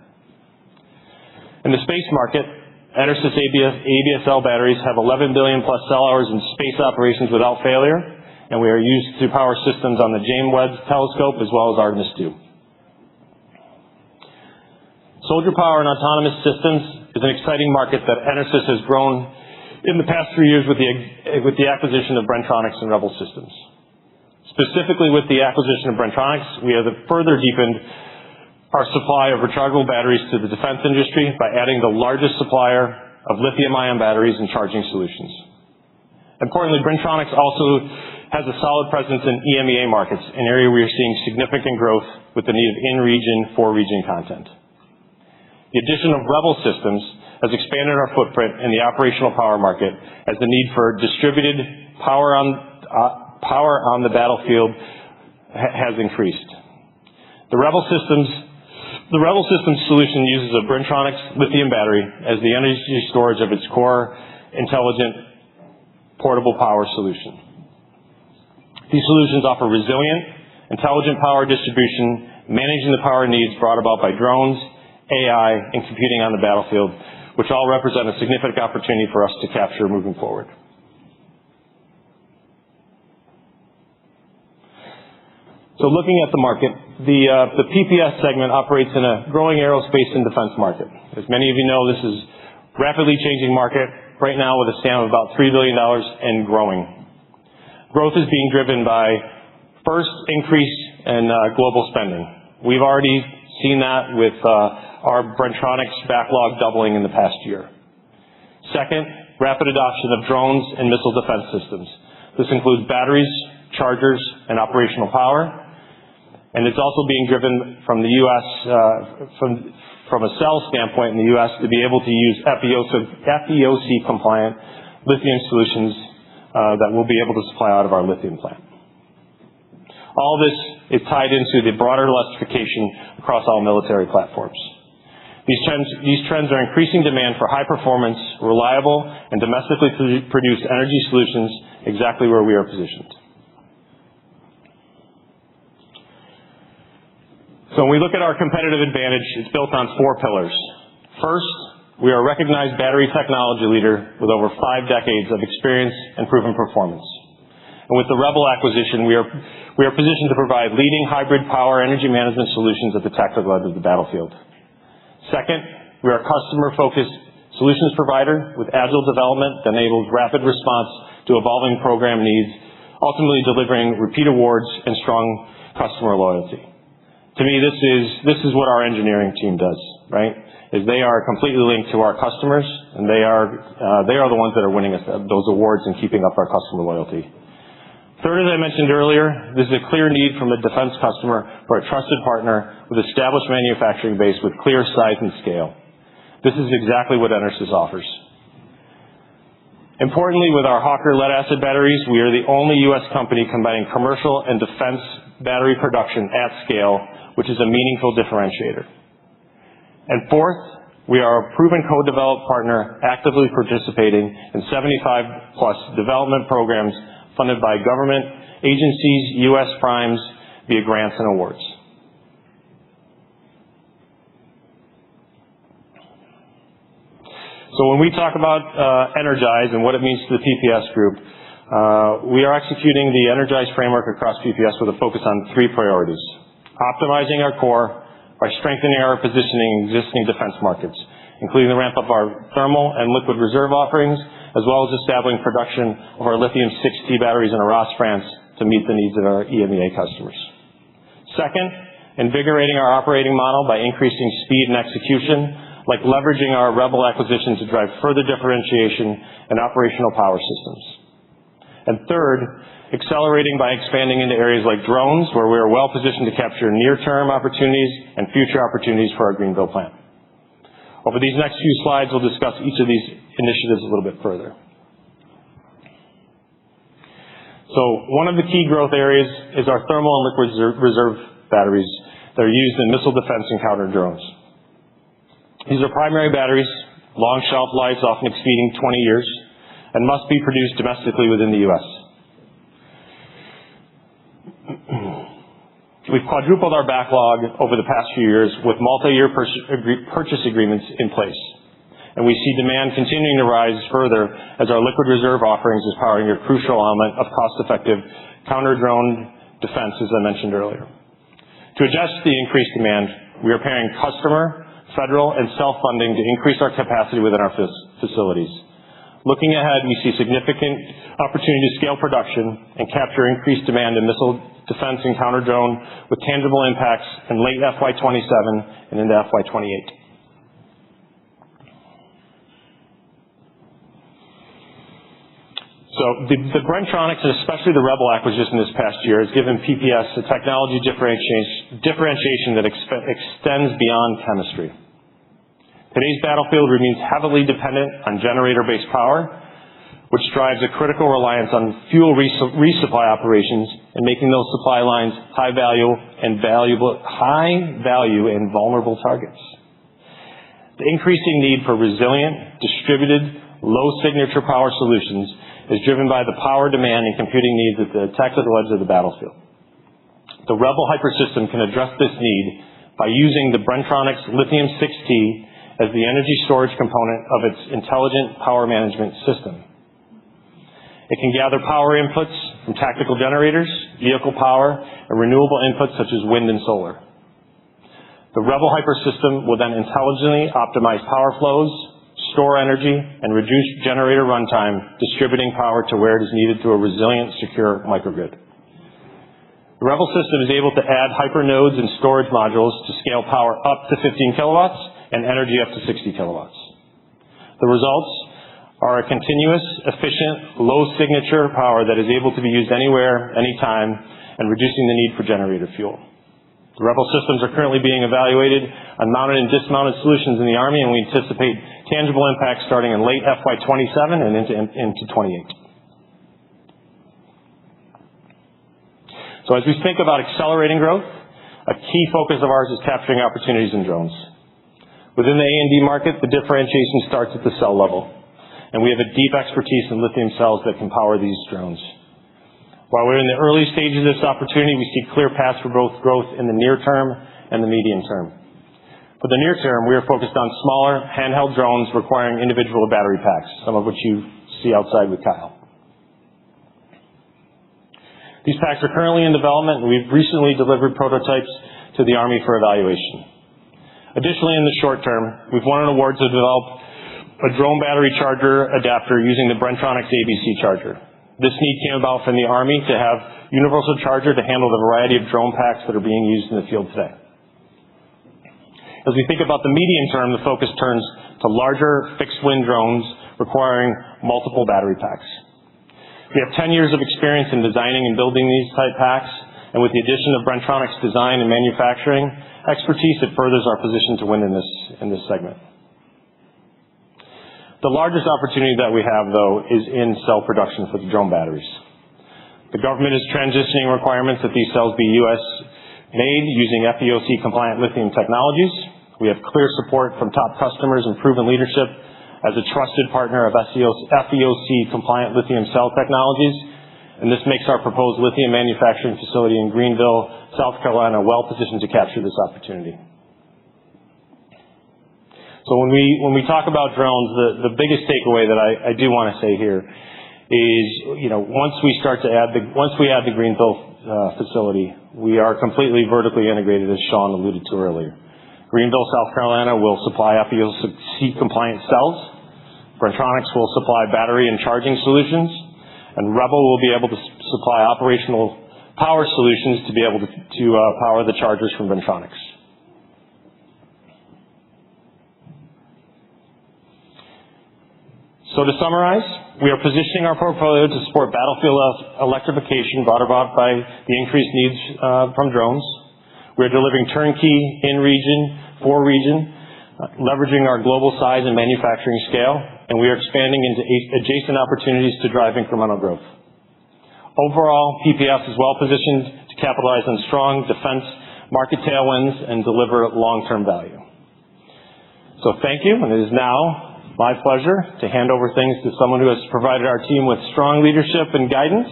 In the space market, EnerSys ABSL batteries have 11 billion plus cell hours in space operations without failure, and we are used to power systems on the James Webb Telescope as well as Artemis II. Soldier power and autonomous systems is an exciting market that EnerSys has grown in the past 3 years with the acquisition of Bren-Tronics and Rebel Systems. Specifically with the acquisition of Bren-Tronics, we have further deepened our supply of rechargeable batteries to the defense industry by adding the largest supplier of lithium-ion batteries and charging solutions. Importantly, Bren-Tronics also has a solid presence in EMEA markets, an area we are seeing significant growth with the need of in-region, for-region content. The addition of Rebel Systems has expanded our footprint in the operational power market as the need for distributed power on the battlefield has increased. The Rebel Systems solution uses a Bren-Tronics lithium battery as the energy storage of its core intelligent portable power solution. These solutions offer resilient, intelligent power distribution, managing the power needs brought about by drones, AI, and computing on the battlefield, which all represent a significant opportunity for us to capture moving forward. So looking at the market, the PPS segment operates in a growing aerospace and defense market. As many of you know, this is a rapidly changing market right now with a SAM of about $3 billion and growing. Growth is being driven by, first, increase in global spending. We've already seen that with our Bren-Tronics backlog doubling in the past year. Second, rapid adoption of drones and missile defense systems. This includes batteries, chargers, and operational power. And it's also being driven from the U.S., from a cell standpoint in the U.S. to be able to use FEOC-compliant lithium solutions that we'll be able to supply out of our lithium plant. All this is tied into the broader electrification across all military platforms. These trends are increasing demand for high-performance, reliable, and domestically produced energy solutions exactly where we are positioned. So when we look at our competitive advantage, it's built on 4 pillars. First, we are a recognized battery technology leader with over 5 decades of experience and proven performance. And with the Rebel acquisition, we are positioned to provide leading hybrid power energy management solutions at the tactical edge of the battlefield. Second, we are a customer-focused solutions provider with agile development that enables rapid response to evolving program needs, ultimately delivering repeat awards and strong customer loyalty. To me, this is what our engineering team does, right? Is they are completely linked to our customers, and they are the ones that are winning us those awards and keeping up our customer loyalty. Third, as I mentioned earlier, this is a clear need from a defense customer for a trusted partner with established manufacturing base with clear size and scale. This is exactly what EnerSys offers. Importantly, with our Hawker lead-acid batteries, we are the only U.S. company combining commercial and defense battery production at scale, which is a meaningful differentiator. And fourth, we are a proven co-developed partner actively participating in 75-plus development programs funded by government agencies, U.S. primes, via grants and awards. So when we talk about EnerGize and what it means to the PPS group, we are executing the EnerGize framework across PPS with a focus on 3 priorities. Optimizing our core by strengthening our positioning in existing defense markets, including the ramp up of our thermal and liquid reserve offerings, as well as establishing production of our lithium-6T batteries in Arras, France, to meet the needs of our EMEA customers. Second, invigorating our operating model by increasing speed and execution, like leveraging our Rebel acquisition to drive further differentiation and operational power systems. And third, accelerating by expanding into areas like drones, where we are well positioned to capture near-term opportunities and future opportunities for our Greenville plant. Over these next few slides, we'll discuss each of these initiatives a little bit further. So one of the key growth areas is our thermal and liquid reserve batteries that are used in missile defense and counter drones. These are primary batteries, long shelf lives often exceeding 20 years, and must be produced domestically within the U.S. We've quadrupled our backlog over the past few years with multi-year purchase agreements in place. And we see demand continuing to rise further as our liquid reserve offerings is powering a crucial element of cost-effective counter-drone defense, as I mentioned earlier. To address the increased demand, we are pairing customer, federal, and self-funding to increase our capacity within our facilities. Looking ahead, we see significant opportunity to scale production and capture increased demand in missile defense and counter-drone with tangible impacts in late FY27 and into FY28. So the Bren-Tronics, and especially the Rebel acquisition this past year, has given PPS a technology differentiation that extends beyond chemistry. Today's battlefield remains heavily dependent on generator-based power, which drives a critical reliance on fuel resupply operations and making those supply lines high value and vulnerable targets. The increasing need for resilient, distributed, low-signature power solutions is driven by the power demand and computing needs at the tactical edge of the battlefield. The Rebel Hypersystem can address this need by using the Bren-Tronics Lithium-6T as the energy storage component of its intelligent power management system. It can gather power inputs from tactical generators, vehicle power, and renewable inputs such as wind and solar. The Rebel Hypersystem will then intelligently optimize power flows, store energy, and reduce generator runtime, distributing power to where it is needed through a resilient, secure microgrid. The Rebel system is able to add hypernodes and storage modules to scale power up to 15 kilowatts and energy up to 60 kilowatts. The results are a continuous, efficient, low-signature power that is able to be used anywhere, anytime, and reducing the need for generator fuel. The Rebel systems are currently being evaluated on mounted and dismounted solutions in the Army, and we anticipate tangible impacts starting in late FY27 and into 28. So as we think about accelerating growth, a key focus of ours is capturing opportunities in drones. Within the A&D market, the differentiation starts at the cell level. and we have a deep expertise in lithium cells that can power these drones. While we're in the early stages of this opportunity, we see clear paths for both growth in the near term and the medium term. For the near term, we are focused on smaller handheld drones requiring individual battery packs, some of which you see outside with Kyle. These packs are currently in development, and we've recently delivered prototypes to the Army for evaluation. Additionally, in the short term, we've won an award to develop a drone battery charger adapter using the Bren-Tronics ABC charger. This need came about from the Army to have universal charger to handle the variety of drone packs that are being used in the field today. As we think about the medium term, the focus turns to larger fixed-wing drones requiring multiple battery packs. We have 10 years of experience in designing and building these type packs, and with the addition of Bren-Tronics design and manufacturing expertise, it furthers our position to win in this segment. The largest opportunity that we have, though, is in cell production for the drone batteries. The government is transitioning requirements that these cells be U.S. made using FEOC-compliant lithium technologies. We have clear support from top customers and proven leadership as a trusted partner of FEOC-compliant lithium cell technologies, and this makes our proposed lithium manufacturing facility in Greenville, South Carolina, well-positioned to capture this opportunity. So when we talk about drones, the biggest takeaway that I do want to say here is, once we add the Greenville facility, we are completely vertically integrated, as Sean alluded to earlier. Greenville, South Carolina will supply FEOC-compliant cells. Bren-Tronics will supply battery and charging solutions, and Rebel will be able to supply operational power solutions to be able to power the chargers from Bren-Tronics. So to summarize, we are positioning our portfolio to support battlefield electrification brought about by the increased needs from drones. We are delivering turnkey in-region, for-region, leveraging our global size and manufacturing scale, and we are expanding into adjacent opportunities to drive incremental growth. Overall, PPS is well-positioned to capitalize on strong defense market tailwinds and deliver long-term value. So thank you, and it is now my pleasure to hand over things to someone who has provided our team with strong leadership and guidance,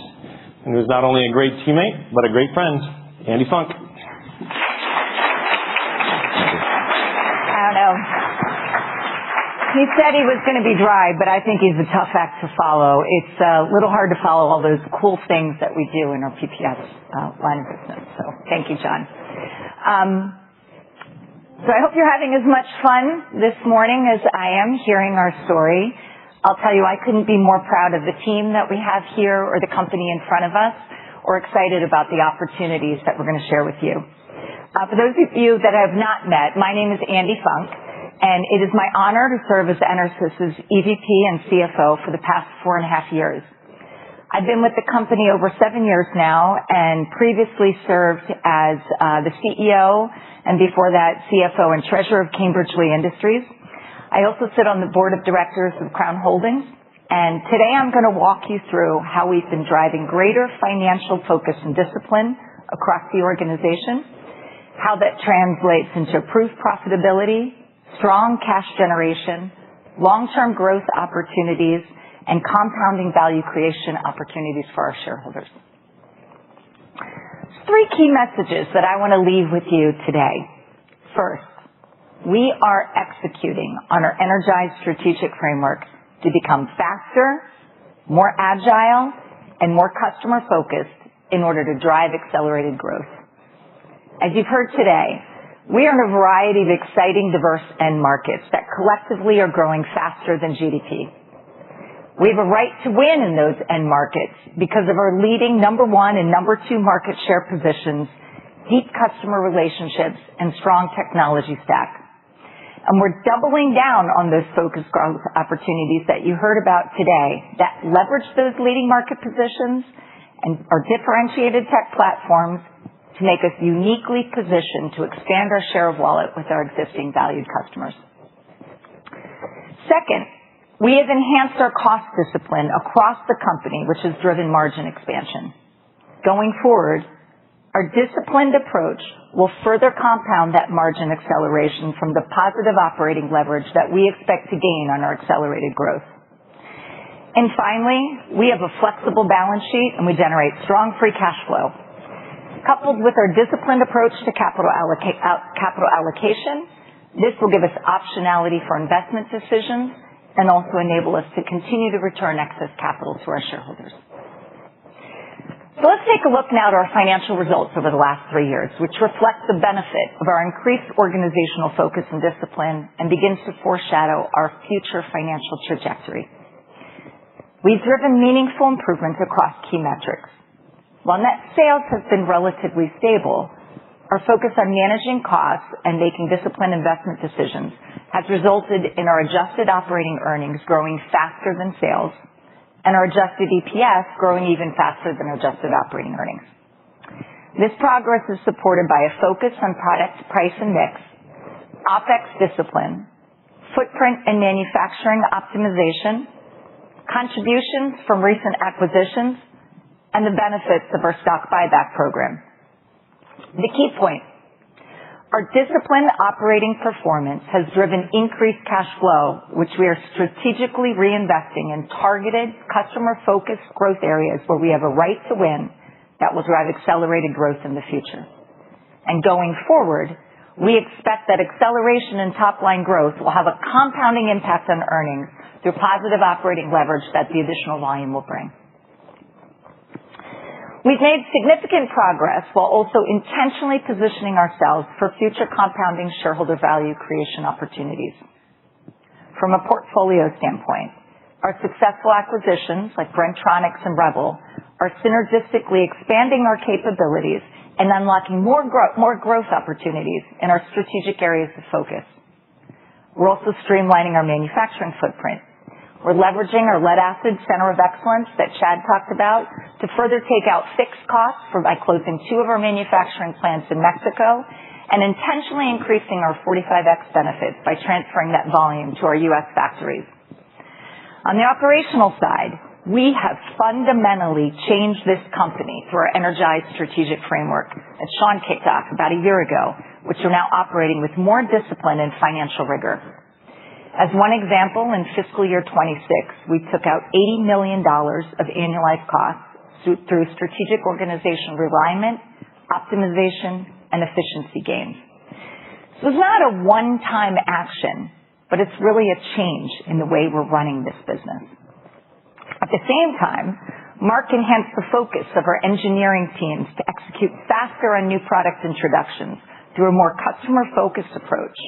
and who is not only a great teammate, but a great friend, Andy Funk. I don't know. He said he was going to be dry, but I think he's a tough act to follow. It's a little hard to follow all those cool things that we do in our PPS line of business. So thank you, John. So I hope you're having as much fun this morning as I am hearing our story. I'll tell you, I couldn't be more proud of the team that we have here or the company in front of us, or excited about the opportunities that we're going to share with you. For those of you that I have not met, my name is Andy Funk, and it is my honor to serve as EnerSys' EVP and CFO for the past 4.5 years. I've been with the company over 7 years now, and previously served as the CEO, and before that, CFO and Treasurer of Cambridge Lee Industries. I also sit on the board of directors of Crown Holdings, and today I'm going to walk you through how we've been driving greater financial focus and discipline across the organization, how that translates into improved profitability, strong cash generation, long-term growth opportunities, and compounding value creation opportunities for our shareholders. 3 key messages that I want to leave with you today. First, we are executing on our EnerGize strategic framework to become faster, more agile, and more customer-focused in order to drive accelerated growth. As you've heard today, we are in a variety of exciting, diverse end markets that collectively are growing faster than GDP. We have a right to win in those end markets because of our leading number 1 and number 2 market share positions, deep customer relationships, and strong technology stack. And we're doubling down on those focused growth opportunities that you heard about today that leverage those leading market positions and our differentiated tech platforms to make us uniquely positioned to expand our share of wallet with our existing valued customers. Second, we have enhanced our cost discipline across the company, which has driven margin expansion. Going forward, our disciplined approach will further compound that margin acceleration from the positive operating leverage that we expect to gain on our accelerated growth. And finally, we have a flexible balance sheet and we generate strong free cash flow. Coupled with our disciplined approach to capital allocation, this will give us optionality for investment decisions and also enable us to continue to return excess capital to our shareholders. So let's take a look now at our financial results over the last 3 years, which reflect the benefit of our increased organizational focus and discipline and begins to foreshadow our future financial trajectory. We've driven meaningful improvements across key metrics. While net sales have been relatively stable, our focus on managing costs and making disciplined investment decisions has resulted in our adjusted operating earnings growing faster than sales and our adjusted EPS growing even faster than adjusted operating earnings. This progress is supported by a focus on product price and mix, OpEx discipline, footprint and manufacturing optimization, contributions from recent acquisitions, and the benefits of our stock buyback program. The key point, our disciplined operating performance has driven increased cash flow, which we are strategically reinvesting in targeted customer-focused growth areas where we have a right to win that will drive accelerated growth in the future. And going forward, we expect that acceleration in top-line growth will have a compounding impact on earnings through positive operating leverage that the additional volume will bring. We've made significant progress while also intentionally positioning ourselves for future compounding shareholder value creation opportunities. From a portfolio standpoint, our successful acquisitions like Bren-Tronics and Rebel are synergistically expanding our capabilities and unlocking more growth opportunities in our strategic areas of focus. We're also streamlining our manufacturing footprint. We're leveraging our lead-acid center of excellence that Chad talked about to further take out fixed costs by closing 2 of our manufacturing plants in Mexico and intentionally increasing our 45X benefits by transferring that volume to our U.S. factories. On the operational side, we have fundamentally changed this company through our EnerGize strategic framework that Sean kicked off about a year ago, which are now operating with more discipline and financial rigor. As one example, in Fiscal Year 26, we took out $80 million of annualized costs through strategic organization realignment, optimization, and efficiency gains. So it's not a one-time action, but it's really a change in the way we're running this business. At the same time, Mark enhanced the focus of our engineering teams to execute faster on new product introductions through a more customer-focused approach.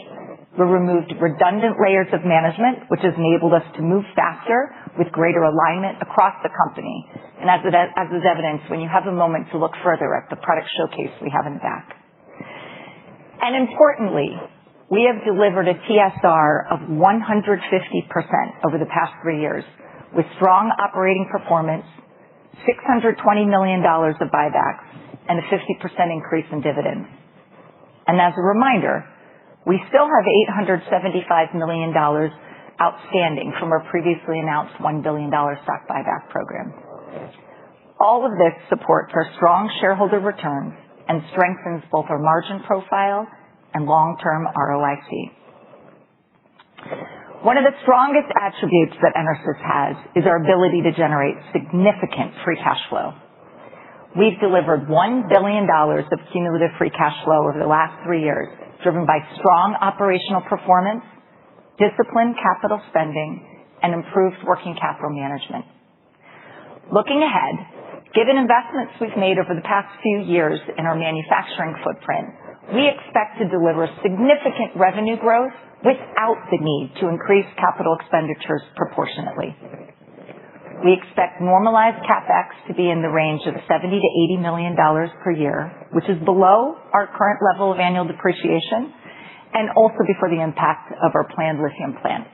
We removed redundant layers of management, which has enabled us to move faster with greater alignment across the company. And as is evidenced when you have a moment to look further at the product showcase we have in the back. And importantly, we have delivered a TSR of 150% over the past 3 years with strong operating performance, $620 million of buybacks, and a 50% increase in dividends. And as a reminder, we still have $875 million outstanding from our previously announced $1 billion stock buyback program. All of this supports our strong shareholder returns and strengthens both our margin profile and long-term ROIC. One of the strongest attributes that EnerSys has is our ability to generate significant free cash flow. We've delivered $1 billion of cumulative free cash flow over the last 3 years, driven by strong operational performance, disciplined capital spending, and improved working capital management. Looking ahead, given investments we've made over the past few years in our manufacturing footprint, we expect to deliver significant revenue growth without the need to increase capital expenditures proportionately. We expect normalized CapEx to be in the range of $70 to $80 million per year, which is below our current level of annual depreciation and also before the impact of our planned lithium plant.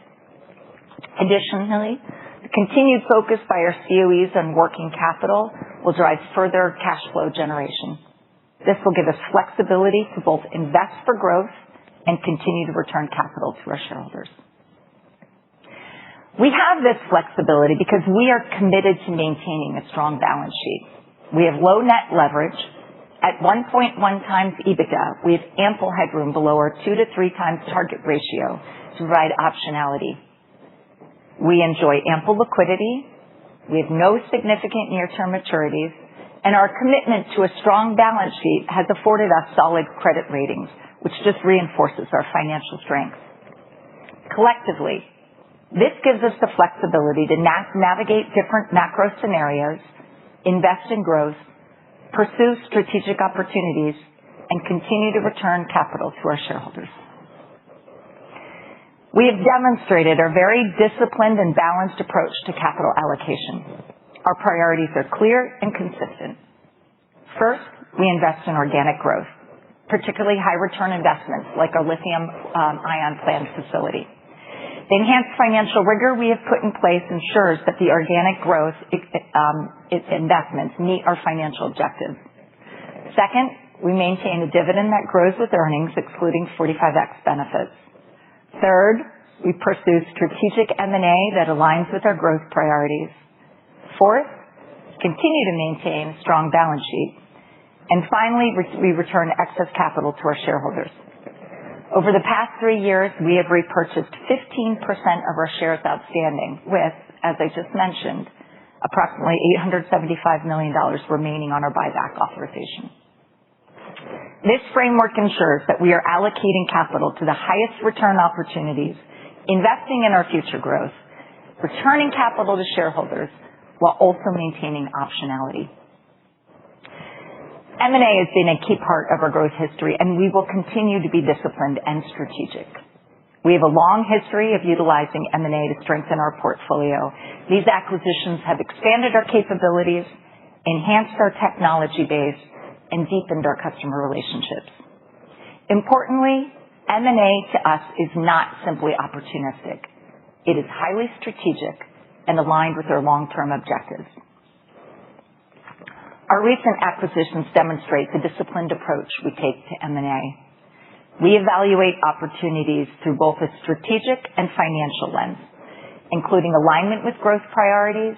Additionally, the continued focus by our COEs on working capital will drive further cash flow generation. This will give us flexibility to both invest for growth and continue to return capital to our shareholders. We have this flexibility because we are committed to maintaining a strong balance sheet. We have low net leverage. At 1.1 times EBITDA, we have ample headroom below our 2 to 3 times target ratio to provide optionality. We enjoy ample liquidity We have no significant near-term maturities, and our commitment to a strong balance sheet has afforded us solid credit ratings, which just reinforces our financial strength. Collectively, this gives us the flexibility to navigate different macro scenarios, invest in growth, pursue strategic opportunities, and continue to return capital to our shareholders. We have demonstrated our very disciplined and balanced approach to capital allocation. Our priorities are clear and consistent. First, we invest in organic growth, particularly high-return investments like our lithium-ion plant facility. The enhanced financial rigor we have put in place ensures that the organic growth investments meet our financial objectives. Second, we maintain a dividend that grows with earnings, excluding 45X benefits. Third, we pursue strategic M&A that aligns with our growth priorities. Fourth, continue to maintain a strong balance sheet. And finally, we return excess capital to our shareholders. Over the past 3 years, we have repurchased 15% of our shares outstanding with, as I just mentioned, approximately $875 million remaining on our buyback authorization. This framework ensures that we are allocating capital to the highest return opportunities, investing in our future growth, returning capital to shareholders, while also maintaining optionality. M&A has been a key part of our growth history, and we will continue to be disciplined and strategic. We have a long history of utilizing M&A to strengthen our portfolio. These acquisitions have expanded our capabilities, enhanced our technology base, and deepened our customer relationships. Importantly, M&A to us is not simply opportunistic. It is highly strategic and aligned with our long-term objectives. Our recent acquisitions demonstrate the disciplined approach we take to M&A. We evaluate opportunities through both a strategic and financial lens, including alignment with growth priorities,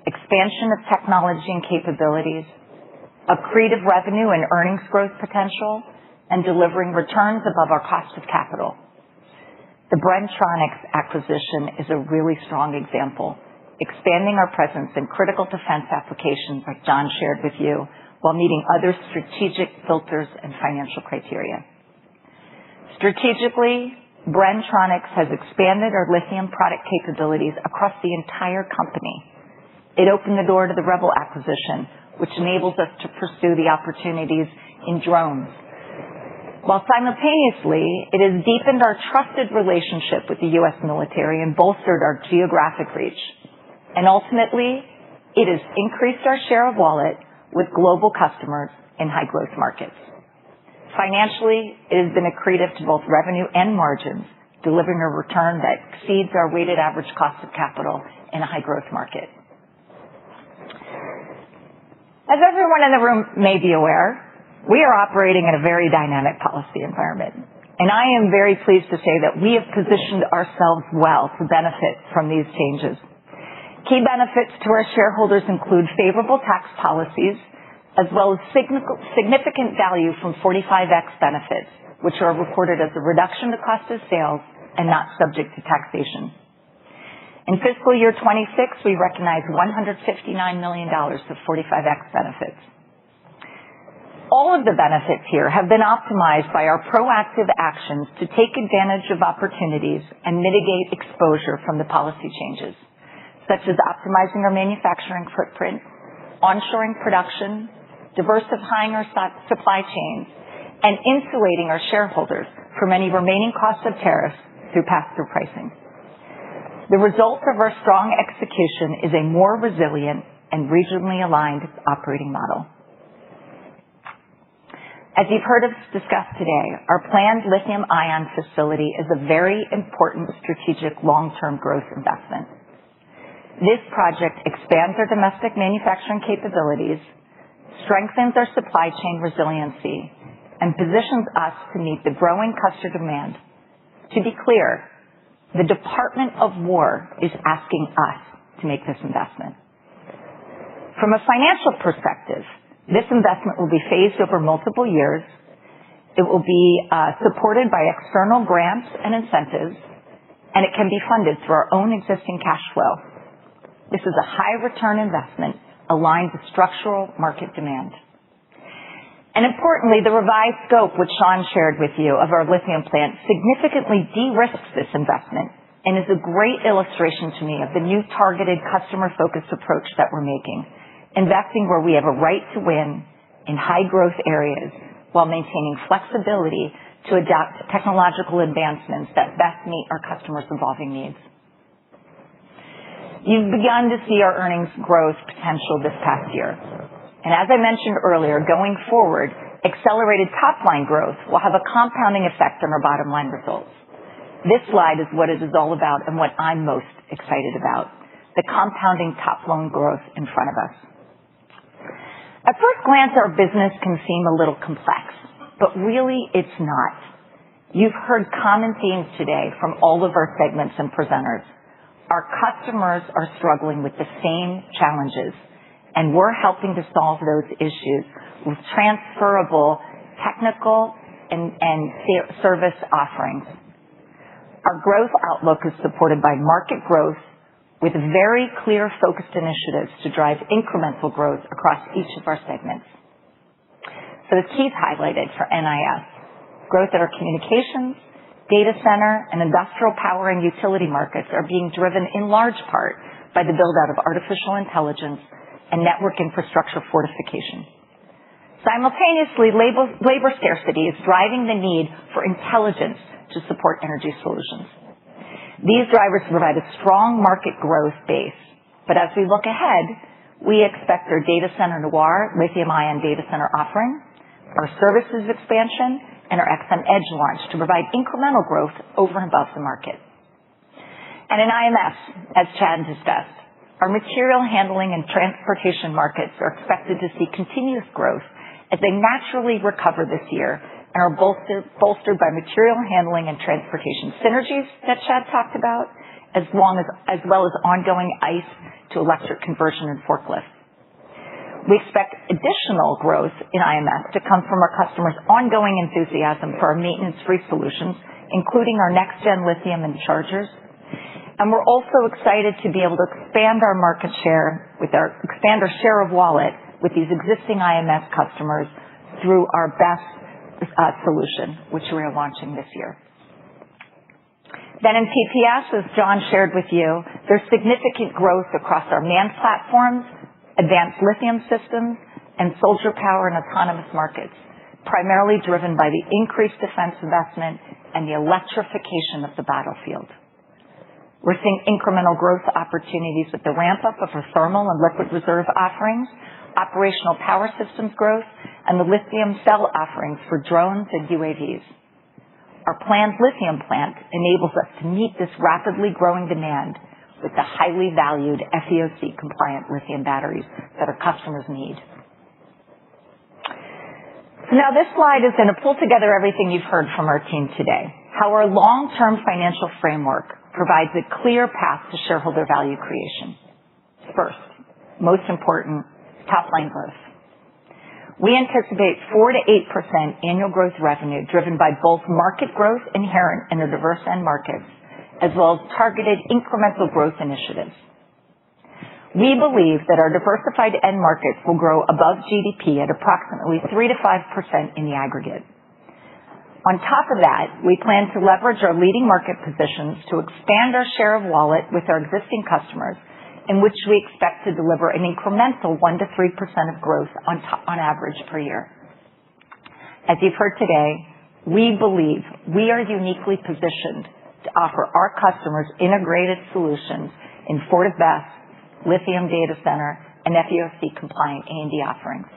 expansion of technology and capabilities, accretive revenue and earnings growth potential, and delivering returns above our cost of capital. The Bren-Tronics acquisition is a really strong example, expanding our presence in critical defense applications like John shared with you, while meeting other strategic filters and financial criteria. Strategically, Bren-Tronics has expanded our lithium product capabilities across the entire company. It opened the door to the Rebel acquisition, which enables us to pursue the opportunities in drones. While simultaneously, it has deepened our trusted relationship with the U.S. military and bolstered our geographic reach. And ultimately, it has increased our share of wallet with global customers in high-growth markets. Financially, it has been accretive to both revenue and margins, delivering a return that exceeds our weighted average cost of capital in a high-growth market. As everyone in the room may be aware, we are operating in a very dynamic policy environment, and I am very pleased to say that we have positioned ourselves well to benefit from these changes. Key benefits to our shareholders include favorable tax policies, as well as significant value from 45X benefits, which are reported as a reduction to cost of sales and not subject to taxation. In fiscal year 26, we recognized $159 million of 45X benefits. All of the benefits here have been optimized by our proactive actions to take advantage of opportunities and mitigate exposure from the policy changes, such as optimizing our manufacturing footprint, onshoring production, diversifying our supply chains, and insulating our shareholders from any remaining costs of tariffs through pass-through pricing. The result of our strong execution is a more resilient and regionally aligned operating model. As you've heard us discuss today, our planned lithium-ion facility is a very important strategic long-term growth investment. This project expands our domestic manufacturing capabilities, strengthens our supply chain resiliency, and positions us to meet the growing customer demand. To be clear, the Department of War is asking us to make this investment. From a financial perspective, this investment will be phased over multiple years. It will be supported by external grants and incentives, and it can be funded through our own existing cash flow. This is a high return investment aligned with structural market demand. And importantly, the revised scope, which Sean shared with you, of our lithium plant significantly de-risks this investment and is a great illustration to me of the new targeted customer-focused approach that we're making, investing where we have a right to win in high-growth areas while maintaining flexibility to adapt to technological advancements that best meet our customers' evolving needs. You've begun to see our earnings growth potential this past year. And as I mentioned earlier, going forward, accelerated top-line growth will have a compounding effect on our bottom-line results. This slide is what it is all about and what I'm most excited about, the compounding top-line growth in front of us. At first glance, our business can seem a little complex, but really it's not. You've heard common themes today from all of our segments and presenters. Our customers are struggling with the same challenges, and we're helping to solve those issues with transferable technical and service offerings. Our growth outlook is supported by market growth with very clear focused initiatives to drive incremental growth across each of our segments. So the keys highlighted for NIS: growth at our communications, data center, and industrial power and utility markets are being driven in large part by the build-out of artificial intelligence and network infrastructure fortification. Simultaneously, labor scarcity is driving the need for intelligence to support energy solutions. These drivers provide a strong market growth base, but as we look ahead, we expect our data center Noir lithium-ion data center offering, our services expansion, and our XM Edge launch to provide incremental growth over and above the market. And in IMS, as Chad discussed, our material handling and transportation markets are expected to see continuous growth as they naturally recover this year and are bolstered by material handling and transportation synergies that Chad talked about, as well as ongoing ICE to electric conversion and forklifts. We expect additional growth in IMS to come from our customers' ongoing enthusiasm for our maintenance-free solutions, including our next-gen lithium and chargers. And we're also excited to be able to expand our market share expand our share of wallet with these existing IMS customers through our BESS solution, which we are launching this year. Then in PPS, as John shared with you, there's significant growth across our manned platforms, advanced lithium systems, and soldier power and autonomous markets, primarily driven by the increased defense investment and the electrification of the battlefield. We're seeing incremental growth opportunities with the ramp-up of our thermal and liquid reserve offerings, operational power systems growth, and the lithium cell offerings for drones and UAVs. Our planned lithium plant enables us to meet this rapidly growing demand with the highly valued FEOC-compliant lithium batteries that our customers need. So now this slide is going to pull together everything you've heard from our team today, how our long-term financial framework provides a clear path to shareholder value creation. First, most important, top-line growth. We anticipate 4 to 8% annual growth revenue driven by both market growth inherent in the diverse end markets, as well as targeted incremental growth initiatives. We believe that our diversified end markets will grow above GDP at approximately 3 to 5% in the aggregate. On top of that, we plan to leverage our leading market positions to expand our share of wallet with our existing customers, in which we expect to deliver an incremental 1 to 3% of growth on average per year. As you've heard today, we believe we are uniquely positioned to offer our customers integrated solutions in Fortive BESS, lithium data center, and FEOC-compliant A&D offerings.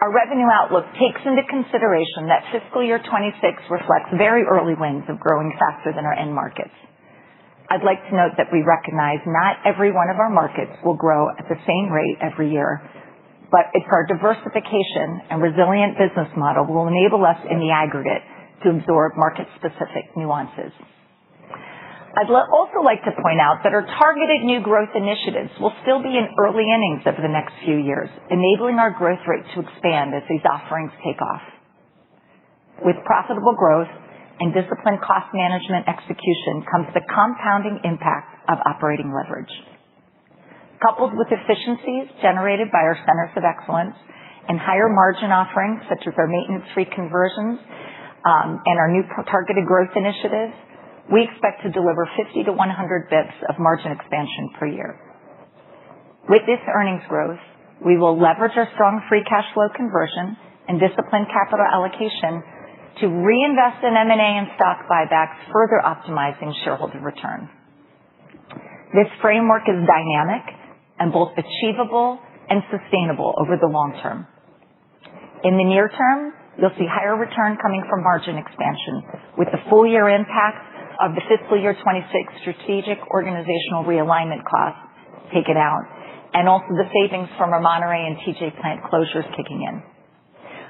Our revenue outlook takes into consideration that fiscal year 26 reflects very early wins of growing faster than our end markets. I'd like to note that we recognize not every one of our markets will grow at the same rate every year, but it's our diversification and resilient business model will enable us in the aggregate to absorb market-specific nuances. I'd also like to point out that our targeted new growth initiatives will still be in early innings over the next few years, enabling our growth rate to expand as these offerings take off. With profitable growth and disciplined cost management execution comes the compounding impact of operating leverage. coupled with efficiencies generated by our centers of excellence and higher margin offerings such as our maintenance-free conversions and our new targeted growth initiatives, we expect to deliver 50 to 100 basis points of margin expansion per year. With this earnings growth, we will leverage our strong free cash flow conversion and disciplined capital allocation to reinvest in M&A and stock buybacks, further optimizing shareholder return. This framework is dynamic and both achievable and sustainable over the long term. In the near term, you'll see higher return coming from margin expansion with the full year impact of the fiscal year 26 strategic organizational realignment costs taken out, and also the savings from our Monterey and TJ plant closures kicking in.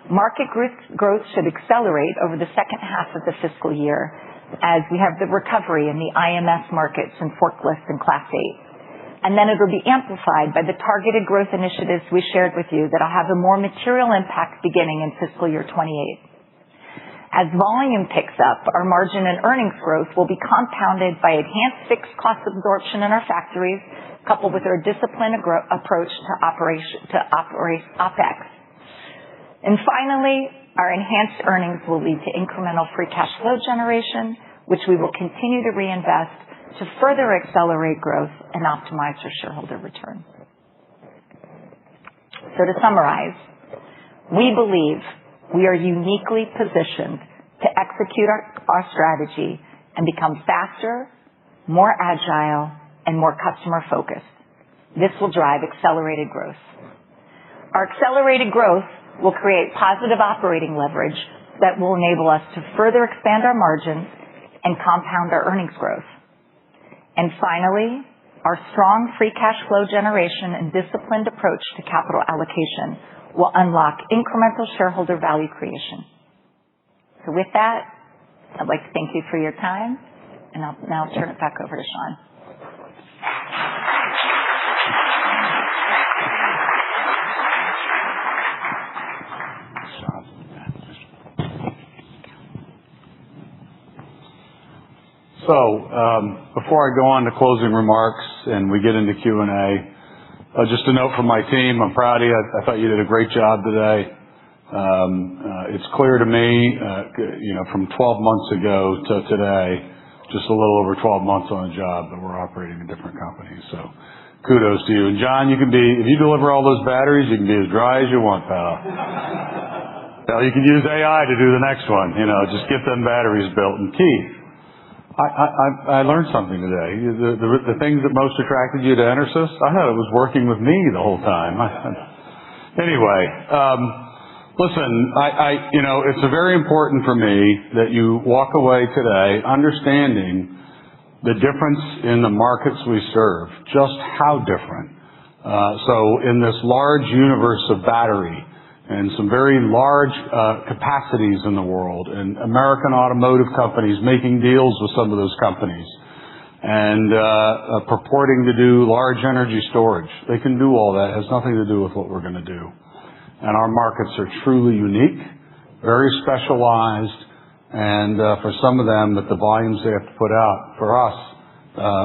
Market growth should accelerate over the second half of the fiscal year as we have the recovery in the IMS markets and forklifts and Class 8. And then it'll be amplified by the targeted growth initiatives we shared with you that'll have a more material impact beginning in fiscal year 28. As volume picks up, our margin and earnings growth will be compounded by enhanced fixed cost absorption in our factories, coupled with our disciplined approach to OpEx. And finally, our enhanced earnings will lead to incremental free cash flow generation, which we will continue to reinvest to further accelerate growth and optimize our shareholder return. So to summarize, we believe we are uniquely positioned to execute our strategy and become faster, more agile, and more customer-focused. This will drive accelerated growth. Our accelerated growth will create positive operating leverage that will enable us to further expand our margins and compound our earnings growth. And finally, our strong free cash flow generation and disciplined approach to capital allocation will unlock incremental shareholder value creation. So with that, I'd like to thank you for your time, and I'll now turn it back over to Sean. So, before I go on to closing remarks and we get into Q&A, just a note from my team, I'm proud of you. I thought you did a great job today. It's clear to me, from 12 months ago to today, just a little over 12 months on the job, that we're operating a different company. So, kudos to you. And John, if you deliver all those batteries, you can be as dry as you want, pal. Now, you can use AI to do the next one. Just get them batteries built. And Keith, I learned something today. The things that most attracted you to EnerSys, I thought it was working with me the whole time. Anyway, listen, it's very important for me that you walk away today understanding the difference in the markets we serve, just how different. So in this large universe of battery, and some very large capacities in the world, and American automotive companies making deals with some of those companies, and purporting to do large energy storage. They can do all that. It has nothing to do with what we're going to do. And our markets are truly unique, very specialized, and for some of them, that the volumes they have to put out, for us,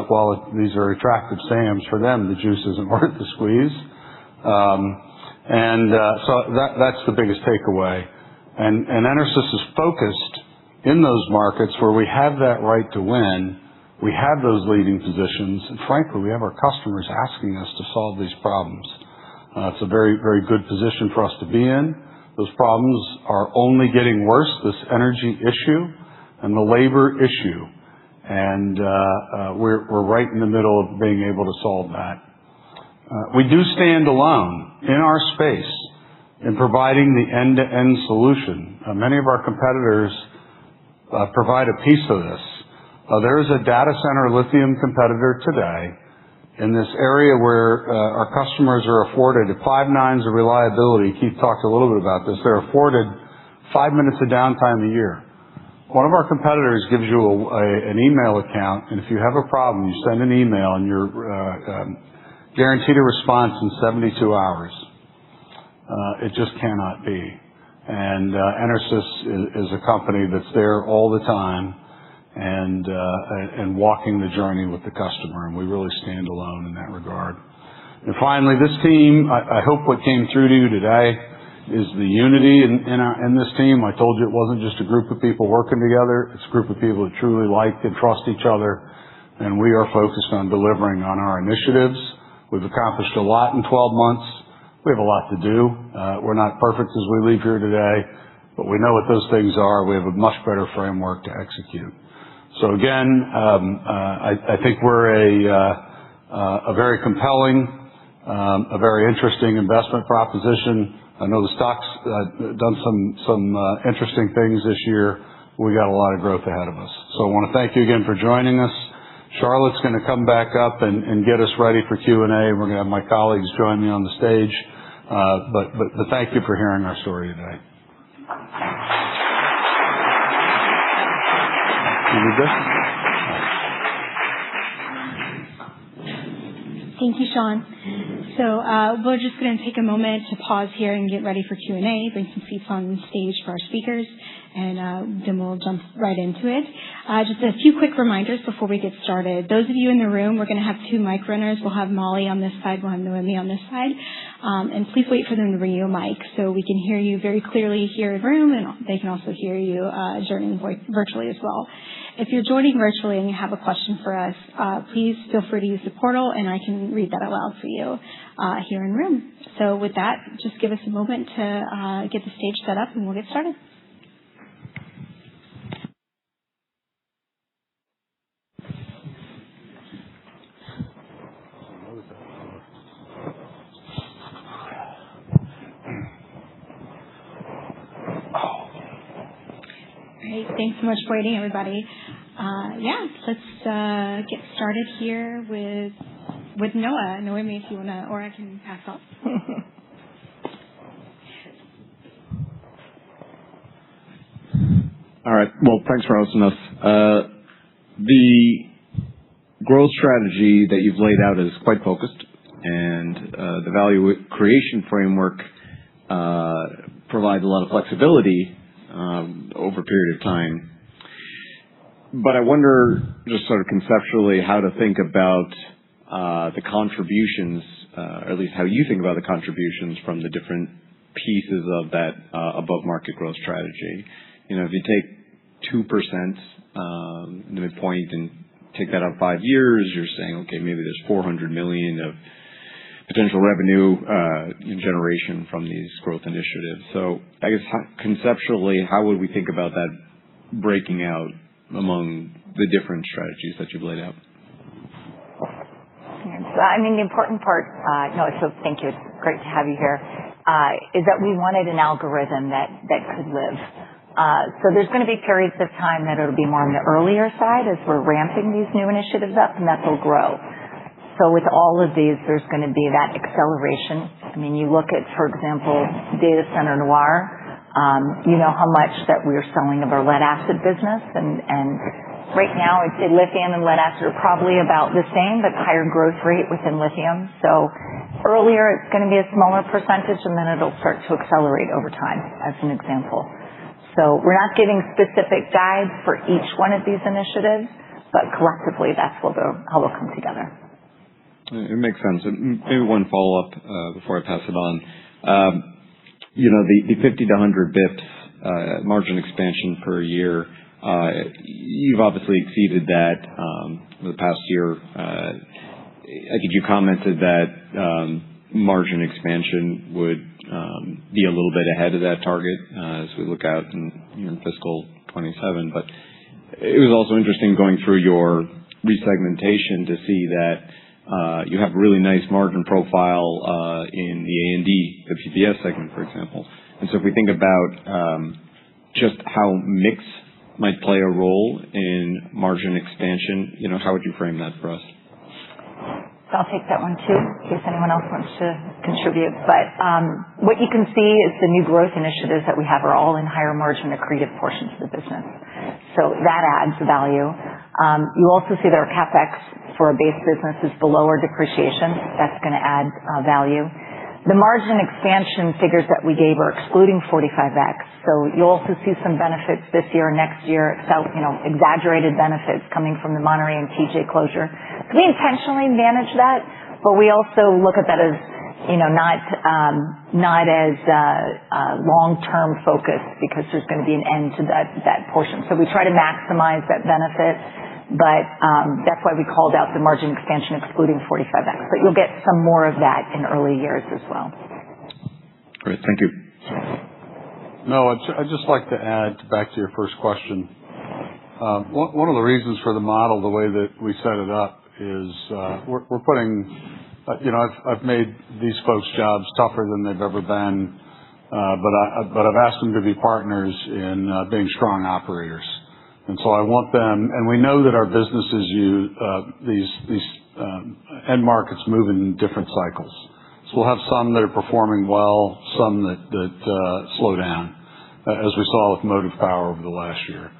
while these are attractive SAMs, for them, the juice isn't worth the squeeze. So that's the biggest takeaway. And EnerSys is focused in those markets where we have that right to win. We have those leading positions. And frankly, we have our customers asking us to solve these problems. It's a very, very good position for us to be in. Those problems are only getting worse, this energy issue and the labor issue. And we're right in the middle of being able to solve that. We do stand alone in our space in providing the end-to-end solution. Many of our competitors provide a piece of this. There is a data center lithium competitor today in this area where our customers are afforded 5 nines of reliability. Keith talked a little bit about this. They're afforded 5 minutes of downtime a year. One of our competitors gives you an email account, and if you have a problem, you send an email and you're guaranteed a response in 72 hours. It just cannot be. And EnerSys is a company that's there all the time and walking the journey with the customer, and we really stand alone in that regard. And finally, this team, I hope what came through to you today is the unity in this team. I told you it wasn't just a group of people working together. It's a group of people that truly like and trust each other. And we are focused on delivering on our initiatives. We've accomplished a lot in 12 months. We have a lot to do. We're not perfect as we leave here today, but we know what those things are. We have a much better framework to execute. So again, I think we're a very compelling, a very interesting investment proposition. I know the stock's done some interesting things this year. We got a lot of growth ahead of us. So I want to thank you again for joining us. Charlotte's going to come back up and get us ready for Q&A. We're going to have my colleagues join me on the stage. But thank you for hearing our story today. You need this? Thank you, Sean. So we're just going to take a moment to pause here and get ready for Q&A, bring some seats on the stage for our speakers, and then we'll jump right into it. Just a few quick reminders before we get started. Those of you in the room, we're going to have 2 mic runners. We'll have Molly on this side. We'll have Noemi on this side. And please wait for them to bring you a mic so we can hear you very clearly here in the room, and they can also hear you joining virtually as well. If you're joining virtually and you have a question for us, please feel free to use the portal, and I can read that aloud for you here in the room. So with that, just give us a moment to get the stage set up, and we'll get started. Great. Thanks so much for waiting, everybody. Let's get started here with Noah. Noemi, if you want to, or I can pass off. All right. Well, thanks for hosting us. The growth strategy that you've laid out is quite focused, and the value creation framework provides a lot of flexibility over a period of time. But I wonder, just sort of conceptually, how to think about the contributions, or at least how you think about the contributions from the different pieces of that above-market growth strategy. You know, if you take 2%, the midpoint, and take that out 5 years, you're saying, okay, maybe there's $400 million of potential revenue generation from these growth initiatives. So I guess conceptually, how would we think about that breaking out among the different strategies that you've laid out? So, I mean, the important part, no, so thank you. It's great to have you here, is that we wanted an algorithm that could live. So there's going to be periods of time that it'll be more on the earlier side as we're ramping these new initiatives up, and that will grow. So with all of these, there's going to be that acceleration. I mean, you look at, for example, Data Center Noir. You know how much that we're selling of our lead acid business, and right now I'd say lithium and lead acid are probably about the same, but higher growth rate within lithium. So earlier it's going to be a smaller percentage, and then it'll start to accelerate over time, as an example. So we're not giving specific guides for each one of these initiatives, but collectively that's how they'll come together. It makes sense. Maybe one follow-up before I pass it on. You know, the 50 to 100 bips margin expansion per year, you've obviously exceeded that for the past year. I think you commented that margin expansion would be a little bit ahead of that target as we look out in fiscal 27. But it was also interesting going through your resegmentation to see that you have a really nice margin profile in the A&D, the PPS segment, for example. And so if we think about just how mix might play a role in margin expansion, you know, how would you frame that for us? So I'll take that one too, in case anyone else wants to contribute. But what you can see is the new growth initiatives that we have are all in higher margin accretive portions of the business. So that adds value. You also see that our CapEx for a base business is below our depreciation. That's going to add value. The margin expansion figures that we gave are excluding 45X. So you'll also see some benefits this year and next year, exaggerated benefits coming from the Monterey and TJ closure. So we intentionally manage that but we also look at that as not as long-term focus, because there's going to be an end to that portion. So we try to maximize that benefit, but that's why we called out the margin expansion excluding 45X. But you'll get some more of that in early years as well. Great. Thank you. No, I'd just like to add back to your first question. One of the reasons for the model, the way that we set it up, is we're putting, I've made these folks' jobs tougher than they've ever been, but I've asked them to be partners in being strong operators. And so I want them, and we know that our businesses use these end markets move in different cycles. So we'll have some that are performing well, some that slow down, as we saw with motive power over the last year.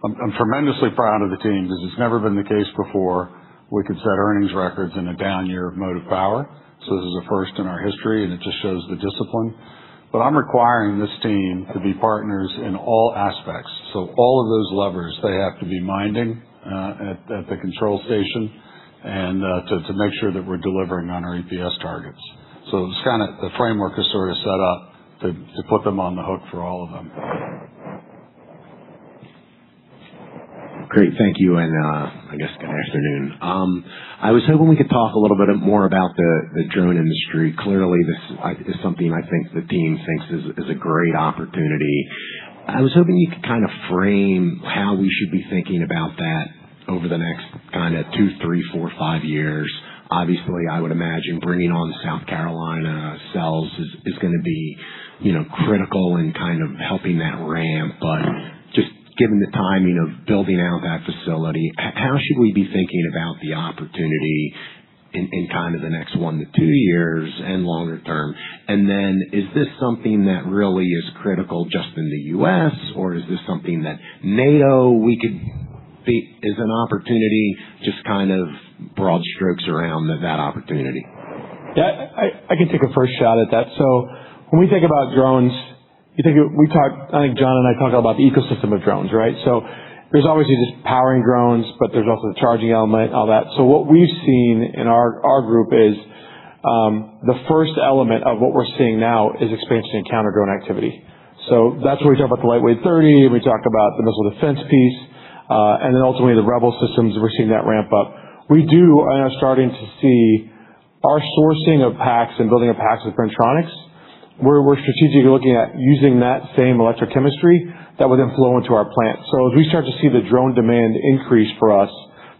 I'm tremendously proud of the team, because it's never been the case before. We could set earnings records in a down year of motive power. So this is a first in our history, and it just shows the discipline. But I'm requiring this team to be partners in all aspects. So all of those levers they have to be minding at the control station, and to make sure that we're delivering on our EPS targets. So it's kind of, the framework is sort of set up to put them on the hook for all of them. Great. Thank you. And I guess good afternoon. I was hoping we could talk a little bit more about the drone industry. Clearly, this is something I think the team thinks is a great opportunity. I was hoping you could kind of frame how we should be thinking about that over the next kind of 2, 3, 4, 5 years. Obviously, I would imagine bringing on the South Carolina cells is going to be, critical in kind of helping that ramp. But just given the timing of building out that facility, how should we be thinking about the opportunity in kind of the next 1 to 2 years and longer term? And then is this something that really is critical just in the U.S., or is this something that NATO we could be is an opportunity, just kind of broad strokes around that opportunity? Yeah, I can take a first shot at that. So when we think about drones, I think John and I talk about the ecosystem of drones, right? So there's obviously just powering drones, but there's also the charging element, all that. So what we've seen in our group is the first element of what we're seeing now is expansion in counter drone activity. So that's where we talk about the lightweight 30, and we talk about the missile defense piece, and then ultimately the rebel systems. We're seeing that ramp up. We are starting to see our sourcing of packs and building of packs with Bren-Tronics. We're strategically looking at using that same electrochemistry that would then flow into our plant. So as we start to see the drone demand increase for us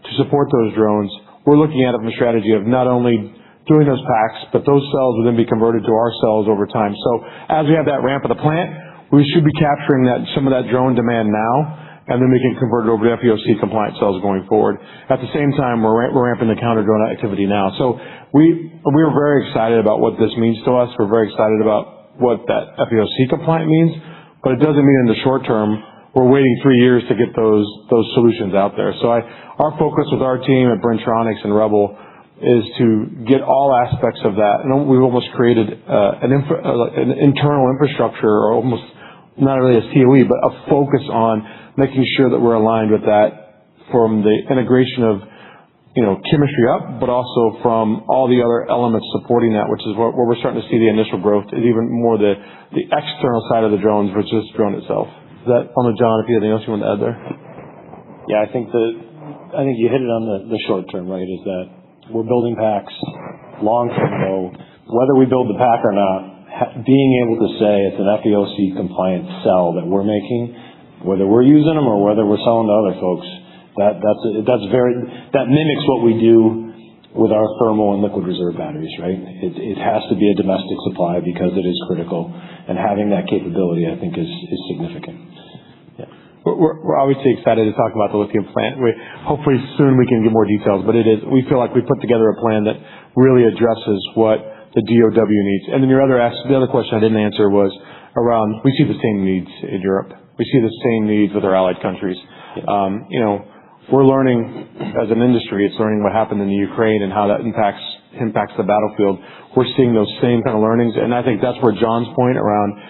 to support those drones, we're looking at it from a strategy of not only doing those packs, but those cells will then be converted to our cells over time. So as we have that ramp of the plant, we should be capturing some of that drone demand now, and then we can convert it over to FEOC compliant cells going forward. At the same time, we're ramping the counter drone activity now. So we're very excited about what this means to us. We're very excited about what that FEOC compliant means, but it doesn't mean in the short term we're waiting 3 years to get those solutions out there. So our focus with our team at Bren-Tronics and Rebel is to get all aspects of that. And we've almost created an internal infrastructure, or almost not really a COE, but a focus on making sure that we're aligned with that, from the integration of chemistry up, but also from all the other elements supporting that, which is where we're starting to see the initial growth, is even more the external side of the drones versus the drone itself. Is that on the John? If you have anything else you want to add there? Yeah, I think you hit it on the short term, right? Is that we're building packs. Long term, though, whether we build the pack or not, being able to say it's an FEOC compliant cell that we're making, whether we're using them or whether we're selling to other folks, that mimics what we do with our thermal and liquid reserve batteries, right? It has to be a domestic supply because it is critical, and having that capability, I think, is significant. Yeah. We're obviously excited to talk about the lithium plant. Hopefully soon we can get more details, but we feel like we put together a plan that really addresses what the DOW needs. And then the other question I didn't answer was around, we see the same needs in Europe. We see the same needs with our allied countries. We're learning as an industry. It's learning what happened in the Ukraine and how that impacts the battlefield. We're seeing those same kind of learnings, and I think that's where John's point around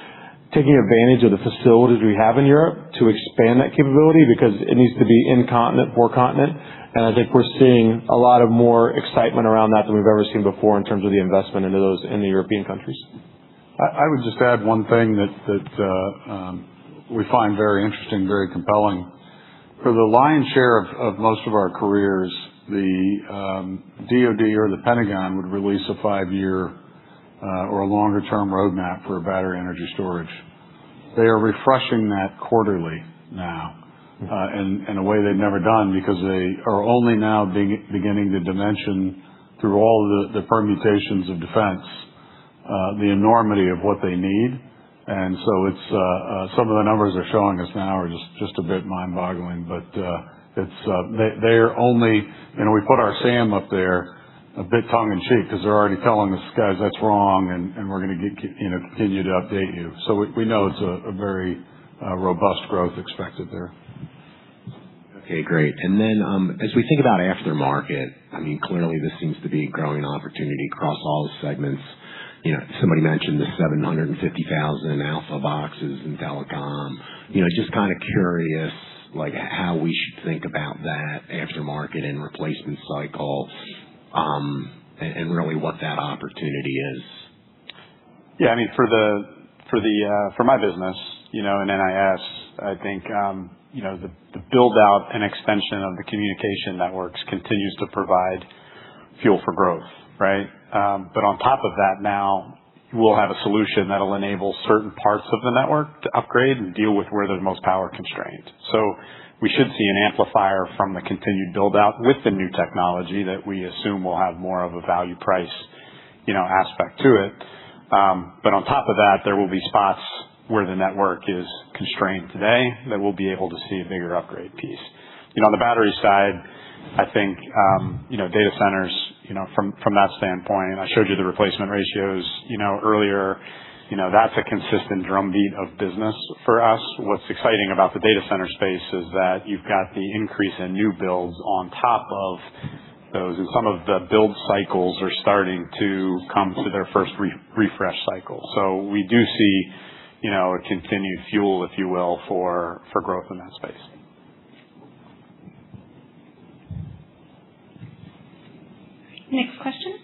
taking advantage of the facilities we have in Europe to expand that capability, because it needs to be in continent for continent. And I think we're seeing a lot of more excitement around that than we've ever seen before in terms of the investment into those in the European countries. I would just add one thing that we find very interesting, very compelling. For the lion's share of most of our careers, the DoD or the Pentagon would release a 5-year or a longer-term roadmap for battery energy storage. They are refreshing that quarterly now in a way they've never done, because they are only now beginning to dimension through all the permutations of defense the enormity of what they need. And so it's some of the numbers they're showing us now are just a bit mind-boggling. But they're only, we put our SAM up there a bit tongue-in-cheek, because they're already telling us, guys, that's wrong, and we're going to continue to update you. So we know it's a very robust growth expected there. Okay, great. And then as we think about aftermarket, clearly this seems to be a growing opportunity across all segments. Somebody mentioned the 750,000 alpha boxes in telecom. Just kind of curious, how we should think about that aftermarket and replacement cycle, and really what that opportunity is. Yeah, for my business, in NIS, I think, the build out and extension of the communication networks continues to provide fuel for growth, right? But on top of that, now we'll have a solution that'll enable certain parts of the network to upgrade and deal with where they're most power constrained. So we should see an amplifier from the continued build out with the new technology that we assume will have more of a value price, aspect to it. But on top of that, there will be spots where the network is constrained today that we'll be able to see a bigger upgrade piece. On the battery side, I think, data centers, from that standpoint, I showed you the replacement ratios, earlier, that's a consistent drumbeat of business for us. What's exciting about the data center space is that you've got the increase in new builds on top of those, and some of the build cycles are starting to come to their first refresh cycle. So we do see, a continued fuel, if you will, for growth in that space. Next question.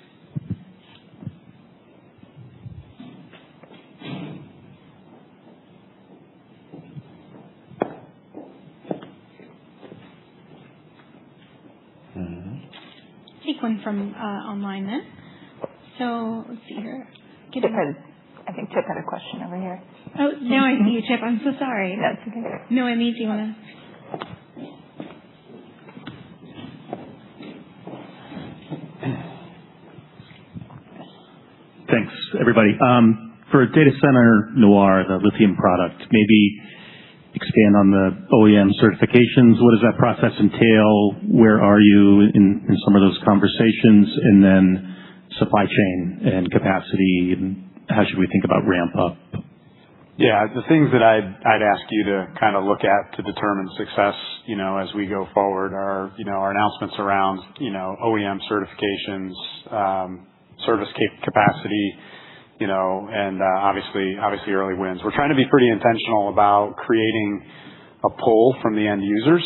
Take one from online then. So let's see here. I think Chip had a question over here. Oh, now I see you, Chip. I'm so sorry. That's okay. Noemi, do you want to? Thanks, everybody. For Data Center Noir, the lithium product, maybe expand on the OEM certifications. What does that process entail? Where are you in some of those conversations? And then supply chain and capacity, and how should we think about ramp up? Yeah, the things that I'd ask you to kind of look at to determine success, as we go forward are, our announcements around, OEM certifications, service capacity, and obviously early wins. We're trying to be pretty intentional about creating a pull from the end users.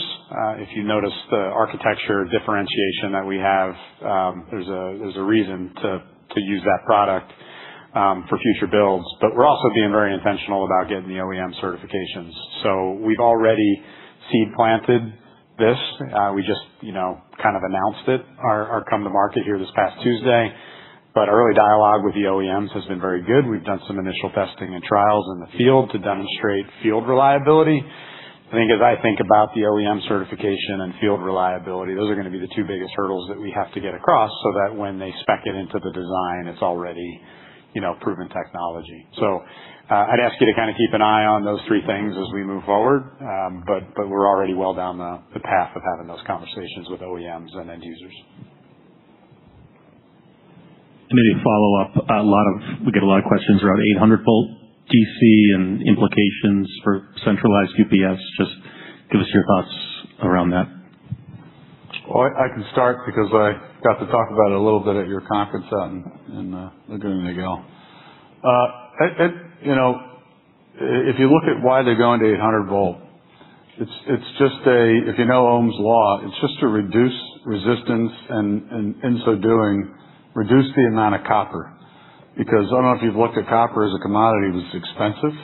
If you notice the architecture differentiation that we have, there's a reason to use that product for future builds. But we're also being very intentional about getting the OEM certifications. So we've already seed planted this. We just, kind of announced it, our come to market here this past Tuesday. But early dialogue with the OEMs has been very good. We've done some initial testing and trials in the field to demonstrate field reliability. I think as I think about the OEM certification and field reliability, those are going to be the two biggest hurdles that we have to get across, so that when they spec it into the design, it's already, proven technology. So I'd ask you to kind of keep an eye on those three things as we move forward. But we're already well down the path of having those conversations with OEMs and end users. Maybe follow up, we get a lot of questions around 800 volt DC and implications for centralized UPS. Just give us your thoughts around that. Well, I can start because I got to talk about it a little bit at your conference out in Laguna Niguel. If you look at why they're going to 800 volt, it's just if you know Ohm's law, it's just to reduce resistance, and in so doing, reduce the amount of copper. Because I don't know if you've looked at copper as a commodity, it was expensive,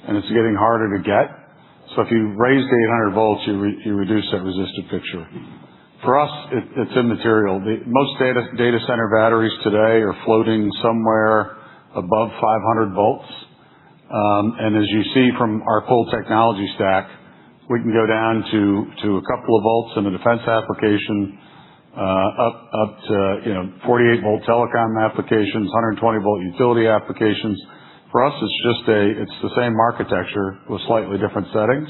and it's getting harder to get. So if you raise to 800 volts, you reduce that resistive picture. For us, it's immaterial. Most data center batteries today are floating somewhere above 500 volts. And as you see from our full technology stack, we can go down to a couple of volts in a defense application, up to 48 volt telecom applications, 120 volt utility applications. For us, it's the same architecture with slightly different settings.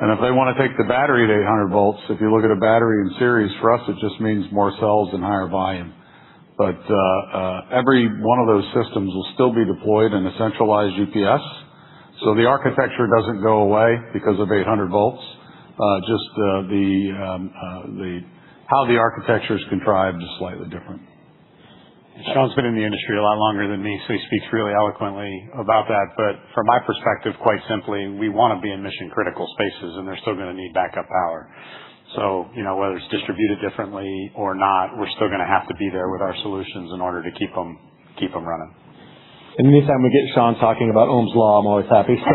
And if they want to take the battery to 800 volts, if you look at a battery in series, for us it just means more cells and higher volume. But every one of those systems will still be deployed in a centralized UPS. So the architecture doesn't go away because of 800 volts. Just how the architecture is contrived is slightly different. Sean's been in the industry a lot longer than me, so he speaks really eloquently about that. But from my perspective, quite simply, we want to be in mission critical spaces, and they're still going to need backup power. So, whether it's distributed differently or not, we're still going to have to be there with our solutions in order to keep them running. And anytime we get Sean talking about Ohm's Law, I'm always happy. So.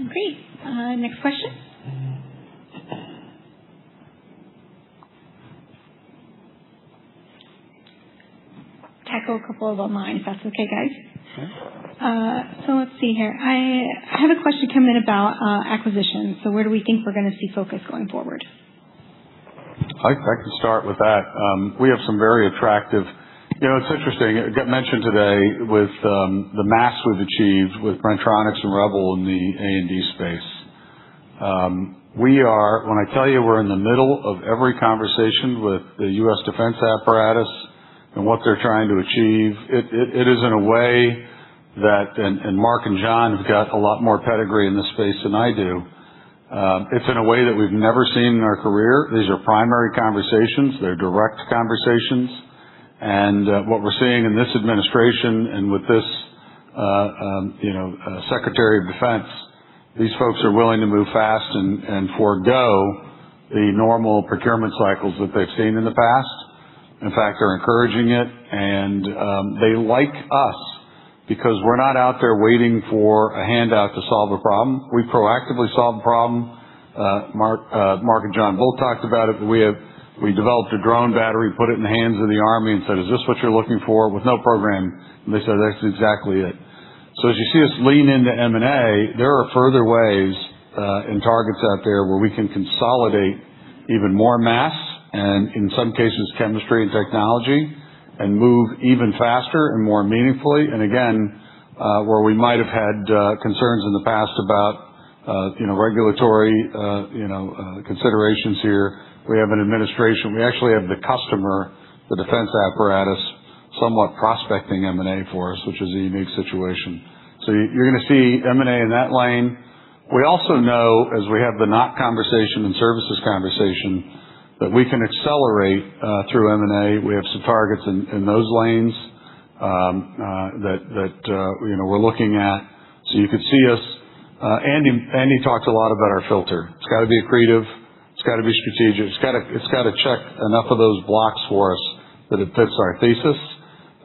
Great. Next question. Tackle a couple of online, if that's okay, guys. So let's see here. I have a question come in about acquisitions. So where do we think we're going to see focus going forward? I can start with that. We have some very attractive, it's interesting. It got mentioned today with the mass we've achieved with Bren-Tronics and Rebel in the A&D space. When I tell you we're in the middle of every conversation with the U.S. defense apparatus and what they're trying to achieve, it is in a way that, and Mark and John have got a lot more pedigree in this space than I do. It's in a way that we've never seen in our career. These are primary conversations. They're direct conversations. And what we're seeing in this administration and with this, Secretary of Defense, these folks are willing to move fast and forego the normal procurement cycles that they've seen in the past. In fact, they're encouraging it, and they like us because we're not out there waiting for a handout to solve a problem. We proactively solve a problem. Mark and John both talked about it, but we developed a drone battery, put it in the hands of the Army and said, is this what you're looking for? With no program. And they said, that's exactly it. So as you see us lean into M&A, there are further ways and targets out there where we can consolidate even more mass and in some cases chemistry and technology and move even faster and more meaningfully. And again, where we might have had concerns in the past about regulatory considerations here, we have an administration. We actually have the customer, the defense apparatus, somewhat prospecting M&A for us, which is a unique situation. So you're going to see M&A in that lane. We also know, as we have the NOC conversation and services conversation, that we can accelerate through M&A. We have some targets in those lanes that we're looking at. So you could see us. Andy talked a lot about our filter. It's got to be accretive. It's got to be strategic. It's got to check enough of those blocks for us that it fits our thesis.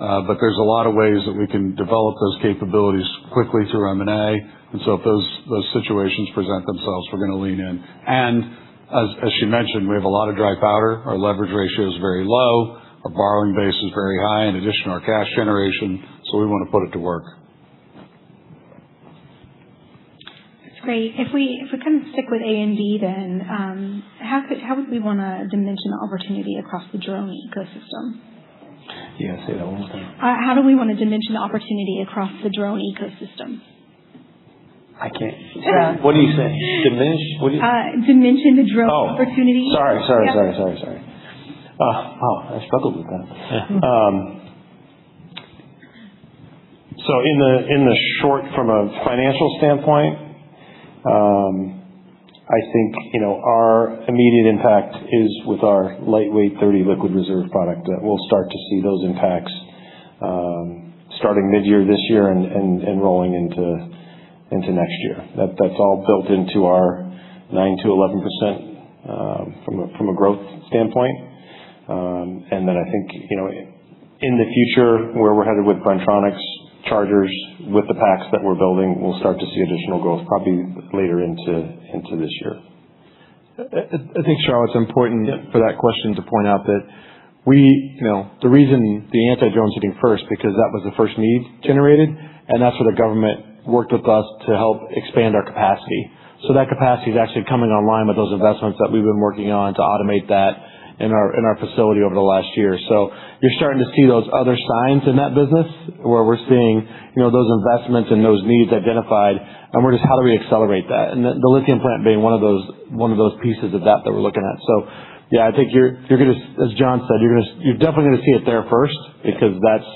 But there's a lot of ways that we can develop those capabilities quickly through M&A. And so if those situations present themselves, we're going to lean in. And as she mentioned, we have a lot of dry powder. Our leverage ratio is very low. Our borrowing base is very high. In addition, our cash generation. So we want to put it to work. That's great. If we kind of stick with A&D, then how would we want to dimension the opportunity across the drone ecosystem? Yeah, say that one more time. How do we want to dimension the opportunity across the drone ecosystem? I can't. Yeah. What do you say? Diminish? What do you? Dimension the drone opportunity. Sorry. I struggled with that. So in the short, from a financial standpoint, I think our immediate impact is with our lightweight 30 liquid reserve product. That we'll start to see those impacts starting mid-year this year and rolling into into next year. That's all built into our 9 to 11% from a growth standpoint. And then I think, in the future, where we're headed with Bren-Tronics, chargers, with the packs that we're building, we'll start to see additional growth probably later into this year. I think, Charlotte, it's important for that question to point out that the reason the anti-drone's hitting first, because that was the first need generated, and that's where the government worked with us to help expand our capacity. So that capacity is actually coming online with those investments that we've been working on to automate that in our facility over the last year. So you're starting to see those other signs in that business where we're seeing, those investments and those needs identified, and we're just, how do we accelerate that? And the lithium plant being one of those pieces of that we're looking at. So yeah, I think you're going to, as John said, you're definitely going to see it there first, because that's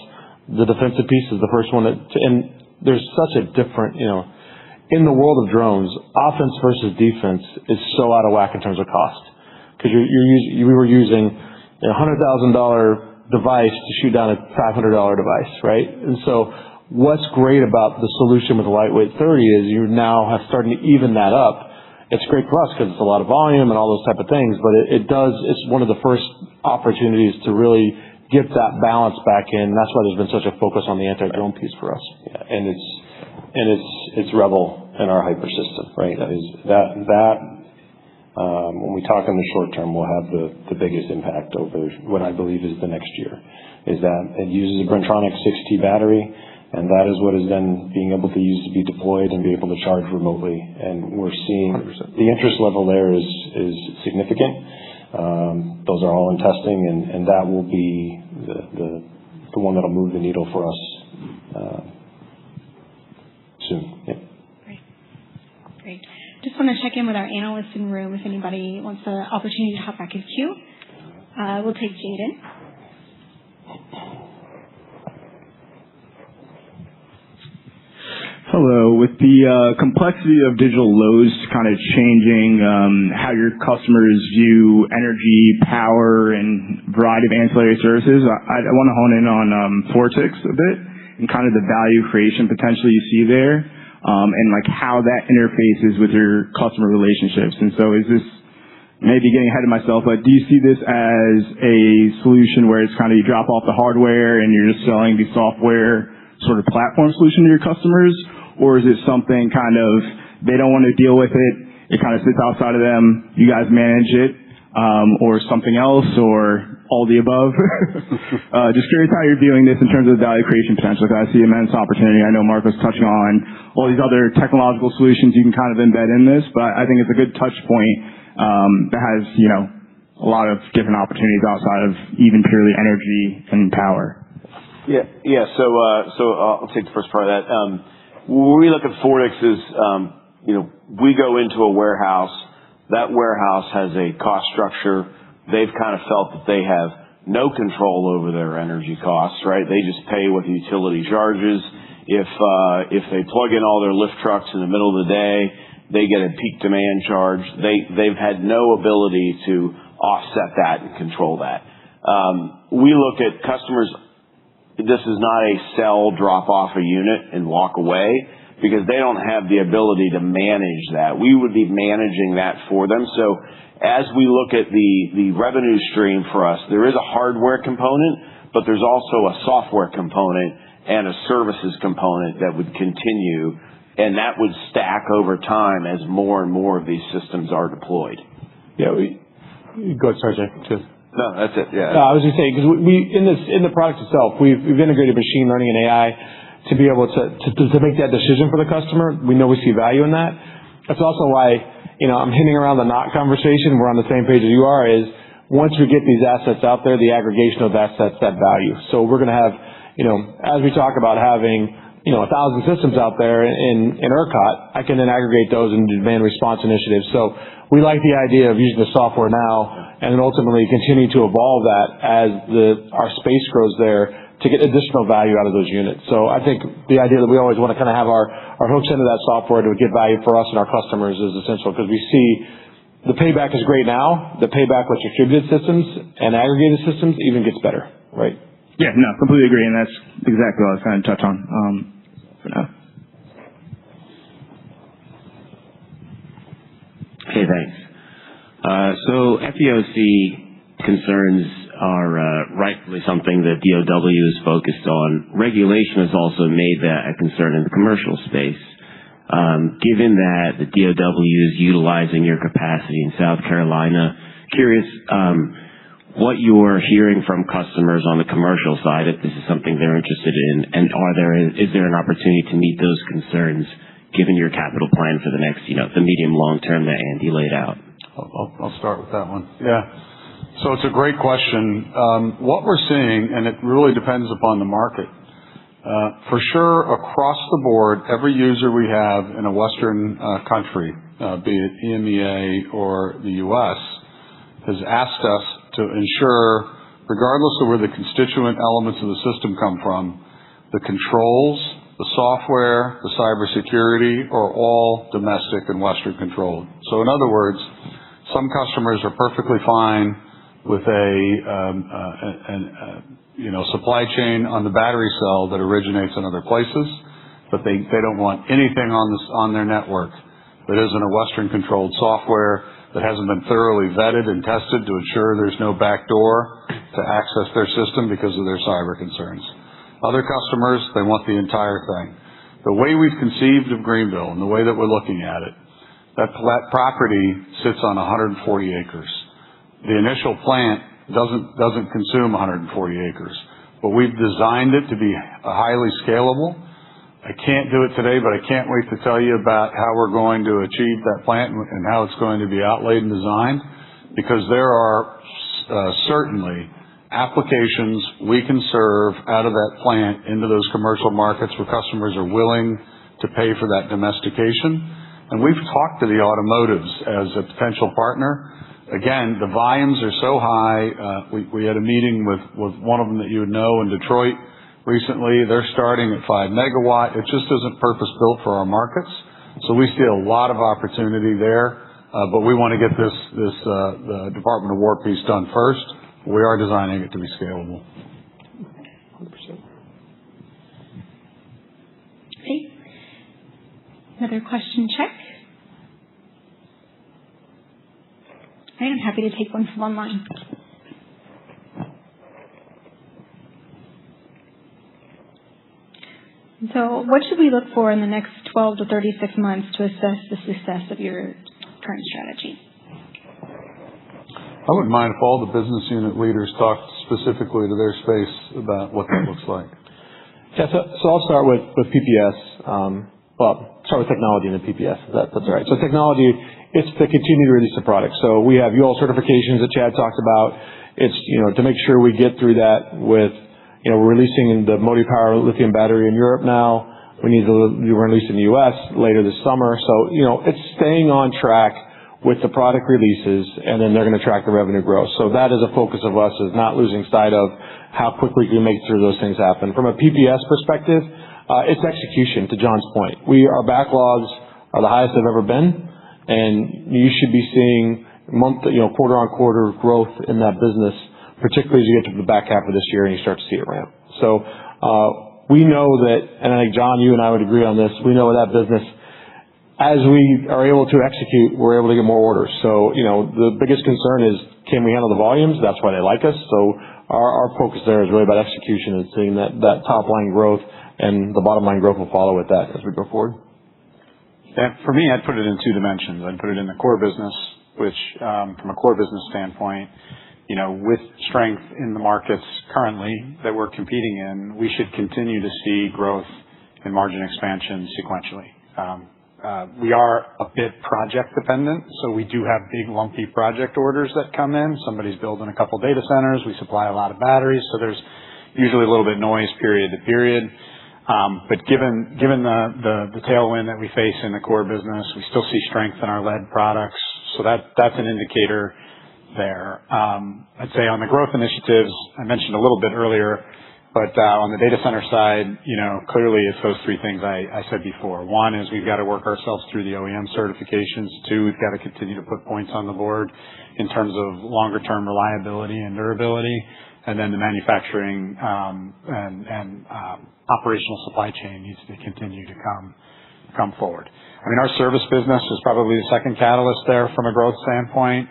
the defensive piece is the first one and there's such a different, in the world of drones, offense versus defense is so out of whack in terms of cost. Because we were using a $100,000 device to shoot down a $500 device, right? And so what's great about the solution with the lightweight 30 is you now have starting to even that up. It's great for us because it's a lot of volume and all those type of things, but it's one of the first opportunities to really get that balance back in. That's why there's been such a focus on the anti-drone piece for us. Yeah, and it's Rebel and our hyper system, right? When we talk in the short term, we'll have the biggest impact over what I believe is the next year. Is that it uses a Bren-Tronics 6T battery, and that is what is then being able to use to be deployed and be able to charge remotely. And we're seeing 100%. The interest level there is significant. Those are all in testing, and that will be the one that'll move the needle for us soon. Yep. Great. Just want to check in with our analysts in the room if anybody wants the opportunity to hop back in queue. We'll take Jaden. Hello. With the complexity of digital loads kind of changing how your customers view energy, power, and variety of ancillary services, I want to hone in on Fortix a bit and kind of the value creation potential you see there, and like how that interfaces with your customer relationships. And so is this maybe getting ahead of myself, but do you see this as a solution where it's kind of you drop off the hardware and you're just selling the software sort of platform solution to your customers? Or is it something kind of they don't want to deal with it, it kind of sits outside of them, you guys manage it, or something else, or all the above? Just curious how you're viewing this in terms of value creation potential, because I see immense opportunity. I know Mark was touching on all these other technological solutions you can kind of embed in this, but I think it's a good touch point that has, a lot of different opportunities outside of even purely energy and power. Yeah. So I'll take the first part of that. When we look at Fortix is, we go into a warehouse. That warehouse has a cost structure. They've kind of felt that they have no control over their energy costs, right? They just pay what the utility charges. If they plug in all their lift trucks in the middle of the day, they get a peak demand charge. They've had no ability to offset that and control that. We look at customers. This is not a sell, drop off a unit and walk away, because they don't have the ability to manage that. We would be managing that for them. So as we look at the revenue stream for us, there is a hardware component, but there's also a software component and a services component that would continue, and that would stack over time as more and more of these systems are deployed. Yeah, go ahead, Sergeant. No, that's it. Yeah. No, I was going to say, because in the product itself, we've integrated machine learning and AI to be able to make that decision for the customer. We know we see value in that. That's also why, I'm hinting around the not conversation. We're on the same page as you are, is once we get these assets out there, the aggregation of assets, that value. So we're going to have, as we talk about having, 1,000 systems out there in ERCOT, I can then aggregate those into demand response initiatives. So we like the idea of using the software now and then ultimately continue to evolve that as our space grows there to get additional value out of those units. So I think the idea that we always want to kind of have our hooks into that software to get value for us and our customers is essential, because we see the payback is great now. The payback with distributed systems and aggregated systems even gets better, right? Yeah, no, completely agree, and that's exactly what I was trying to touch on for now. Hey, thanks. So FEOC concerns are rightfully something that DOW is focused on. Regulation has also made that a concern in the commercial space. Given that the DOW is utilizing your capacity in South Carolina, curious what you're hearing from customers on the commercial side, if this is something they're interested in, and is there an opportunity to meet those concerns given your capital plan for the next, the medium long term that Andy laid out? I'll start with that one. Yeah. So it's a great question. What we're seeing, and it really depends upon the market, for sure across the board, every user we have in a Western country, be it EMEA or the U.S., has asked us to ensure, regardless of where the constituent elements of the system come from, the controls, the software, the cybersecurity are all domestic and Western controlled. So in other words, some customers are perfectly fine with a supply chain on the battery cell that originates in other places, but they don't want anything on their network that isn't a Western controlled software that hasn't been thoroughly vetted and tested to ensure there's no backdoor to access their system because of their cyber concerns. Other customers, they want the entire thing. The way we've conceived of Greenville and the way that we're looking at it, that property sits on 140 acres. The initial plant doesn't consume 140 acres, but we've designed it to be highly scalable. I can't do it today, but I can't wait to tell you about how we're going to achieve that plant and how it's going to be outlaid and designed, because there are certainly applications we can serve out of that plant into those commercial markets where customers are willing to pay for that domestication. And we've talked to the automotives as a potential partner. Again, the volumes are so high. We had a meeting with one of them that you would know in Detroit recently. They're starting at 5 megawatt. It just isn't purpose-built for our markets. So we see a lot of opportunity there, but we want to get the Department of War piece done first. We are designing it to be scalable. 100%. Okay. Another question check. I am happy to take one from online. So what should we look for in the next 12 to 36 months to assess the success of your current strategy? I wouldn't mind if all the business unit leaders talked specifically to their space about what that looks like. Yeah, so I'll start with PPS. Start with technology and then PPS. That's all right. So technology, it's to continue to release the product. So we have UL certifications that Chad talked about. It's, to make sure we get through that with, we're releasing the Motive Power lithium battery in Europe now. We need to release in the U.S. later this summer. So, it's staying on track with the product releases, and then they're going to track the revenue growth. So that is a focus of us, is not losing sight of how quickly we can make sure those things happen. From a PPS perspective, it's execution, to John's point. Our backlogs are the highest they've ever been, and you should be seeing quarter-on-quarter growth in that business, particularly as you get to the back half of this year and you start to see it ramp. So we know that, and I think, John, you and I would agree on this, we know that business, as we are able to execute, we're able to get more orders. So, the biggest concern is, can we handle the volumes? That's why they like us. So our focus there is really about execution and seeing that top line growth, and the bottom line growth will follow with that as we go forward. Yeah, for me, I'd put it in two dimensions. I'd put it in the core business, which from a core business standpoint, with strength in the markets currently that we're competing in, we should continue to see growth and margin expansion sequentially. We are a bit project dependent, so we do have big lumpy project orders that come in. Somebody's building a couple data centers. We supply a lot of batteries, so there's usually a little bit noise period to period. But given the tailwind that we face in the core business, we still see strength in our lead products, so that's an indicator there. I'd say on the growth initiatives, I mentioned a little bit earlier, but on the data center side, clearly it's those three things I said before. One is we've got to work ourselves through the OEM certifications. Two, we've got to continue to put points on the board in terms of longer term reliability and durability. And then the manufacturing and operational supply chain needs to continue to come come forward. I mean, our service business is probably the second catalyst there from a growth standpoint.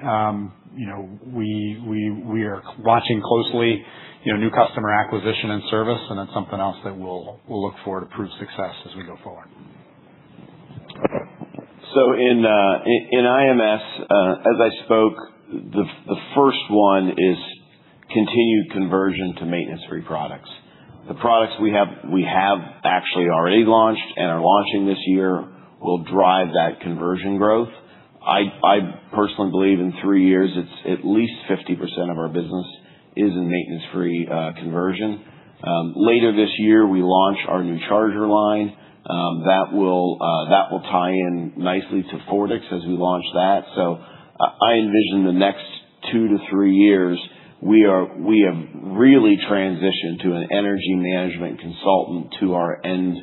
We are watching closely, new customer acquisition and service, and it's something else that we'll look for to prove success as we go forward. So in IMS, as I spoke, the first one is continued conversion to maintenance-free products. The products we have actually already launched and are launching this year will drive that conversion growth. I personally believe in 3 years, it's at least 50% of our business is in maintenance-free conversion. Later this year, we launch our new charger line. That will tie in nicely to Fortix as we launch that. So I envision the next 2 to 3 years, we have really transitioned to an energy management consultant to our end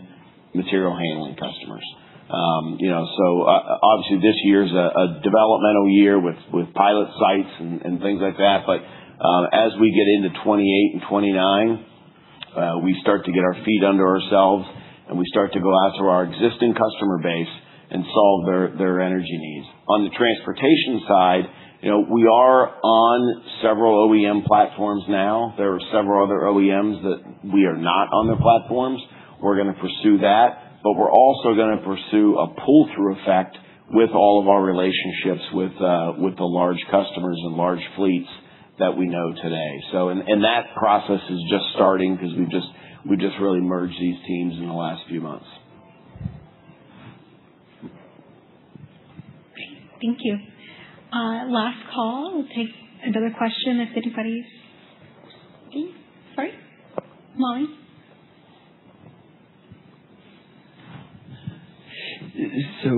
material handling customers. So obviously this year's a developmental year with pilot sites and things like that. But as we get into 28 and 29, we start to get our feet under ourselves and we start to go out to our existing customer base and solve their energy needs. On the transportation side, we are on several OEM platforms now. There are several other OEMs that we are not on their platforms. We're going to pursue that, but we're also going to pursue a pull-through effect with all of our relationships with the large customers and large fleets that we know today. So, and that process is just starting because we've just really merged these teams in the last few months. Thank you. Last call. We'll take another question if anybody's... Sorry? Molly? So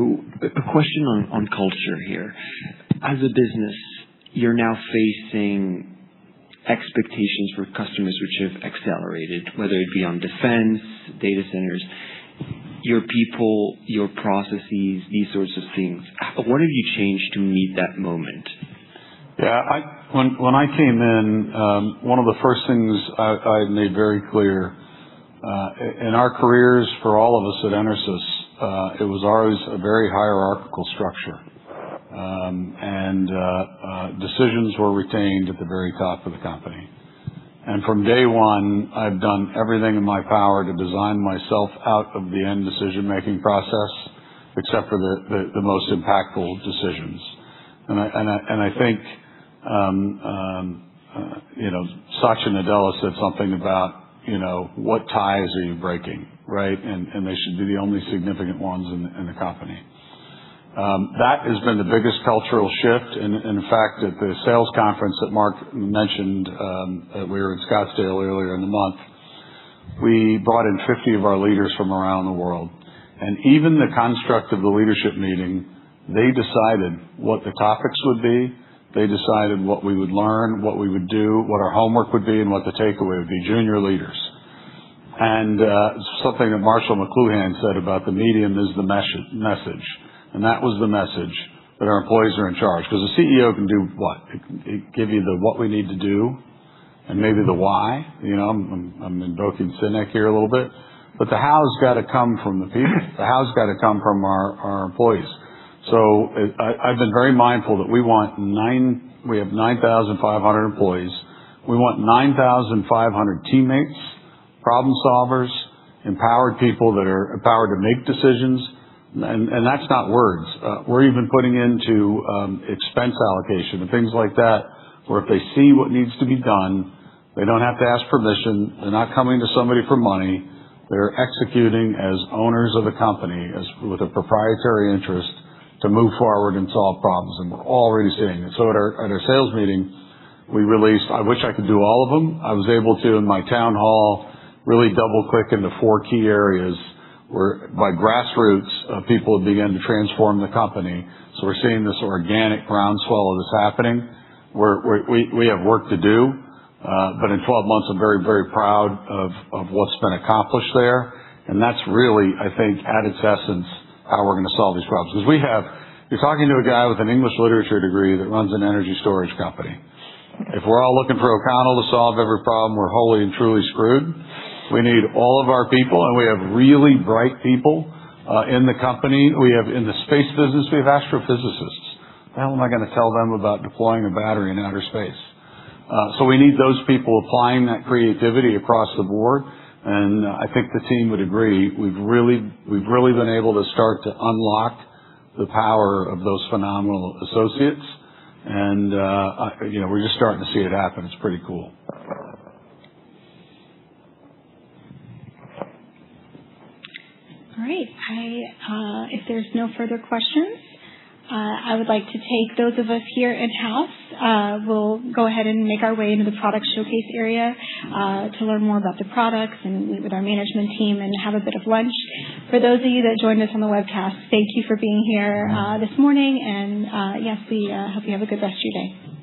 a question on culture here. As a business, you're now facing expectations for customers which have accelerated, whether it be on defense, data centers, your people, your processes, these sorts of things. What have you changed to meet that moment? Yeah, when I came in, one of the first things I made very clear, in our careers for all of us at EnerSys, it was always a very hierarchical structure. And decisions were retained at the very top of the company. And from day one, I've done everything in my power to design myself out of the end decision-making process, except for the most impactful decisions. And I think, Satya Nadella said something about, what ties are you breaking, right? And they should be the only significant ones in the company. That has been the biggest cultural shift. And in fact, at the sales conference that Mark mentioned, we were in Scottsdale earlier in the month, we brought in 50 of our leaders from around the world. And even the construct of the leadership meeting, they decided what the topics would be. They decided what we would learn, what we would do, what our homework would be, and what the takeaway would be, junior leaders. And something that Marshall McLuhan said about the medium is the message. And that was the message, that our employees are in charge. Because the CEO can do what? Give you the what we need to do and maybe the why. I'm invoking Sinek here a little bit. But the how's got to come from the people. The how's got to come from our employees. So I've been very mindful that we have 9,500 employees. We want 9,500 teammates, problem solvers, empowered people that are empowered to make decisions. And that's not words. We're even putting into expense allocation and things like that, where if they see what needs to be done, they don't have to ask permission. They're not coming to somebody for money. They're executing as owners of the company, with a proprietary interest to move forward and solve problems. And we're already seeing it. So at our sales meeting, we released, I wish I could do all of them. I was able to, in my town hall, really double click into 4 key areas where by grassroots, people have begun to transform the company. So we're seeing this organic groundswell of this happening. We have work to do, but in 12 months, I'm very, very proud of what's been accomplished there. And that's really, I think, at its essence, how we're going to solve these problems. Because you're talking to a guy with an English literature degree that runs an energy storage company. If we're all looking for O'Connell to solve every problem, we're wholly and truly screwed. We need all of our people, and we have really bright people in the company. We have, in the space business, we have astrophysicists. How am I going to tell them about deploying a battery in outer space? So we need those people applying that creativity across the board. And I think the team would agree. We've really been able to start to unlock the power of those phenomenal associates. And, we're just starting to see it happen. It's pretty cool. All right. If there's no further questions, I would like to take those of us here in-house. We'll go ahead and make our way into the product showcase area to learn more about the products and meet with our management team and have a bit of lunch. For those of you that joined us on the webcast, thank you for being here this morning. And yes, we hope you have a good rest of your day.